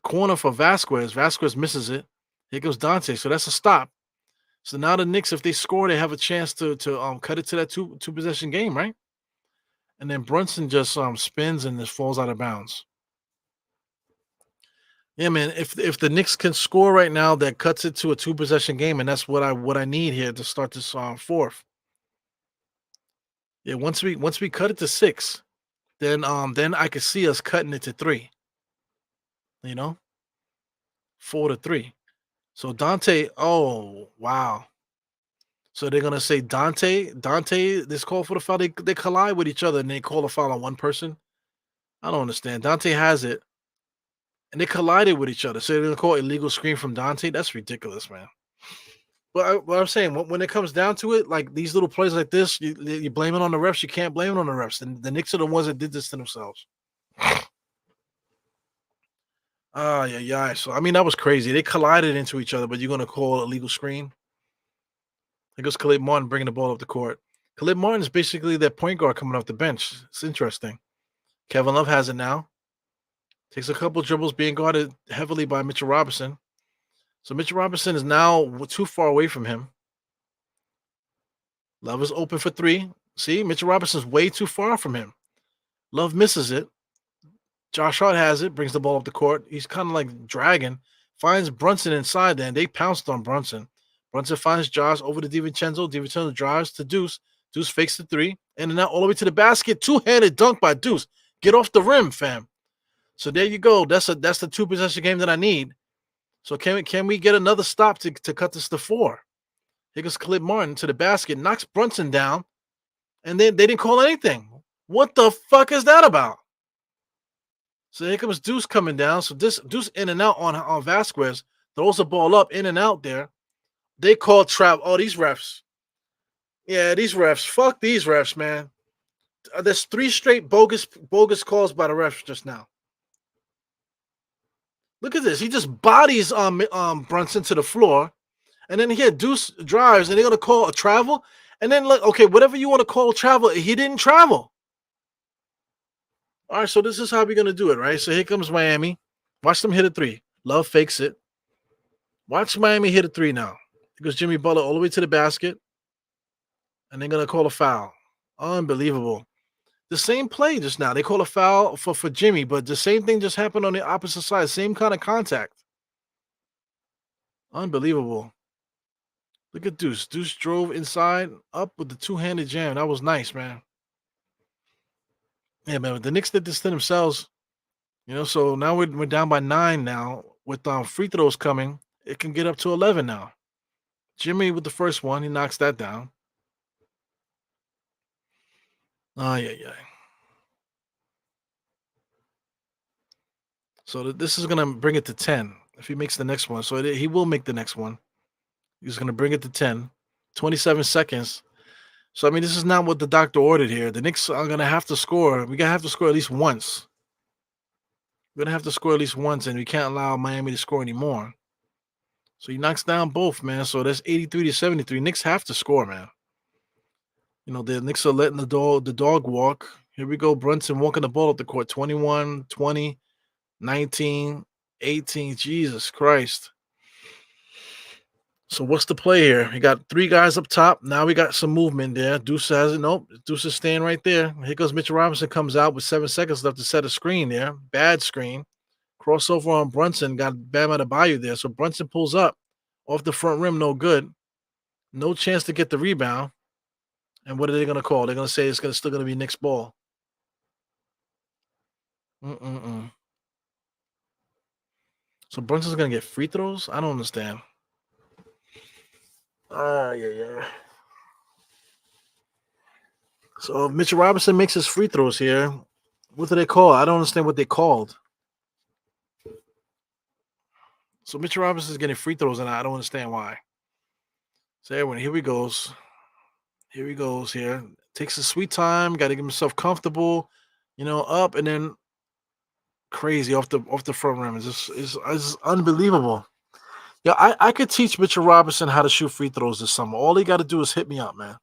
Corner for Vasquez. Vasquez misses it. Here goes Dante. So that's a stop. So now the Knicks, if they score, they have a chance to cut it to that two possession game, right? And then Brunson just spins and just falls out of bounds. Yeah, man. If the Knicks can score right now, that cuts it to a 2-possession game, and that's what I need here to start this fourth. Yeah, once we cut it to 6, then I could see us cutting it to 3. 4-3. So Dante, oh wow. So they're gonna say Dante, this call for the foul. They collide with each other and they call a foul on one person. I don't understand. Dante has it, and they collided with each other. So they're gonna call illegal screen from Dante. That's ridiculous, man. But what I'm saying, when it comes down to it, like these little plays like this, you blame it on the refs. You can't blame it on the refs. And the Knicks are the ones that did this to themselves. Yeah. So that was crazy. They collided into each other, but you're gonna call illegal screen. Here goes Khalid Martin bringing the ball up the court. Khalid Martin is basically their point guard coming off the bench. It's interesting. Kevin Love has it now. Takes a couple dribbles, being guarded heavily by Mitchell Robinson. So Mitchell Robinson is now too far away from him. Love is open for 3. See, Mitchell Robinson's way too far from him. Love misses it. Josh Hart has it, brings the ball up the court. He's kind of like dragging. Finds Brunson inside there, and they pounced on Brunson. Brunson finds Josh over to DiVincenzo. DiVincenzo drives to Deuce. Deuce fakes the 3. And now all the way to the basket. 2-handed dunk by Deuce. Get off the rim, fam. So there you go. That's the 2-possession game that I need. So can we get another stop to cut this to 4? Here goes Khalid Martin to the basket. Knocks Brunson down. And then they didn't call anything. What the fuck is that about? So here comes Deuce coming down. So this Deuce in and out on Vasquez. Throws the ball up, in and out there. They call trap. Oh, these refs. Yeah, these refs. Fuck these refs, man. There's 3 straight bogus calls by the refs just now. Look at this. He just bodies Brunson to the floor. And then here Deuce drives, and they're going to call a travel. And then, look, okay, whatever you want to call travel, he didn't travel. All right, so this is how we're going to do it, right? So here comes Miami. Watch them hit a 3. Love fakes it. Watch Miami hit a 3 now. Goes Jimmy Butler all the way to the basket, and they're gonna call a foul. Unbelievable. The same play just now. They call a foul for Jimmy, but the same thing just happened on the opposite side. Same kind of contact. Unbelievable. Look at Deuce. Deuce drove inside, up with the 2-handed jam. That was nice, man. Yeah, man. The Knicks did this to themselves. So now we're down by 9 now. With free throws coming, it can get up to 11 now. Jimmy with the first one, he knocks that down. Yeah. So this is gonna bring it to 10 if he makes the next one. So he will make the next one. He's gonna bring it to 10. 27 seconds. So this is not what the doctor ordered here. The Knicks are gonna have to score. We're gonna have to score at least once. We're gonna have to score at least once, and we can't allow Miami to score anymore. So he knocks down both, man. So that's 83-73. Knicks have to score, man. The Knicks are letting the dog walk. Here we go. Brunson walking the ball up the court. 21, 20, 19, 18. Jesus Christ. So what's the play here? He got 3 guys up top. Now we got some movement there. Deuce has it. Nope. Deuce is staying right there. Here goes Mitchell Robinson, comes out with 7 seconds left to set a screen there. Bad screen. Crossover on Brunson. Got Bam Adebayo there. So Brunson pulls up off the front rim. No good. No chance to get the rebound. And what are they going to call? They're going to say it's still going to be Knicks ball. So Brunson's going to get free throws? I don't understand. Yeah. So if Mitchell Robinson makes his free throws here, what do they call? I don't understand what they called. So Mitchell Robinson is getting free throws, and I don't understand why. So everyone, here he goes. Here he goes here. Takes his sweet time. Got to get himself comfortable, up, and then crazy off the front rim. It's unbelievable. Yeah, I could teach Mitchell Robinson how to shoot free throws this summer. All he got to do is hit me up, man.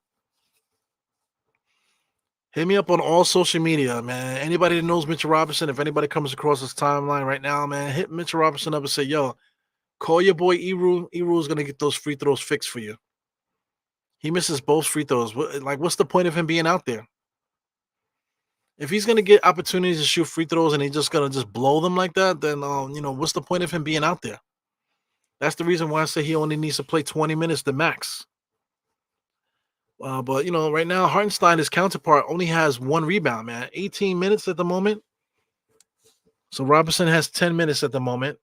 Hit me up on all social media, man. Anybody that knows Mitchell Robinson, if anybody comes across his timeline right now, man, hit Mitchell Robinson up and say, yo, call your boy Eru. Eru is gonna get those free throws fixed for you. He misses both free throws. What's the point of him being out there? If he's gonna get opportunities to shoot free throws and he's just gonna just blow them like that, then what's the point of him being out there? That's the reason why I say he only needs to play 20 minutes the max. But right now, Hartenstein, his counterpart, only has 1 rebound, man. 18 minutes at the moment. So Robinson has 10 minutes at the moment.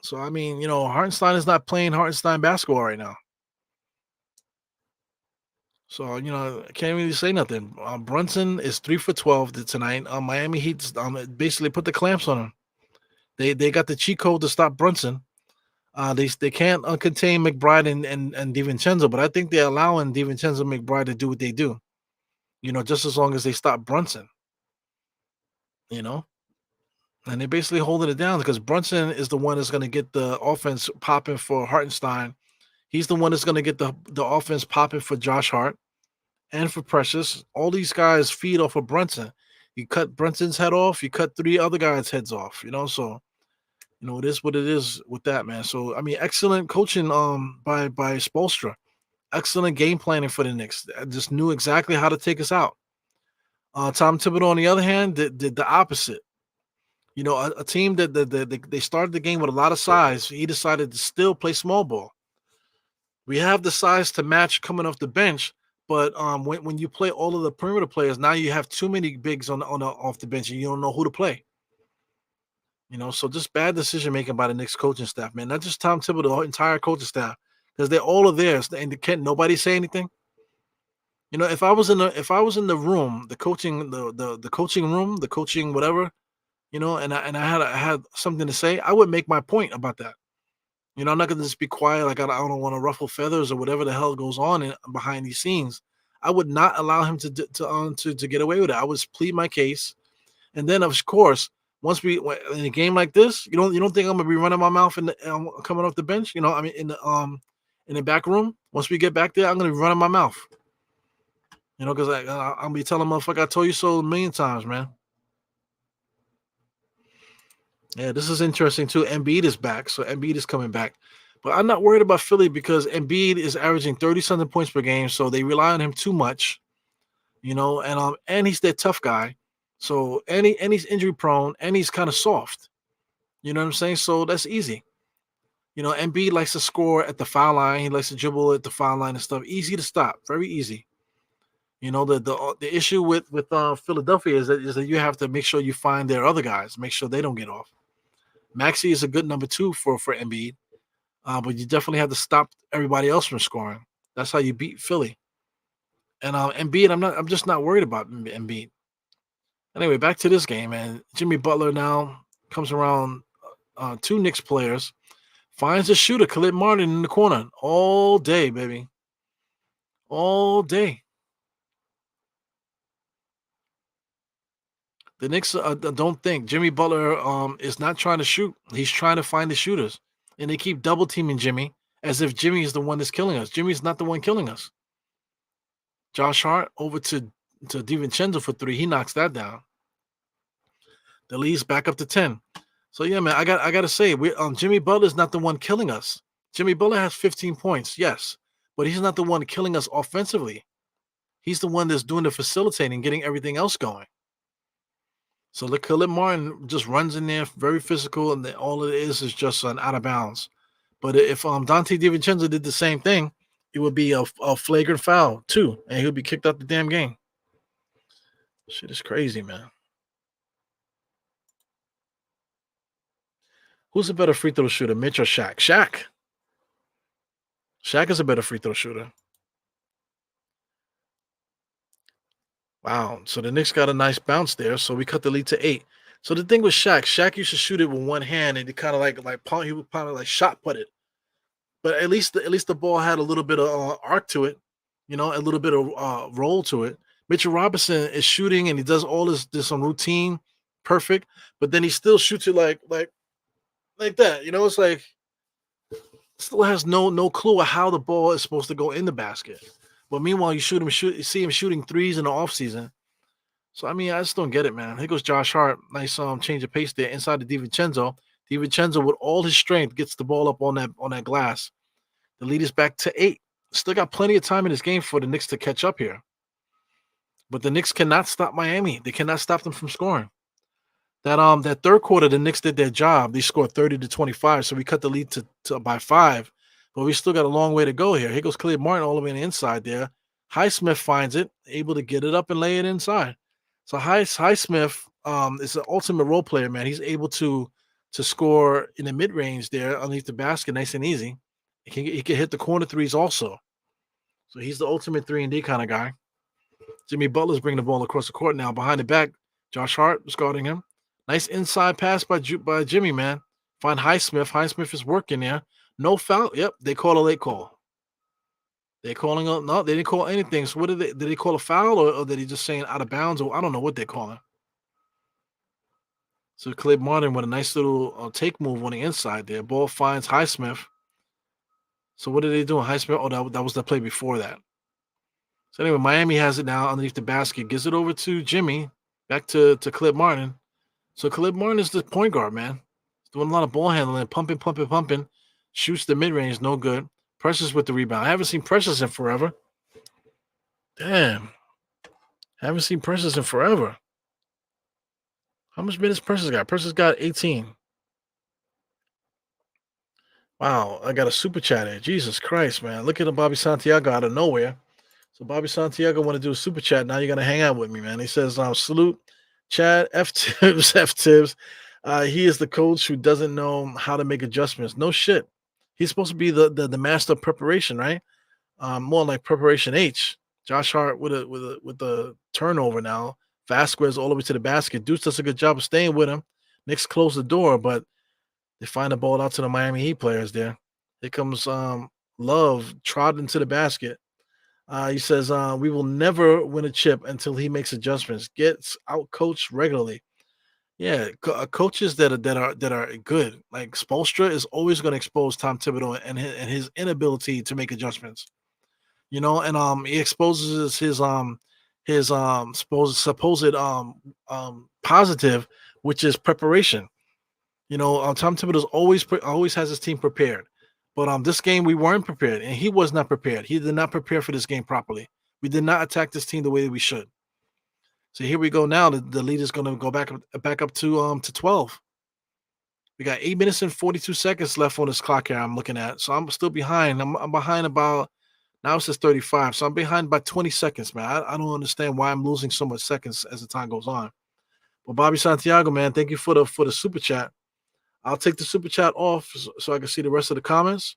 So I mean, Hartenstein is not playing Hartenstein basketball right now. So I can't really say nothing. Brunson is 3 for 12 tonight. Miami Heat basically put the clamps on him. They got the cheat code to stop Brunson. They can't contain McBride and DiVincenzo, but I think they're allowing DiVincenzo and McBride to do what they do. Just as long as they stop Brunson. And they're basically holding it down because Brunson is the one that's going to get the offense popping for Hartenstein. He's the one that's going to get the offense popping for Josh Hart and for Precious. All these guys feed off of Brunson. You cut Brunson's head off, you cut 3 other guys' heads off, so it is what it is with that, man. So I mean, excellent coaching by Spoelstra. Excellent game planning for the Knicks. I just knew exactly how to take us out. Tom Thibodeau, on the other hand, did the opposite. A team that they started the game with a lot of size. He decided to still play small ball. We have the size to match coming off the bench, but when you play all of the perimeter players, now you have too many bigs off the bench, and you don't know who to play. So just bad decision making by the Knicks coaching staff, man. Not just Tom Thibodeau, the entire coaching staff, because they all are there, and can't nobody say anything. If I was in the room, the coaching room, the coaching whatever, and I had something to say, I would make my point about that. I'm not gonna just be quiet like I don't want to ruffle feathers or whatever the hell goes on behind these scenes. I would not allow him to get away with it. I would plead my case, and then of course, once we in a game like this, you don't think I'm gonna be running my mouth coming off the bench? In the back room. Once we get back there, I'm gonna be running my mouth. Because I'll be telling motherfucker, I told you so a million times, man. Yeah, this is interesting too. Embiid is back, so Embiid is coming back. But I'm not worried about Philly because Embiid is averaging 30-something points per game, so they rely on him too much. And he's that tough guy. So and he's injury prone and he's kind of soft. You know what I'm saying? So that's easy. Embiid likes to score at the foul line. He likes to dribble at the foul line and stuff. Easy to stop. Very easy. The issue with Philadelphia is that you have to make sure you find their other guys, make sure they don't get off. Maxey is a good number 2 for Embiid, but you definitely have to stop everybody else from scoring. That's how you beat Philly. And Embiid, I'm just not worried about Embiid. Anyway, back to this game, man. Jimmy Butler now comes around 2 Knicks players, finds a shooter, Khalid Martin, in the corner all day, baby, all day. The Knicks don't think Jimmy Butler is not trying to shoot. He's trying to find the shooters. And they keep double teaming Jimmy as if Jimmy is the one that's killing us. Jimmy's not the one killing us. Josh Hart over to DiVincenzo for 3. He knocks that down. The lead's back up to 10. So yeah, man, I got to say, Jimmy Butler is not the one killing us. Jimmy Butler has 15 points, yes, but he's not the one killing us offensively. He's the one that's doing the facilitating, getting everything else going. So the Khalid Martin just runs in there, very physical, and all it is just an out of bounds. But if Dante DiVincenzo did the same thing, it would be a flagrant foul too, and he would be kicked out the damn game. Shit is crazy, man. Who's a better free throw shooter, Mitch or Shaq? Shaq. Shaq is a better free throw shooter. Wow. So the Knicks got a nice bounce there. So we cut the lead to 8. So the thing with Shaq used to shoot it with one hand, and he kind of he would kind of like shot put it. But at least the ball had a little bit of arc to it, a little bit of roll to it. Mitchell Robinson is shooting, and he does all this on routine, perfect, but then he still shoots it like that. You know, it's like still has no clue of how the ball is supposed to go in the basket. But meanwhile, you see him shooting threes in the offseason. So I mean, I just don't get it, man. Here goes Josh Hart. Nice change of pace there inside to DiVincenzo. DiVincenzo with all his strength gets the ball up on that glass. The lead is back to 8. Still got plenty of time in this game for the Knicks to catch up here. But the Knicks cannot stop Miami. They cannot stop them from scoring. That third quarter, the Knicks did their job. They scored 30-25, so we cut the lead to by 5. But we still got a long way to go here. Here goes Caleb Martin all the way on the inside there. Highsmith finds it, able to get it up and lay it inside. So Highsmith is an ultimate role player, man. He's able to score in the mid range there underneath the basket, nice and easy. He can hit the corner threes also. So he's the ultimate 3-and-D kind of guy. Jimmy Butler's bringing the ball across the court now. Behind the back, Josh Hart is guarding him. Nice inside pass by Jimmy, man. Find Highsmith. Highsmith is working there. No foul. Yep, they call a late call. They're calling a no. They didn't call anything. So what did they call a foul or did he just saying out of bounds or I don't know what they're calling. So Caleb Martin with a nice little take move on the inside there. Ball finds Highsmith. So what are they doing? Highsmith. Oh, that was the play before that. So anyway, Miami has it now underneath the basket. Gives it over to Jimmy. Back to Caleb Martin. So Caleb Martin is the point guard, man. He's doing a lot of ball handling, pumping. Shoots the mid-range, no good. Precious with the rebound. I haven't seen Precious in forever. Damn. Haven't seen Precious in forever. How much minutes Precious got? Precious got 18. Wow, I got a super chat here. Jesus Christ, man. Look at the Bobby Santiago out of nowhere. So Bobby Santiago want to do a super chat. Now you're going to hang out with me, man. He says, salute, Chad, F-Tibbs, F-Tibbs. He is the coach who doesn't know how to make adjustments. No shit. He's supposed to be the master of preparation, right? More like preparation H. Josh Hart with the turnover now. Vasquez all the way to the basket. Deuce does a good job of staying with him. Knicks close the door, but they find the ball out to the Miami Heat players there. Here comes Love trotting to the basket. He says, we will never win a chip until he makes adjustments. Gets out coached regularly. Yeah, coaches that are good. Like Spoelstra is always going to expose Tom Thibodeau and his inability to make adjustments. You know, and he exposes his supposed positive, which is preparation. You know, Tom Thibodeau always has his team prepared. But this game we weren't prepared, and he was not prepared. He did not prepare for this game properly. We did not attack this team the way that we should. So here we go now. The lead is going to go back up to 12. We got 8 minutes and 42 seconds left on this clock here I'm looking at. So I'm still behind. I'm behind about, now it says 35. So I'm behind by 20 seconds, man. I don't understand why I'm losing so much seconds as the time goes on. But Bobby Santiago, man, thank you for the super chat. I'll take the super chat off so I can see the rest of the comments.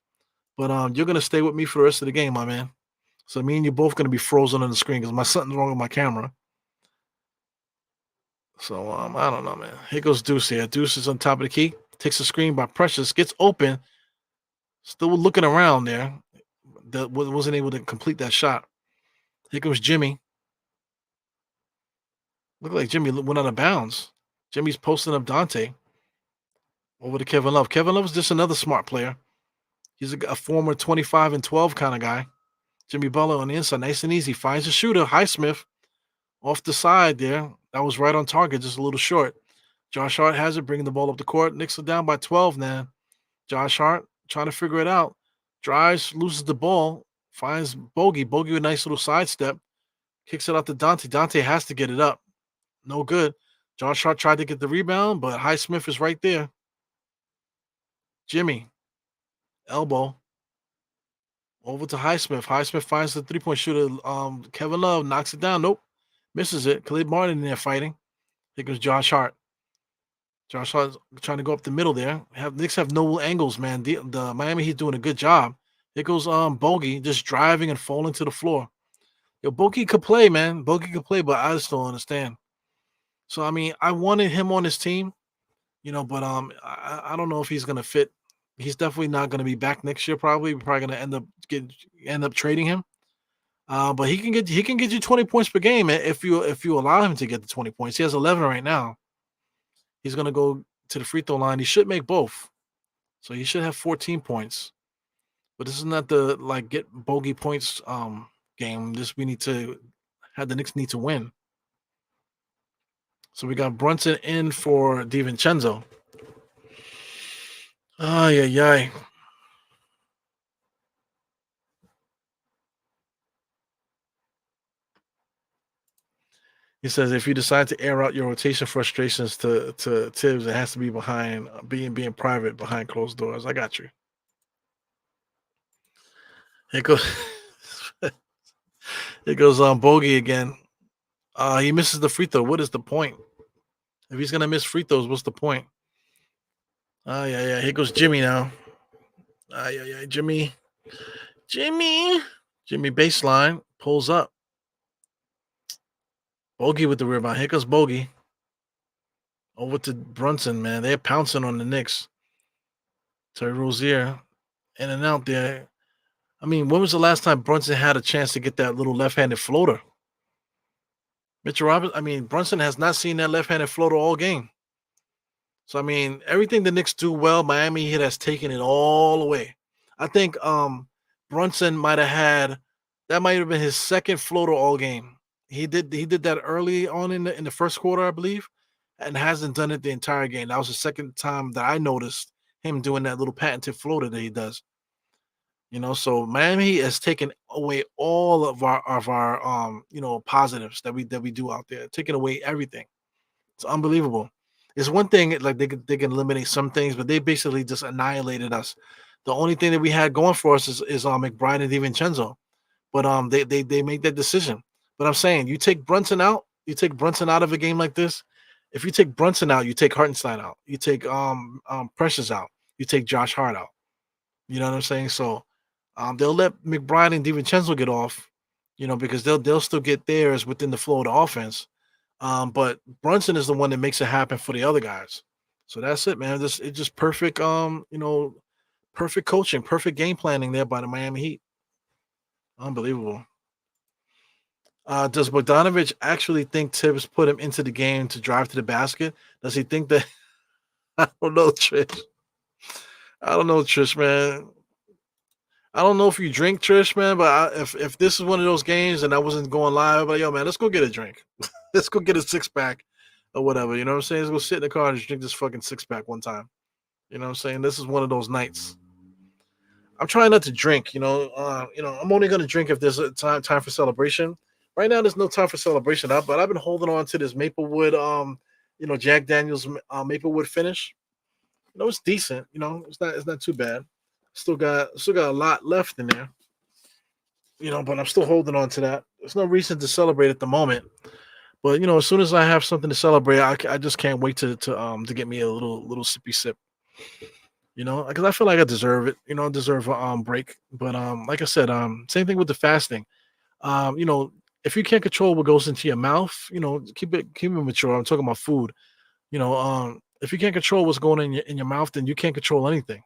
But you're going to stay with me for the rest of the game, my man. So me and you both going to be frozen on the screen because something's wrong with my camera. So I don't know, man. Here goes Deuce here. Deuce is on top of the key. Takes the screen by Precious. Gets open. Still looking around there. Wasn't able to complete that shot. Here comes Jimmy. Look like Jimmy went out of bounds. Jimmy's posting up Dante. Over to Kevin Love. Kevin Love is just another smart player. He's a former 25 and 12 kind of guy. Jimmy Butler on the inside. Nice and easy. Finds a shooter. Highsmith off the side there. That was right on target, just a little short. Josh Hart has it, bringing the ball up the court. Knicks are down by 12 now. Josh Hart trying to figure it out. Drives, loses the ball, finds Bogey. Bogey with a nice little sidestep. Kicks it out to Dante. Dante has to get it up. No good. Josh Hart tried to get the rebound, but Highsmith is right there. Jimmy. Elbow. Over to Highsmith. Highsmith finds the three-point shooter. Kevin Love knocks it down. Nope. Misses it. Caleb Martin in there fighting. Here comes Josh Hart. Josh Hart trying to go up the middle there. Knicks have no angles, man. The Miami Heat doing a good job. Here goes Bogey just driving and falling to the floor. Yo, Bogey could play, man. Bogey could play, but I just don't understand. So I mean, I wanted him on his team, you know, but I don't know if he's gonna fit. He's definitely not gonna be back next year. Probably, we're probably gonna end up trading him. But he can get you 20 points per game if you allow him to get the 20 points. He has 11 right now. He's gonna go to the free throw line. He should make both, so he should have 14 points. But this is not the like get bogey points game. This we need to have the Knicks need to win. So we got Brunson in for DiVincenzo. Ay, ay, ay. He says if you decide to air out your rotation frustrations to Tibbs, it has to be behind being private behind closed doors. I got you. It goes it goes on bogey again. He misses the free throw. What is the point? If he's gonna miss free throws, what's the point? Yeah. Here goes Jimmy now. Yeah. Jimmy baseline pulls up. Bogey with the rebound. Here goes Bogey. Over to Brunson, man. They're pouncing on the Knicks. Terry Rozier in and out there. I mean, when was the last time Brunson had a chance to get that little left-handed floater? Mitchell Robinson, I mean, Brunson has not seen that left-handed floater all game. So, I mean, everything the Knicks do well, Miami Heat has taken it all away. I think Brunson might have been his second floater all game. He did that early on in the first quarter, I believe, and hasn't done it the entire game. That was the second time that I noticed him doing that little patented floater that he does. So Miami has taken away all of our positives that we do out there, taking away everything. It's unbelievable. It's one thing like they can eliminate some things, but they basically just annihilated us. The only thing that we had going for us is McBride and DiVincenzo, but they make that decision. But I'm saying you take Brunson out of a game like this. If you take Brunson out, you take Hartenstein out, you take Precious out, you take Josh Hart out. You know what I'm saying? So they'll let McBride and DiVincenzo get off, because they'll still get theirs within the flow of the offense. But Brunson is the one that makes it happen for the other guys. So that's it, man. It's just perfect, perfect coaching, perfect game planning there by the Miami Heat. Unbelievable. Does Bogdanovich actually think Tibbs put him into the game to drive to the basket? Does he think that? I don't know, Trish. Man. I don't know if you drink, Trish, man, but if this is one of those games and I wasn't going live, but yo, man, let's go get a drink. Let's go get a 6-pack or whatever. You know what I'm saying? Let's go sit in the car and just drink this fucking 6-pack one time. You know what I'm saying? This is one of those nights. I'm trying not to drink. I'm only gonna drink if there's a time for celebration. Right now, there's no time for celebration, but I've been holding on to this Maplewood, Jack Daniels Maplewood finish. It's decent. It's not too bad. Still got a lot left in there. But I'm still holding on to that. There's no reason to celebrate at the moment. But as soon as I have something to celebrate, I just can't wait to get me a little sippy sip. Because I feel like I deserve it. I deserve a break. But like I said, same thing with the fasting. If you can't control what goes into your mouth, keep it mature. I'm talking about food. If you can't control what's going in your mouth, then you can't control anything.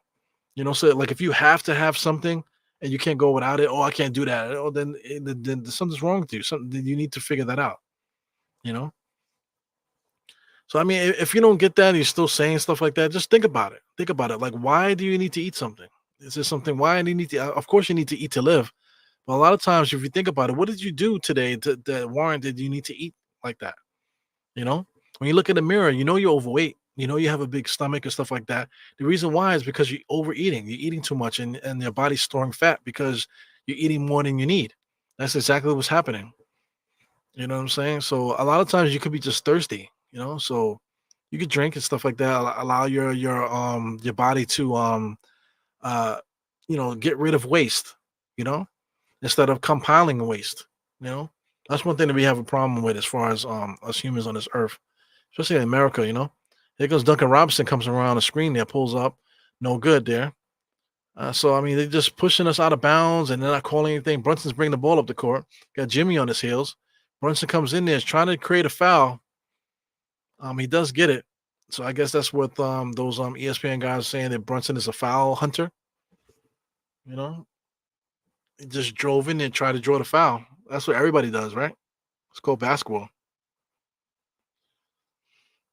So like if you have to have something and you can't go without it, I can't do that. Then something's wrong with you. Something you need to figure that out. So I mean, if you don't get that, and you're still saying stuff like that. Just think about it. Think about it. Like, why do you need to eat something? Is there something? Why do you need to? Of course, you need to eat to live. But a lot of times, if you think about it, what did you do today that warranted you need to eat like that? When you look in the mirror, you're overweight. You have a big stomach and stuff like that. The reason why is because you're overeating. You're eating too much, and your body's storing fat because you're eating more than you need. That's exactly what's happening. You know what I'm saying? So a lot of times you could be just thirsty. So you could drink and stuff like that. Allow your body to get rid of waste. Instead of compiling waste. That's one thing that we have a problem with as far as us humans on this earth, especially in America. Here goes Duncan Robinson, comes around the screen there, pulls up, no good there. So I mean, they're just pushing us out of bounds, and they're not calling anything. Brunson's bringing the ball up the court, got Jimmy on his heels. Brunson comes in there, is trying to create a foul. He does get it, so I guess that's what those ESPN guys are saying, that Brunson is a foul hunter. He just drove in there and tried to draw the foul. That's what everybody does, right? It's called basketball.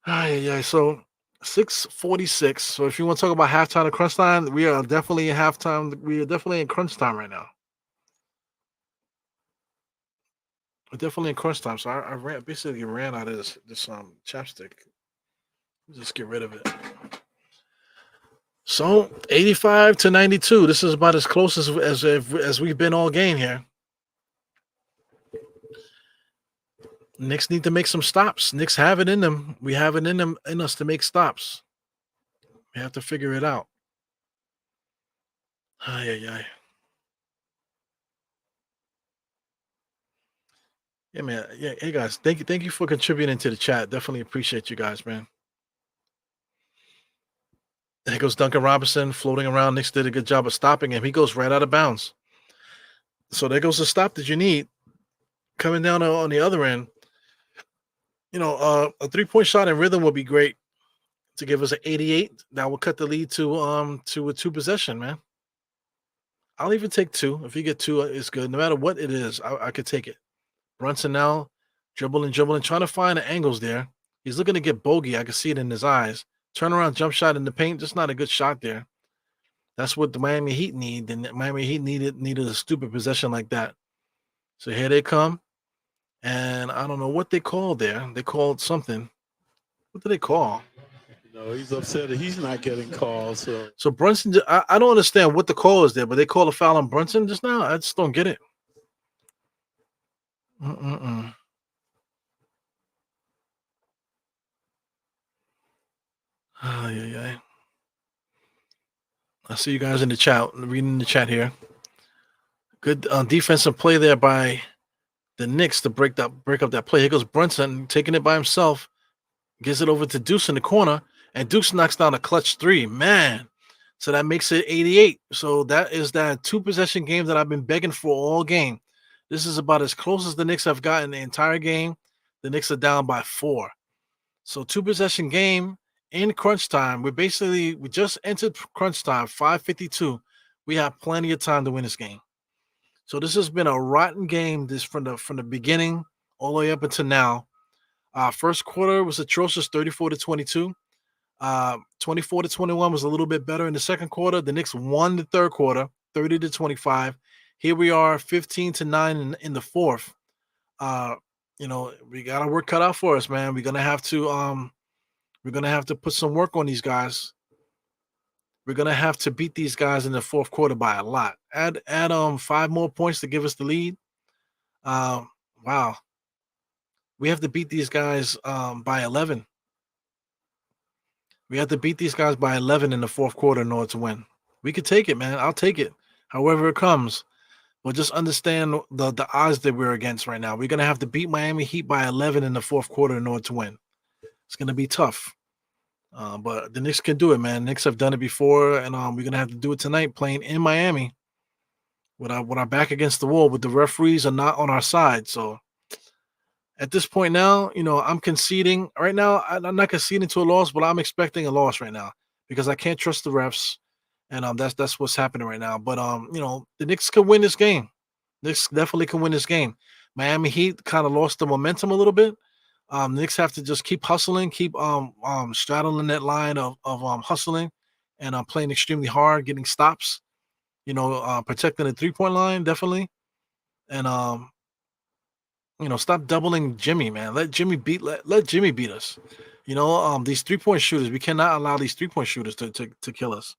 Yeah. So 6:46. So if you want to talk about halftime and crunch time, we are definitely in halftime. We are definitely in crunch time right now. We're definitely in crunch time. So I basically ran out of this chapstick. Just get rid of it. So 85 to 92. This is about as close as we've been all game here. Knicks need to make some stops. Knicks have it in them. We have it in us to make stops. We have to figure it out. Ay, ay, ay. Yeah, man. Yeah, hey guys, thank you for contributing to the chat. Definitely appreciate you guys, man. There goes Duncan Robinson floating around. Knicks did a good job of stopping him. He goes right out of bounds. So there goes the stop that you need. Coming down on the other end, a 3-point shot in rhythm would be great to give us an 88. That will cut the lead to a 2 possession, man. I'll even take 2. If you get 2, it's good. No matter what it is, I could take it. Brunson now dribbling, trying to find the angles there. He's looking to get bogey. I can see it in his eyes. Turnaround jump shot in the paint, just not a good shot there. That's what the Miami Heat need. And Miami Heat needed a stupid possession like that. So here they come. And I don't know what they called there. They called something. What did they call? No, he's upset that he's not getting calls. So Brunson, I don't understand what the call is there, but they called a foul on Brunson just now. I just don't get it. Mm-mm-mm. Oh, yeah. I see you guys in the chat. Reading the chat here. Good defensive play there by the Knicks to break up that play. Here goes Brunson taking it by himself. Gives it over to Deuce in the corner. And Deuce knocks down a clutch 3. Man. So that makes it 88. So that is that 2-possession game that I've been begging for all game. This is about as close as the Knicks have gotten the entire game. The Knicks are down by 4. So 2-possession game in crunch time. We just entered crunch time, 5:52. We have plenty of time to win this game. So this has been a rotten game from the beginning all the way up until now. First quarter was atrocious, 34 to 22. 24 to 21 was a little bit better in the second quarter. The Knicks won the third quarter, 30 to 25. Here we are, 15 to 9 in the fourth. We got our work cut out for us, man. We're gonna have to put some work on these guys. We're gonna have to beat these guys in the fourth quarter by a lot. Add 5 more points to give us the lead. Wow. We have to beat these guys by 11. We have to beat these guys by 11 in the fourth quarter in order to win. We could take it, man. I'll take it, however it comes. But just understand the odds that we're against right now. We're gonna have to beat Miami Heat by 11 in the fourth quarter in order to win. It's gonna be tough. But the Knicks can do it, man. Knicks have done it before, and we're gonna have to do it tonight, playing in Miami with our back against the wall. But the referees are not on our side, so at this point now, I'm conceding right now. I'm not conceding to a loss, but I'm expecting a loss right now because I can't trust the refs, and that's what's happening right now. But the Knicks could win this game. Knicks definitely can win this game. Miami Heat kind of lost the momentum a little bit. The Knicks have to just keep hustling, keep straddling that line of hustling, and playing extremely hard, getting stops. Protecting the 3-point line definitely, and stop doubling Jimmy, man. Let Jimmy beat us. These 3-point shooters, we cannot allow these 3-point shooters to kill us.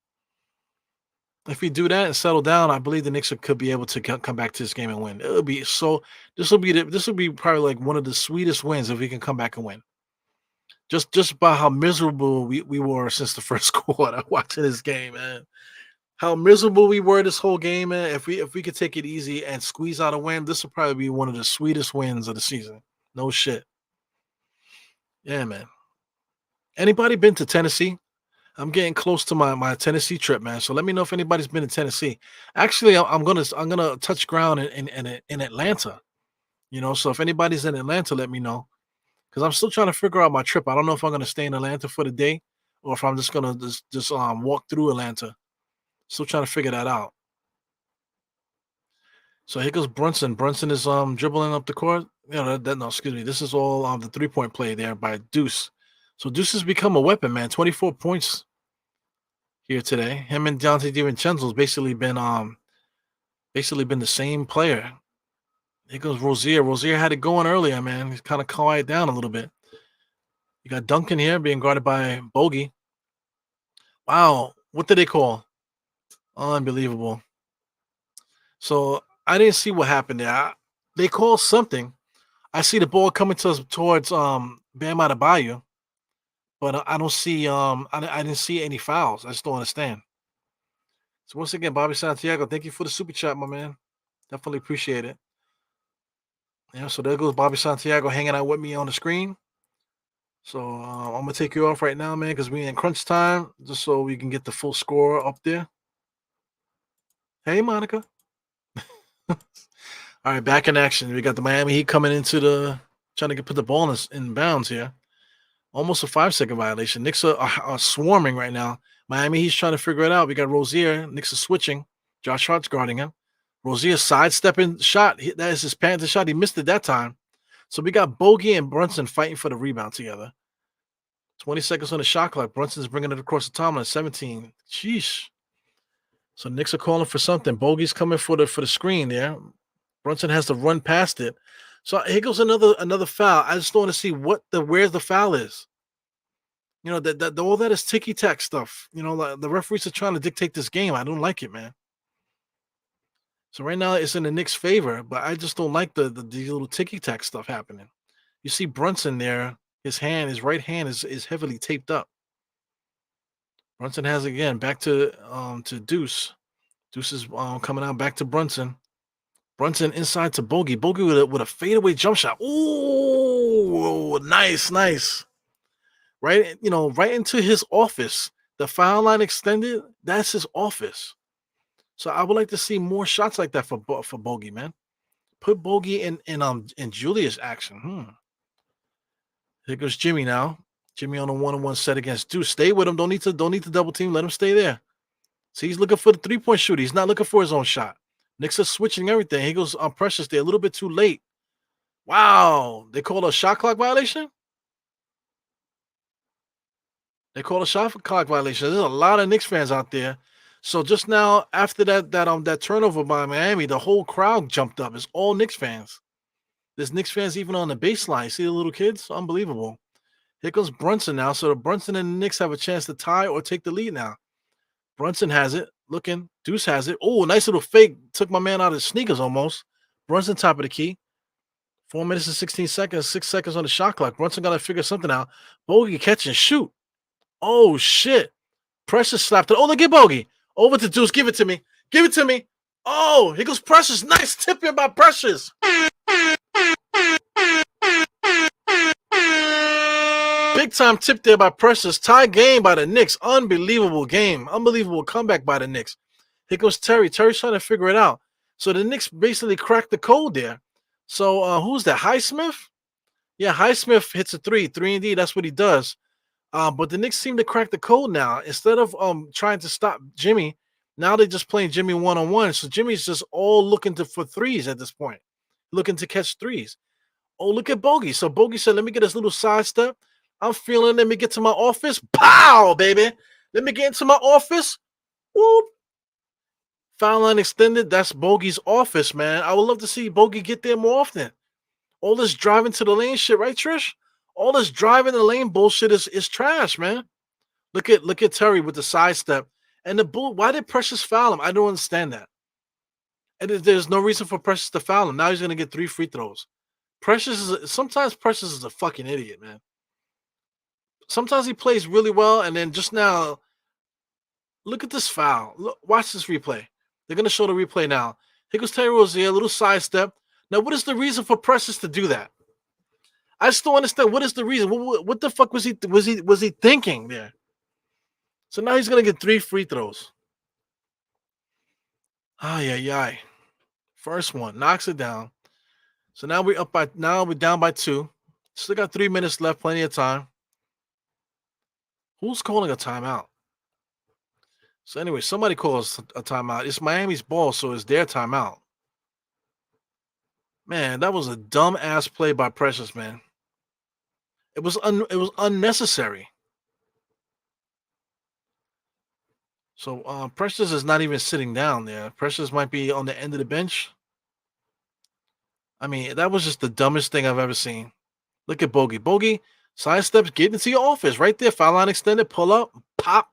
If we do that and settle down, I believe the Knicks could be able to come back to this game and win. It'll be so. This will be probably like one of the sweetest wins if we can come back and win. Just about how miserable we were since the first quarter watching this game, man. How miserable we were this whole game, man. If we could take it easy and squeeze out a win, this will probably be one of the sweetest wins of the season. No shit. Yeah, man. Anybody been to Tennessee? I'm getting close to my Tennessee trip, man. So let me know if anybody's been to Tennessee. Actually, I'm gonna touch ground in Atlanta. So if anybody's in Atlanta, let me know. Because I'm still trying to figure out my trip. I don't know if I'm gonna stay in Atlanta for the day or if I'm just gonna just walk through Atlanta. Still trying to figure that out. So here goes Brunson. Brunson is dribbling up the court. No, excuse me. This is all the 3-point play there by Deuce. So Deuce has become a weapon, man. 24 points here today. Him and Dante DiVincenzo's basically been the same player. Here goes Rozier. Rozier had it going earlier, man. He's kind of quiet down a little bit. You got Duncan here being guarded by Bogey. Wow, what did they call? Unbelievable. So I didn't see what happened there. They called something. I see the ball coming towards Bam Adebayo, but I don't see I didn't see any fouls. I just don't understand. So once again, Bobby Santiago, thank you for the super chat, my man. Definitely appreciate it. Yeah, so there goes Bobby Santiago hanging out with me on the screen. So I'm gonna take you off right now, man, because we're in crunch time, just so we can get the full score up there. Hey, Monica. All right, back in action. We got the Miami Heat coming into trying to put the ball in bounds here. Almost a 5-second violation. Knicks are swarming right now. Miami Heat's trying to figure it out. We got Rozier. Knicks are switching. Josh Hart's guarding him. Rozier sidestepping shot. That is his Panther shot. He missed it that time. So we got Bogey and Brunson fighting for the rebound together. 20 seconds on the shot clock. Brunson's bringing it across the timeline. 17. Sheesh. So Knicks are calling for something. Bogey's coming for the screen there. Brunson has to run past it. So here goes another foul. I just don't want to see where the foul is. You know, that all that is ticky-tack stuff. You know, the referees are trying to dictate this game. I don't like it, man. So right now it's in the Knicks' favor, but I just don't like the little ticky-tack stuff happening. You see Brunson there. His right hand is heavily taped up. Brunson has again back to Deuce. Deuce is coming out back to Brunson. Brunson inside to Bogey. Bogey with a fadeaway jump shot. Ooh, nice. Right, right into his office. The foul line extended. That's his office. So I would like to see more shots like that for Bogey, man. Put Bogey in Julius action. Here goes Jimmy now. Jimmy on a 1-on-1 set against Deuce. Stay with him. Don't need to double team. Let him stay there. See, he's looking for the 3-point shooter. He's not looking for his own shot. Knicks are switching everything. He goes on Precious there a little bit too late. Wow. They call a shot clock violation? They call a shot clock violation. There's a lot of Knicks fans out there. So just now, after that turnover by Miami, the whole crowd jumped up. It's all Knicks fans. There's Knicks fans even on the baseline. See the little kids? Unbelievable. Here comes Brunson now. So the Brunson and the Knicks have a chance to tie or take the lead now. Brunson has it. Looking. Deuce has it. Oh, nice little fake. Took my man out of his sneakers almost. Brunson top of the key. 4 minutes and 16 seconds. 6 seconds on the shot clock. Brunson got to figure something out. Bogey catch and shoot. Oh, shit. Precious slapped it. Oh, look at Bogey. Over to Deuce. Give it to me. Give it to me. Oh, here goes Precious. Nice tip here by Precious. Big time tip there by Precious. Tie game by the Knicks. Unbelievable game. Unbelievable comeback by the Knicks. Here goes Terry. Terry's trying to figure it out. So the Knicks basically cracked the code there. So who's that? Highsmith? Yeah, Highsmith hits a 3. 3-and-D. That's what he does. But the Knicks seem to crack the code now. Instead of trying to stop Jimmy, now they're just playing Jimmy 1-on-1. So Jimmy's just all looking for threes at this point. Looking to catch threes. Oh, look at Bogey. So Bogey said, let me get this little sidestep. I'm feeling, let me get to my office. Pow, baby. Let me get into my office. Whoop. Foul line extended. That's Bogey's office, man. I would love to see Bogey get there more often. All this driving to the lane shit, right, Trish? All this driving the lane bullshit is trash, man. Look at Terry with the sidestep. And why did Precious foul him? I don't understand that. And there's no reason for Precious to foul him. Now he's gonna get 3 free throws. Sometimes Precious is a fucking idiot, man. Sometimes he plays really well, and then just now, look at this foul. Look, watch this replay. They're gonna show the replay now. Here goes Terry Rozier, a little sidestep. Now, what is the reason for Precious to do that? I just don't understand. What is the reason? What the fuck was he thinking there? So now he's gonna get 3 free throws. Ay. First one knocks it down. So now we're down by 2. Still got 3 minutes left, plenty of time. Who's calling a timeout? So anyway, somebody calls a timeout. It's Miami's ball, so it's their timeout. Man, that was a dumb ass play by Precious, man. It was unnecessary. So Precious is not even sitting down there. Precious might be on the end of the bench. I mean, that was just the dumbest thing I've ever seen. Look at Bogey. Bogey sidesteps, get into your office right there. Foul line extended, pull up, pop,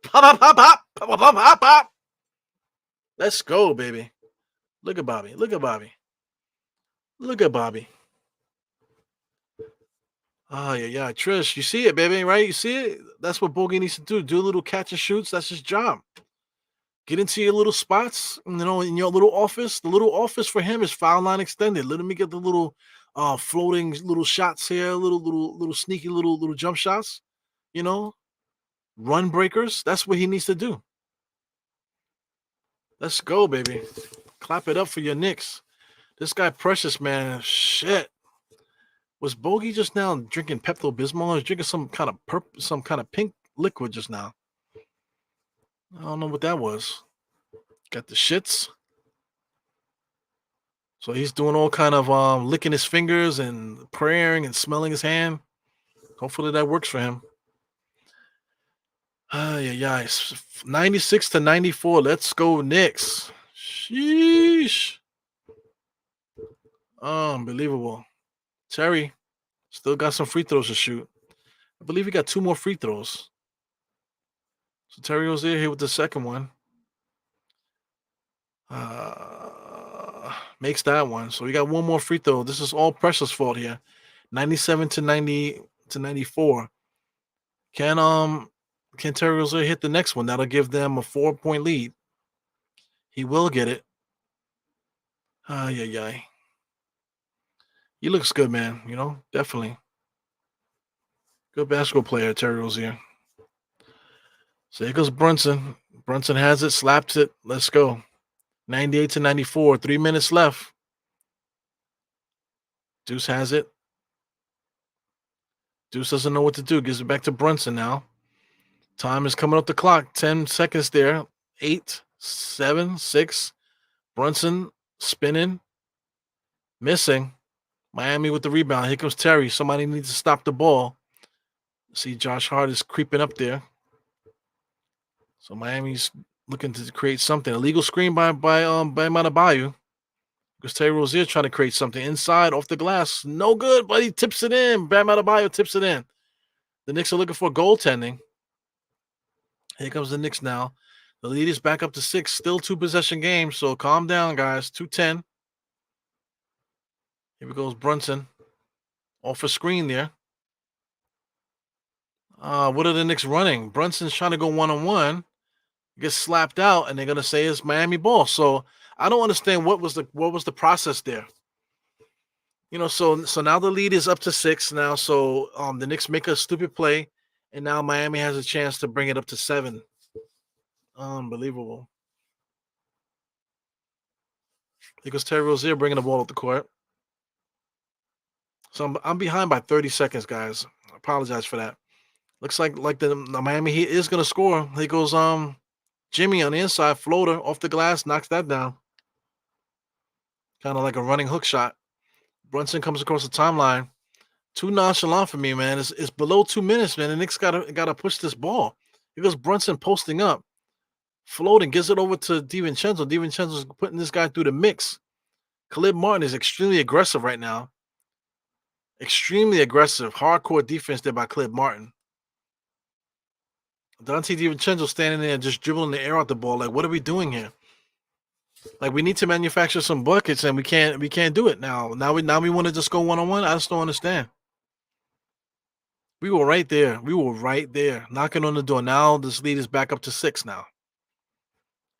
pop, pop, pop, pop, pop, pop, pop, pop. Let's go, baby. Look at Bobby. Look at Bobby. Look at Bobby. Oh, yeah. Trish, you see it, baby, right? You see it? That's what Bogey needs to do. Do a little catch and shoots. That's his job. Get into your little spots, in your little office. The little office for him is foul line extended. Let me get the little floating little shots here, little sneaky little jump shots, run breakers. That's what he needs to do. Let's go, baby. Clap it up for your Knicks. This guy Precious, man, shit. Was Bogey just now drinking Pepto Bismol or drinking some kind of pink liquid just now? I don't know what that was. Got the shits. So he's doing all kind of licking his fingers and praying and smelling his hand. Hopefully that works for him. Yeah. 96-94. Let's go Knicks. Sheesh. Unbelievable. Terry still got some free throws to shoot. I believe he got 2 more free throws. So Terry Rozier here with the second one. Makes that one. So we got 1 more free throw. This is all Precious' fault here. 97-94. Can Terry Rozier hit the next one? That'll give them a 4-point lead. He will get it. Yeah. He looks good, man. Definitely. Good basketball player, Terry Rozier. So here goes Brunson. Brunson has it, slaps it. Let's go. 98-94. 3 minutes left. Deuce has it. Deuce doesn't know what to do. Gives it back to Brunson now. Time is coming up the clock. 10 seconds there. 8, 7, 6. Brunson spinning. Missing. Miami with the rebound. Here comes Terry. Somebody needs to stop the ball. See, Josh Hart is creeping up there. So Miami's looking to create something. Illegal screen by Adebayo. Because Terry Rozier trying to create something inside off the glass. No good, but he tips it in. Bam Adebayo tips it in. The Knicks are looking for goaltending. Here comes the Knicks now. The lead is back up to 6. Still 2-possession game, so calm down, guys. 2-10. Here goes Brunson. Off a screen there. What are the Knicks running? Brunson's trying to go one-on-one. Gets slapped out, and they're gonna say it's Miami ball. So I don't understand what was the process there. So now the lead is up to 6 now. So the Knicks make a stupid play, and now Miami has a chance to bring it up to 7. Unbelievable. Here goes Terry Rozier bringing the ball up the court. So I'm behind by 30 seconds, guys. I apologize for that. Looks like the Miami Heat is gonna score. Here goes Jimmy on the inside, floater off the glass, knocks that down. Kind of like a running hook shot. Brunson comes across the timeline. Too nonchalant for me, man. It's below 2 minutes, man. The Knicks gotta push this ball. Here goes Brunson posting up, floating, gives it over to DiVincenzo. DiVincenzo's putting this guy through the mix. Caleb Martin is extremely aggressive right now. Extremely aggressive. Hardcore defense there by Caleb Martin. Dante DiVincenzo standing there just dribbling the air out the ball. Like, what are we doing here? Like, we need to manufacture some buckets, and we can't do it now. Now we want to just go one-on-one. I just don't understand. We were right there. Knocking on the door. Now this lead is back up to 6 now.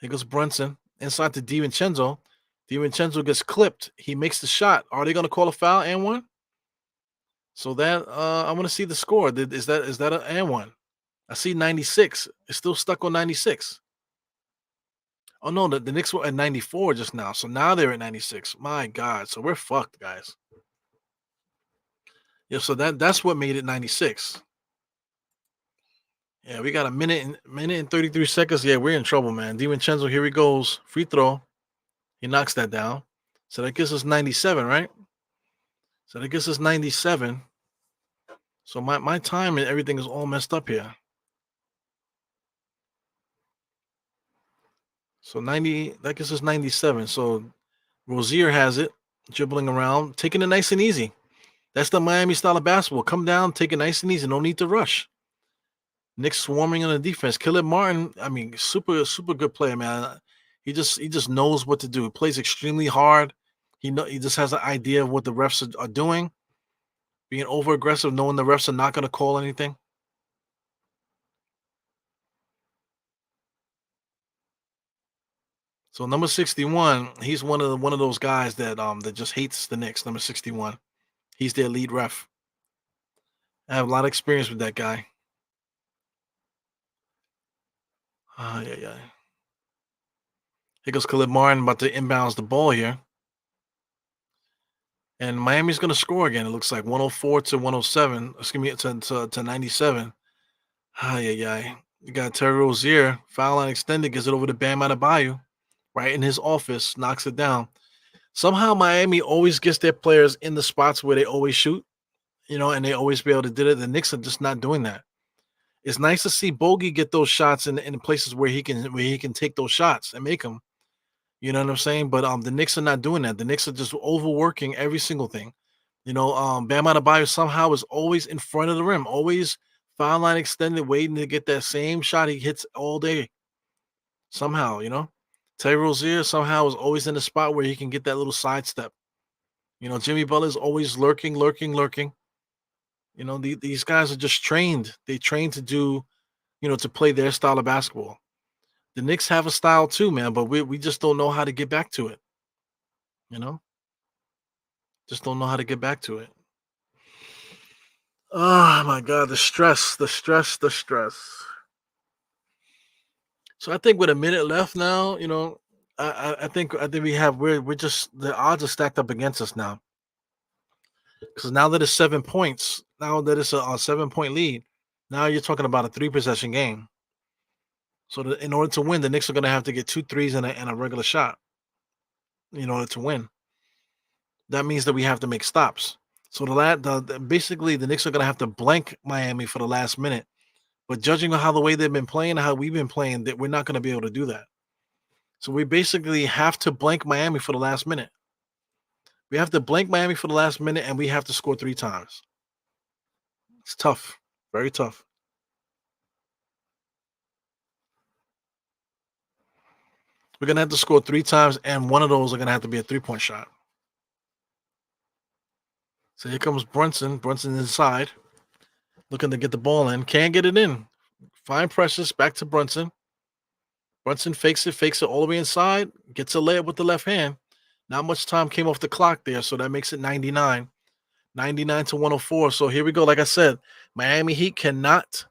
Here goes Brunson inside to DiVincenzo. DiVincenzo gets clipped. He makes the shot. Are they going to call a foul and one? So that I want to see the score. Is that an and one? I see 96. It's still stuck on 96. Oh, no, the Knicks were at 94 just now. So now they're at 96. My God. So we're fucked, guys. Yeah, so that's what made it 96. Yeah, we got a minute and 33 seconds. Yeah, we're in trouble, man. DiVincenzo, here he goes. Free throw. He knocks that down. So that gives us 97, right? So that gives us 97. So my time and everything is all messed up here. So 90, I guess it's 97. So Rozier has it, dribbling around, taking it nice and easy. That's the Miami style of basketball. Come down, take it nice and easy. No need to rush. Knicks swarming on the defense. Caleb Martin, I mean, super good player, man. He just knows what to do. He plays extremely hard. He just has an idea of what the refs are doing. Being over aggressive, knowing the refs are not going to call anything. So number 61, he's one of those guys that just hates the Knicks. Number 61, he's their lead ref. I have a lot of experience with that guy. Yeah, yeah. Here goes Caleb Martin about to inbounds the ball here. And Miami's going to score again. It looks like 104 to 107. Excuse me, to 97. Yeah, yeah. You got Terry Rozier, foul line extended, gets it over to Bam Adebayo, right in his office, knocks it down. Somehow Miami always gets their players in the spots where they always shoot, and they always be able to do it. The Knicks are just not doing that. It's nice to see Bogey get those shots in places where he can take those shots and make them. You know what I'm saying? But the Knicks are not doing that. The Knicks are just overworking every single thing. Bam Adebayo somehow is always in front of the rim, always foul line extended, waiting to get that same shot he hits all day. Somehow. Terry Rozier somehow is always in the spot where he can get that little sidestep. Jimmy Butler is always lurking. These guys are just trained. They train to do, to play their style of basketball. The Knicks have a style too, man, but we just don't know how to get back to it. Just don't know how to get back to it. Oh my God, the stress. So I think with a minute left now, I think we're just the odds are stacked up against us now. Because now that it's 7 points, now that it's a 7 point lead, now you're talking about a 3 possession game. So in order to win, the Knicks are going to have to get 2 threes and a regular shot in order to win. That means that we have to make stops. So basically the Knicks are going to have to blank Miami for the last minute. But judging on the way they've been playing, how we've been playing, that we're not going to be able to do that. So we basically have to blank Miami for the last minute. We have to blank Miami for the last minute, and we have to score 3 times. It's tough, very tough. We're going to have to score 3 times, and one of those are going to have to be a 3-point shot. So here comes Brunson. Brunson inside, looking to get the ball in. Can't get it in. Fine Precious, back to Brunson. Brunson fakes it all the way inside. Gets a layup with the left hand. Not much time came off the clock there, so that makes it 99. 99 to 104. So here we go. Like I said, Miami Heat cannot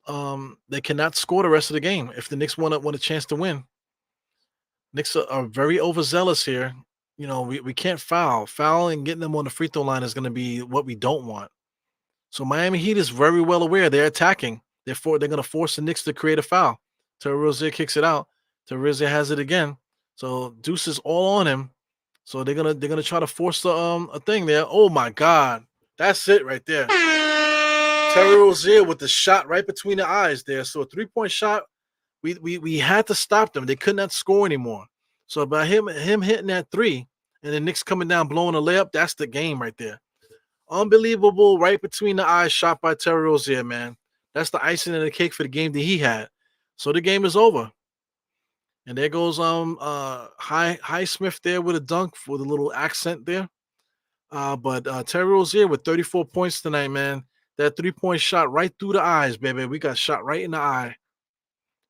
score the rest of the game if the Knicks want a chance to win. Knicks are very overzealous here. We can't foul. Fouling, getting them on the free throw line is going to be what we don't want. So Miami Heat is very well aware they're attacking. Therefore, they're going to force the Knicks to create a foul. Terry Rozier kicks it out. Terry Rozier has it again. So Deuce is all on him. So they're gonna try to force a thing there. Oh my God, that's it right there. Terry Rozier with the shot right between the eyes there. So a 3-point shot. We had to stop them. They could not score anymore. So by him hitting that 3 and the Knicks coming down blowing a layup, that's the game right there. Unbelievable, right between the eyes shot by Terry Rozier, man. That's the icing on the cake for the game that he had. So the game is over. And there goes Highsmith there with a dunk with a little accent there. But Terry Rozier with 34 points tonight, man. That 3-point shot right through the eyes, baby. We got shot right in the eye.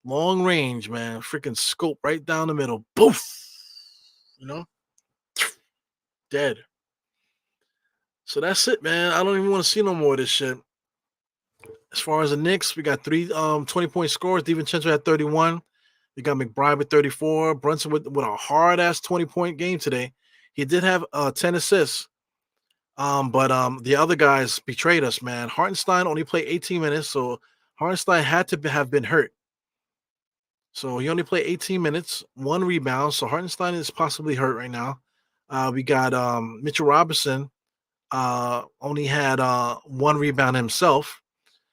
Long range, man. Freaking scope right down the middle. Boof. Dead. So that's it, man. I don't even want to see no more of this shit. As far as the Knicks, we got 3 20-point scores. DiVincenzo had 31. We got McBride with 34. Brunson with a hard-ass 20-point game today. He did have 10 assists. But the other guys betrayed us, man. Hartenstein only played 18 minutes, so Hartenstein had to have been hurt. So he only played 18 minutes, 1 rebound. So Hartenstein is possibly hurt right now. We got Mitchell Robinson only had 1 rebound himself.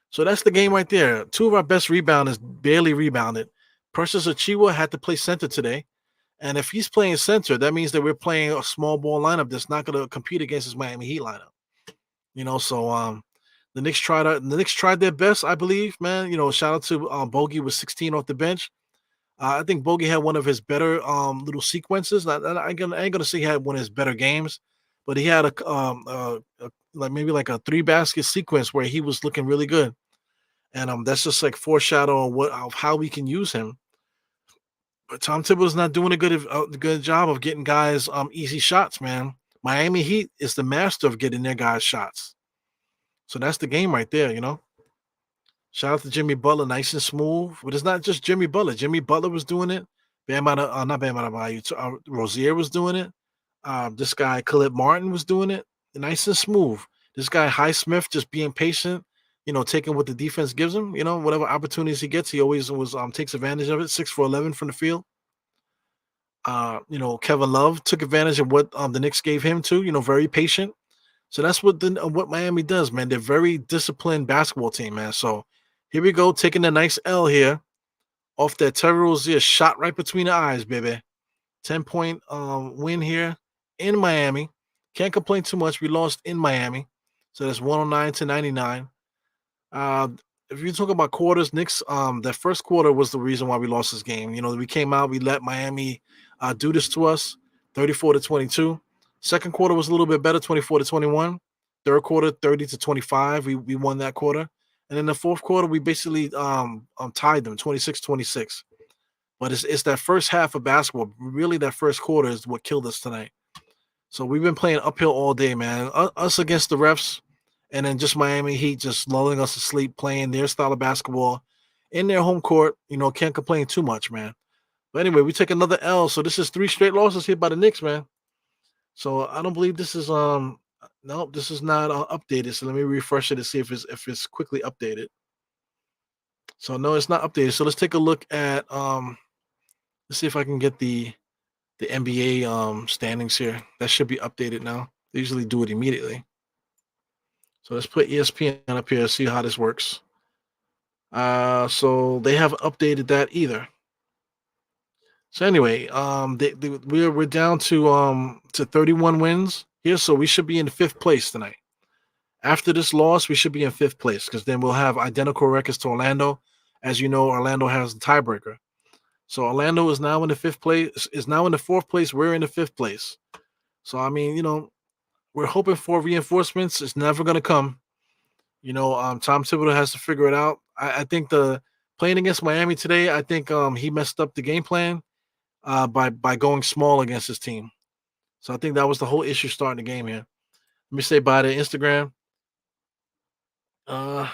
So that's the game right there. 2 of our best rebounders barely rebounded. Precious Achiuwa had to play center today. And if he's playing center, that means that we're playing a small ball lineup that's not going to compete against his Miami Heat lineup. So the Knicks tried their best, I believe, man. Shout out to Bogey with 16 off the bench. I think Bogey had one of his better little sequences. I ain't gonna say he had one of his better games, but he had like maybe like a 3 basket sequence where he was looking really good, and that's just like foreshadow of how we can use him. But Tom Thibodeau's not doing a good job of getting guys easy shots, man. Miami Heat is the master of getting their guys shots, so that's the game right there. Shout out to Jimmy Butler, nice and smooth. But it's not just Jimmy Butler. Jimmy Butler was doing it. Not Bam Adebayo. Rozier was doing it. This guy Caleb Martin was doing it. Nice and smooth. This guy Highsmith just being patient. Taking what the defense gives him. Whatever opportunities he gets, he always takes advantage of it. 6 for 11 from the field. Kevin Love took advantage of what the Knicks gave him too. Very patient. So that's what Miami does, man. They're very disciplined basketball team, man. So here we go, taking a nice L here off that Terry Rozier shot right between the eyes, baby. 10-point win here in Miami. Can't complain too much. We lost in Miami, so that's 109-99. If you talk about quarters, Knicks, that first quarter was the reason why we lost this game. We came out, we let Miami do this to us, 34-22. Second quarter was a little bit better, 24-21. Third quarter, 30-25. We won that quarter. And in the fourth quarter, we basically tied them, 26-26. But it's that first half of basketball, really that first quarter is what killed us tonight. So we've been playing uphill all day, man. Us against the refs, and then just Miami Heat just lulling us to sleep, playing their style of basketball in their home court. Can't complain too much, man. But anyway, we take another L. So this is 3 straight losses here by the Knicks, man. So I don't believe this is no, this is not updated. So let me refresh it to see if it's quickly updated. So no, it's not updated. So let's take a look at let's see if I can get the NBA standings here. That should be updated now. They usually do it immediately. So let's put ESPN up here, see how this works. So they haven't updated that either. So anyway, we're down to 31 wins here, so we should be in 5th place tonight. After this loss, we should be in 5th place because then we'll have identical records to Orlando. As you know, Orlando has the tiebreaker. So Orlando is now in the 5th place, is now in the 4th place. We're in the 5th place. So I mean, we're hoping for reinforcements. It's never going to come. Tom Thibodeau has to figure it out. I think the playing against Miami today, I think he messed up the game plan by going small against his team. So I think that was the whole issue starting the game here. Let me say bye to Instagram. A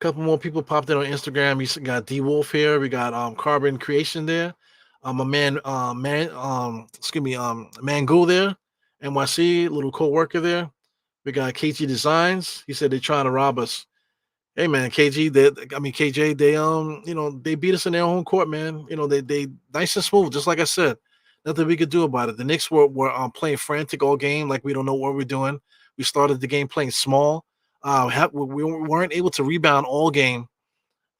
couple more people popped in on Instagram. We got D Wolf here. We got Carbon Creation there. Mango there. NYC, little co-worker there. We got KG Designs. He said they're trying to rob us. Hey man, KJ, they beat us in their own court, man. They nice and smooth, just like I said. Nothing we could do about it. The Knicks were playing frantic all game, like we don't know what we're doing. We started the game playing small. We weren't able to rebound all game,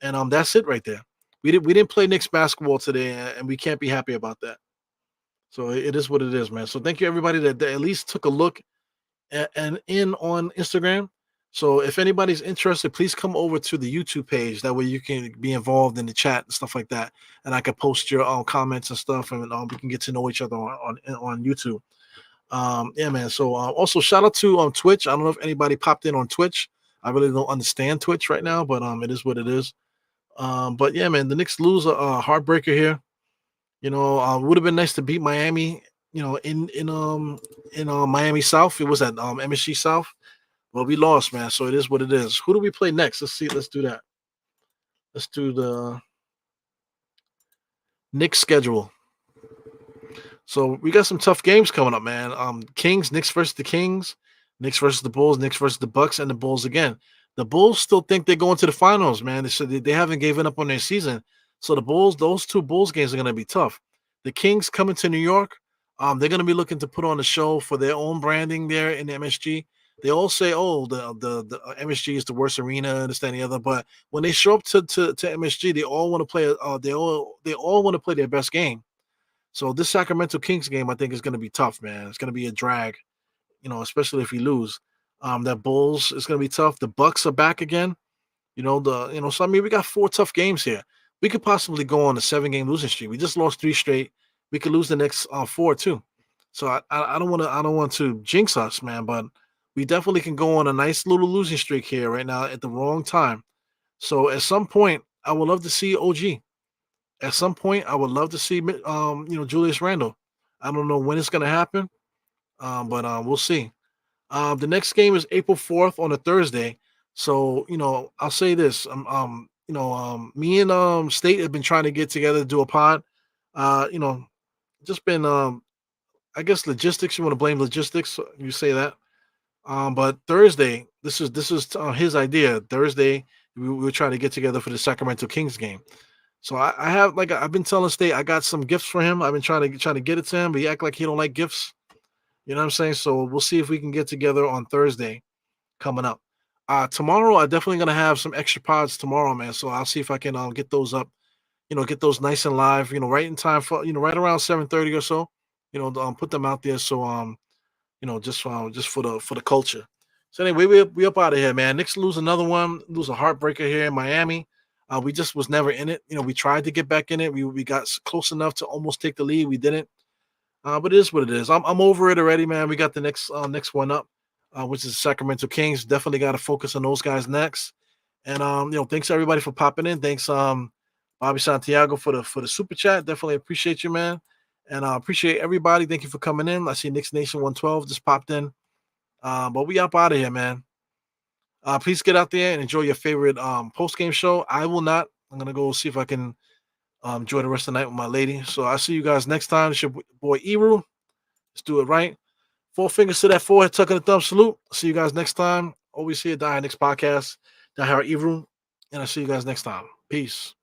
and that's it right there. We didn't play Knicks basketball today, and we can't be happy about that. So it is what it is, man. So thank you everybody that at least took a look and in on Instagram. So if anybody's interested, please come over to the YouTube page. That way you can be involved in the chat and stuff like that. And I can post your comments and stuff, and we can get to know each other on YouTube. Yeah, man. So also shout out to Twitch. I don't know if anybody popped in on Twitch. I really don't understand Twitch right now, but it is what it is. But yeah, man, the Knicks lose a heartbreaker here. It would have been nice to beat Miami. In Miami South. It was at MSG South. Well, we lost, man. So it is what it is. Who do we play next? Let's see. Let's do that. Let's do the Knicks schedule. So we got some tough games coming up, man. Knicks versus the Kings, Knicks versus the Bulls, Knicks versus the Bucks, and the Bulls again. The Bulls still think they're going to the finals, man. They said they haven't given up on their season. So the Bulls, those 2 Bulls games are going to be tough. The Kings coming to New York. They're going to be looking to put on a show for their own branding there in MSG. They all say, "Oh, the MSG is the worst arena," and this, that, and the other. But when they show up to MSG, they all want to play. They all want to play their best game. So this Sacramento Kings game, I think, is going to be tough, man. It's going to be a drag, especially if we lose. That Bulls is going to be tough. The Bucks are back again. So I mean, we got 4 tough games here. We could possibly go on a 7-game losing streak. We just lost 3 straight. We could lose the next 4 too. So I don't want to jinx us, man, but we definitely can go on a nice little losing streak here right now at the wrong time. So at some point, I would love to see OG. At some point, I would love to see Julius Randle. I don't know when it's gonna happen, but we'll see. The next game is April 4th on a Thursday. So, I'll say this. Me and State have been trying to get together to do a pod. Uh, you know, just been I guess logistics. You want to blame logistics? You say that. But Thursday, this is his idea. Thursday, we were trying to get together for the Sacramento Kings game. So I have like I've been telling State I got some gifts for him. I've been trying to get it to him, but he act like he don't like gifts. You know what I'm saying? So we'll see if we can get together on Thursday coming up. Tomorrow, I definitely gonna have some extra pods tomorrow, man. So I'll see if I can get those up, get those nice and live, right in time for right around 7:30 or so. Put them out there so just for the culture. So anyway, we up out of here, man. Knicks lose another one, lose a heartbreaker here in Miami. We just was never in it. We tried to get back in it. We got close enough to almost take the lead. We didn't. But it is what it is. I'm over it already, man. We got the next one up, which is Sacramento Kings. Definitely got to focus on those guys next. And thanks everybody for popping in. Thanks Bobby Santiago for the super chat. Definitely appreciate you, man. And I appreciate everybody. Thank you for coming in. I see Knicks Nation 112 just popped in. But we up out of here, man. Please get out there and enjoy your favorite post game show. I will not. I'm gonna go see if I can enjoy the rest of the night with my lady. So I'll see you guys next time. It's your boy Eru. Let's do it right. 4 fingers to that forehead, tucking the thumb salute. See you guys next time. Always here, Die Hard Knicks podcast. Die Hard Eru. And I'll see you guys next time. Peace.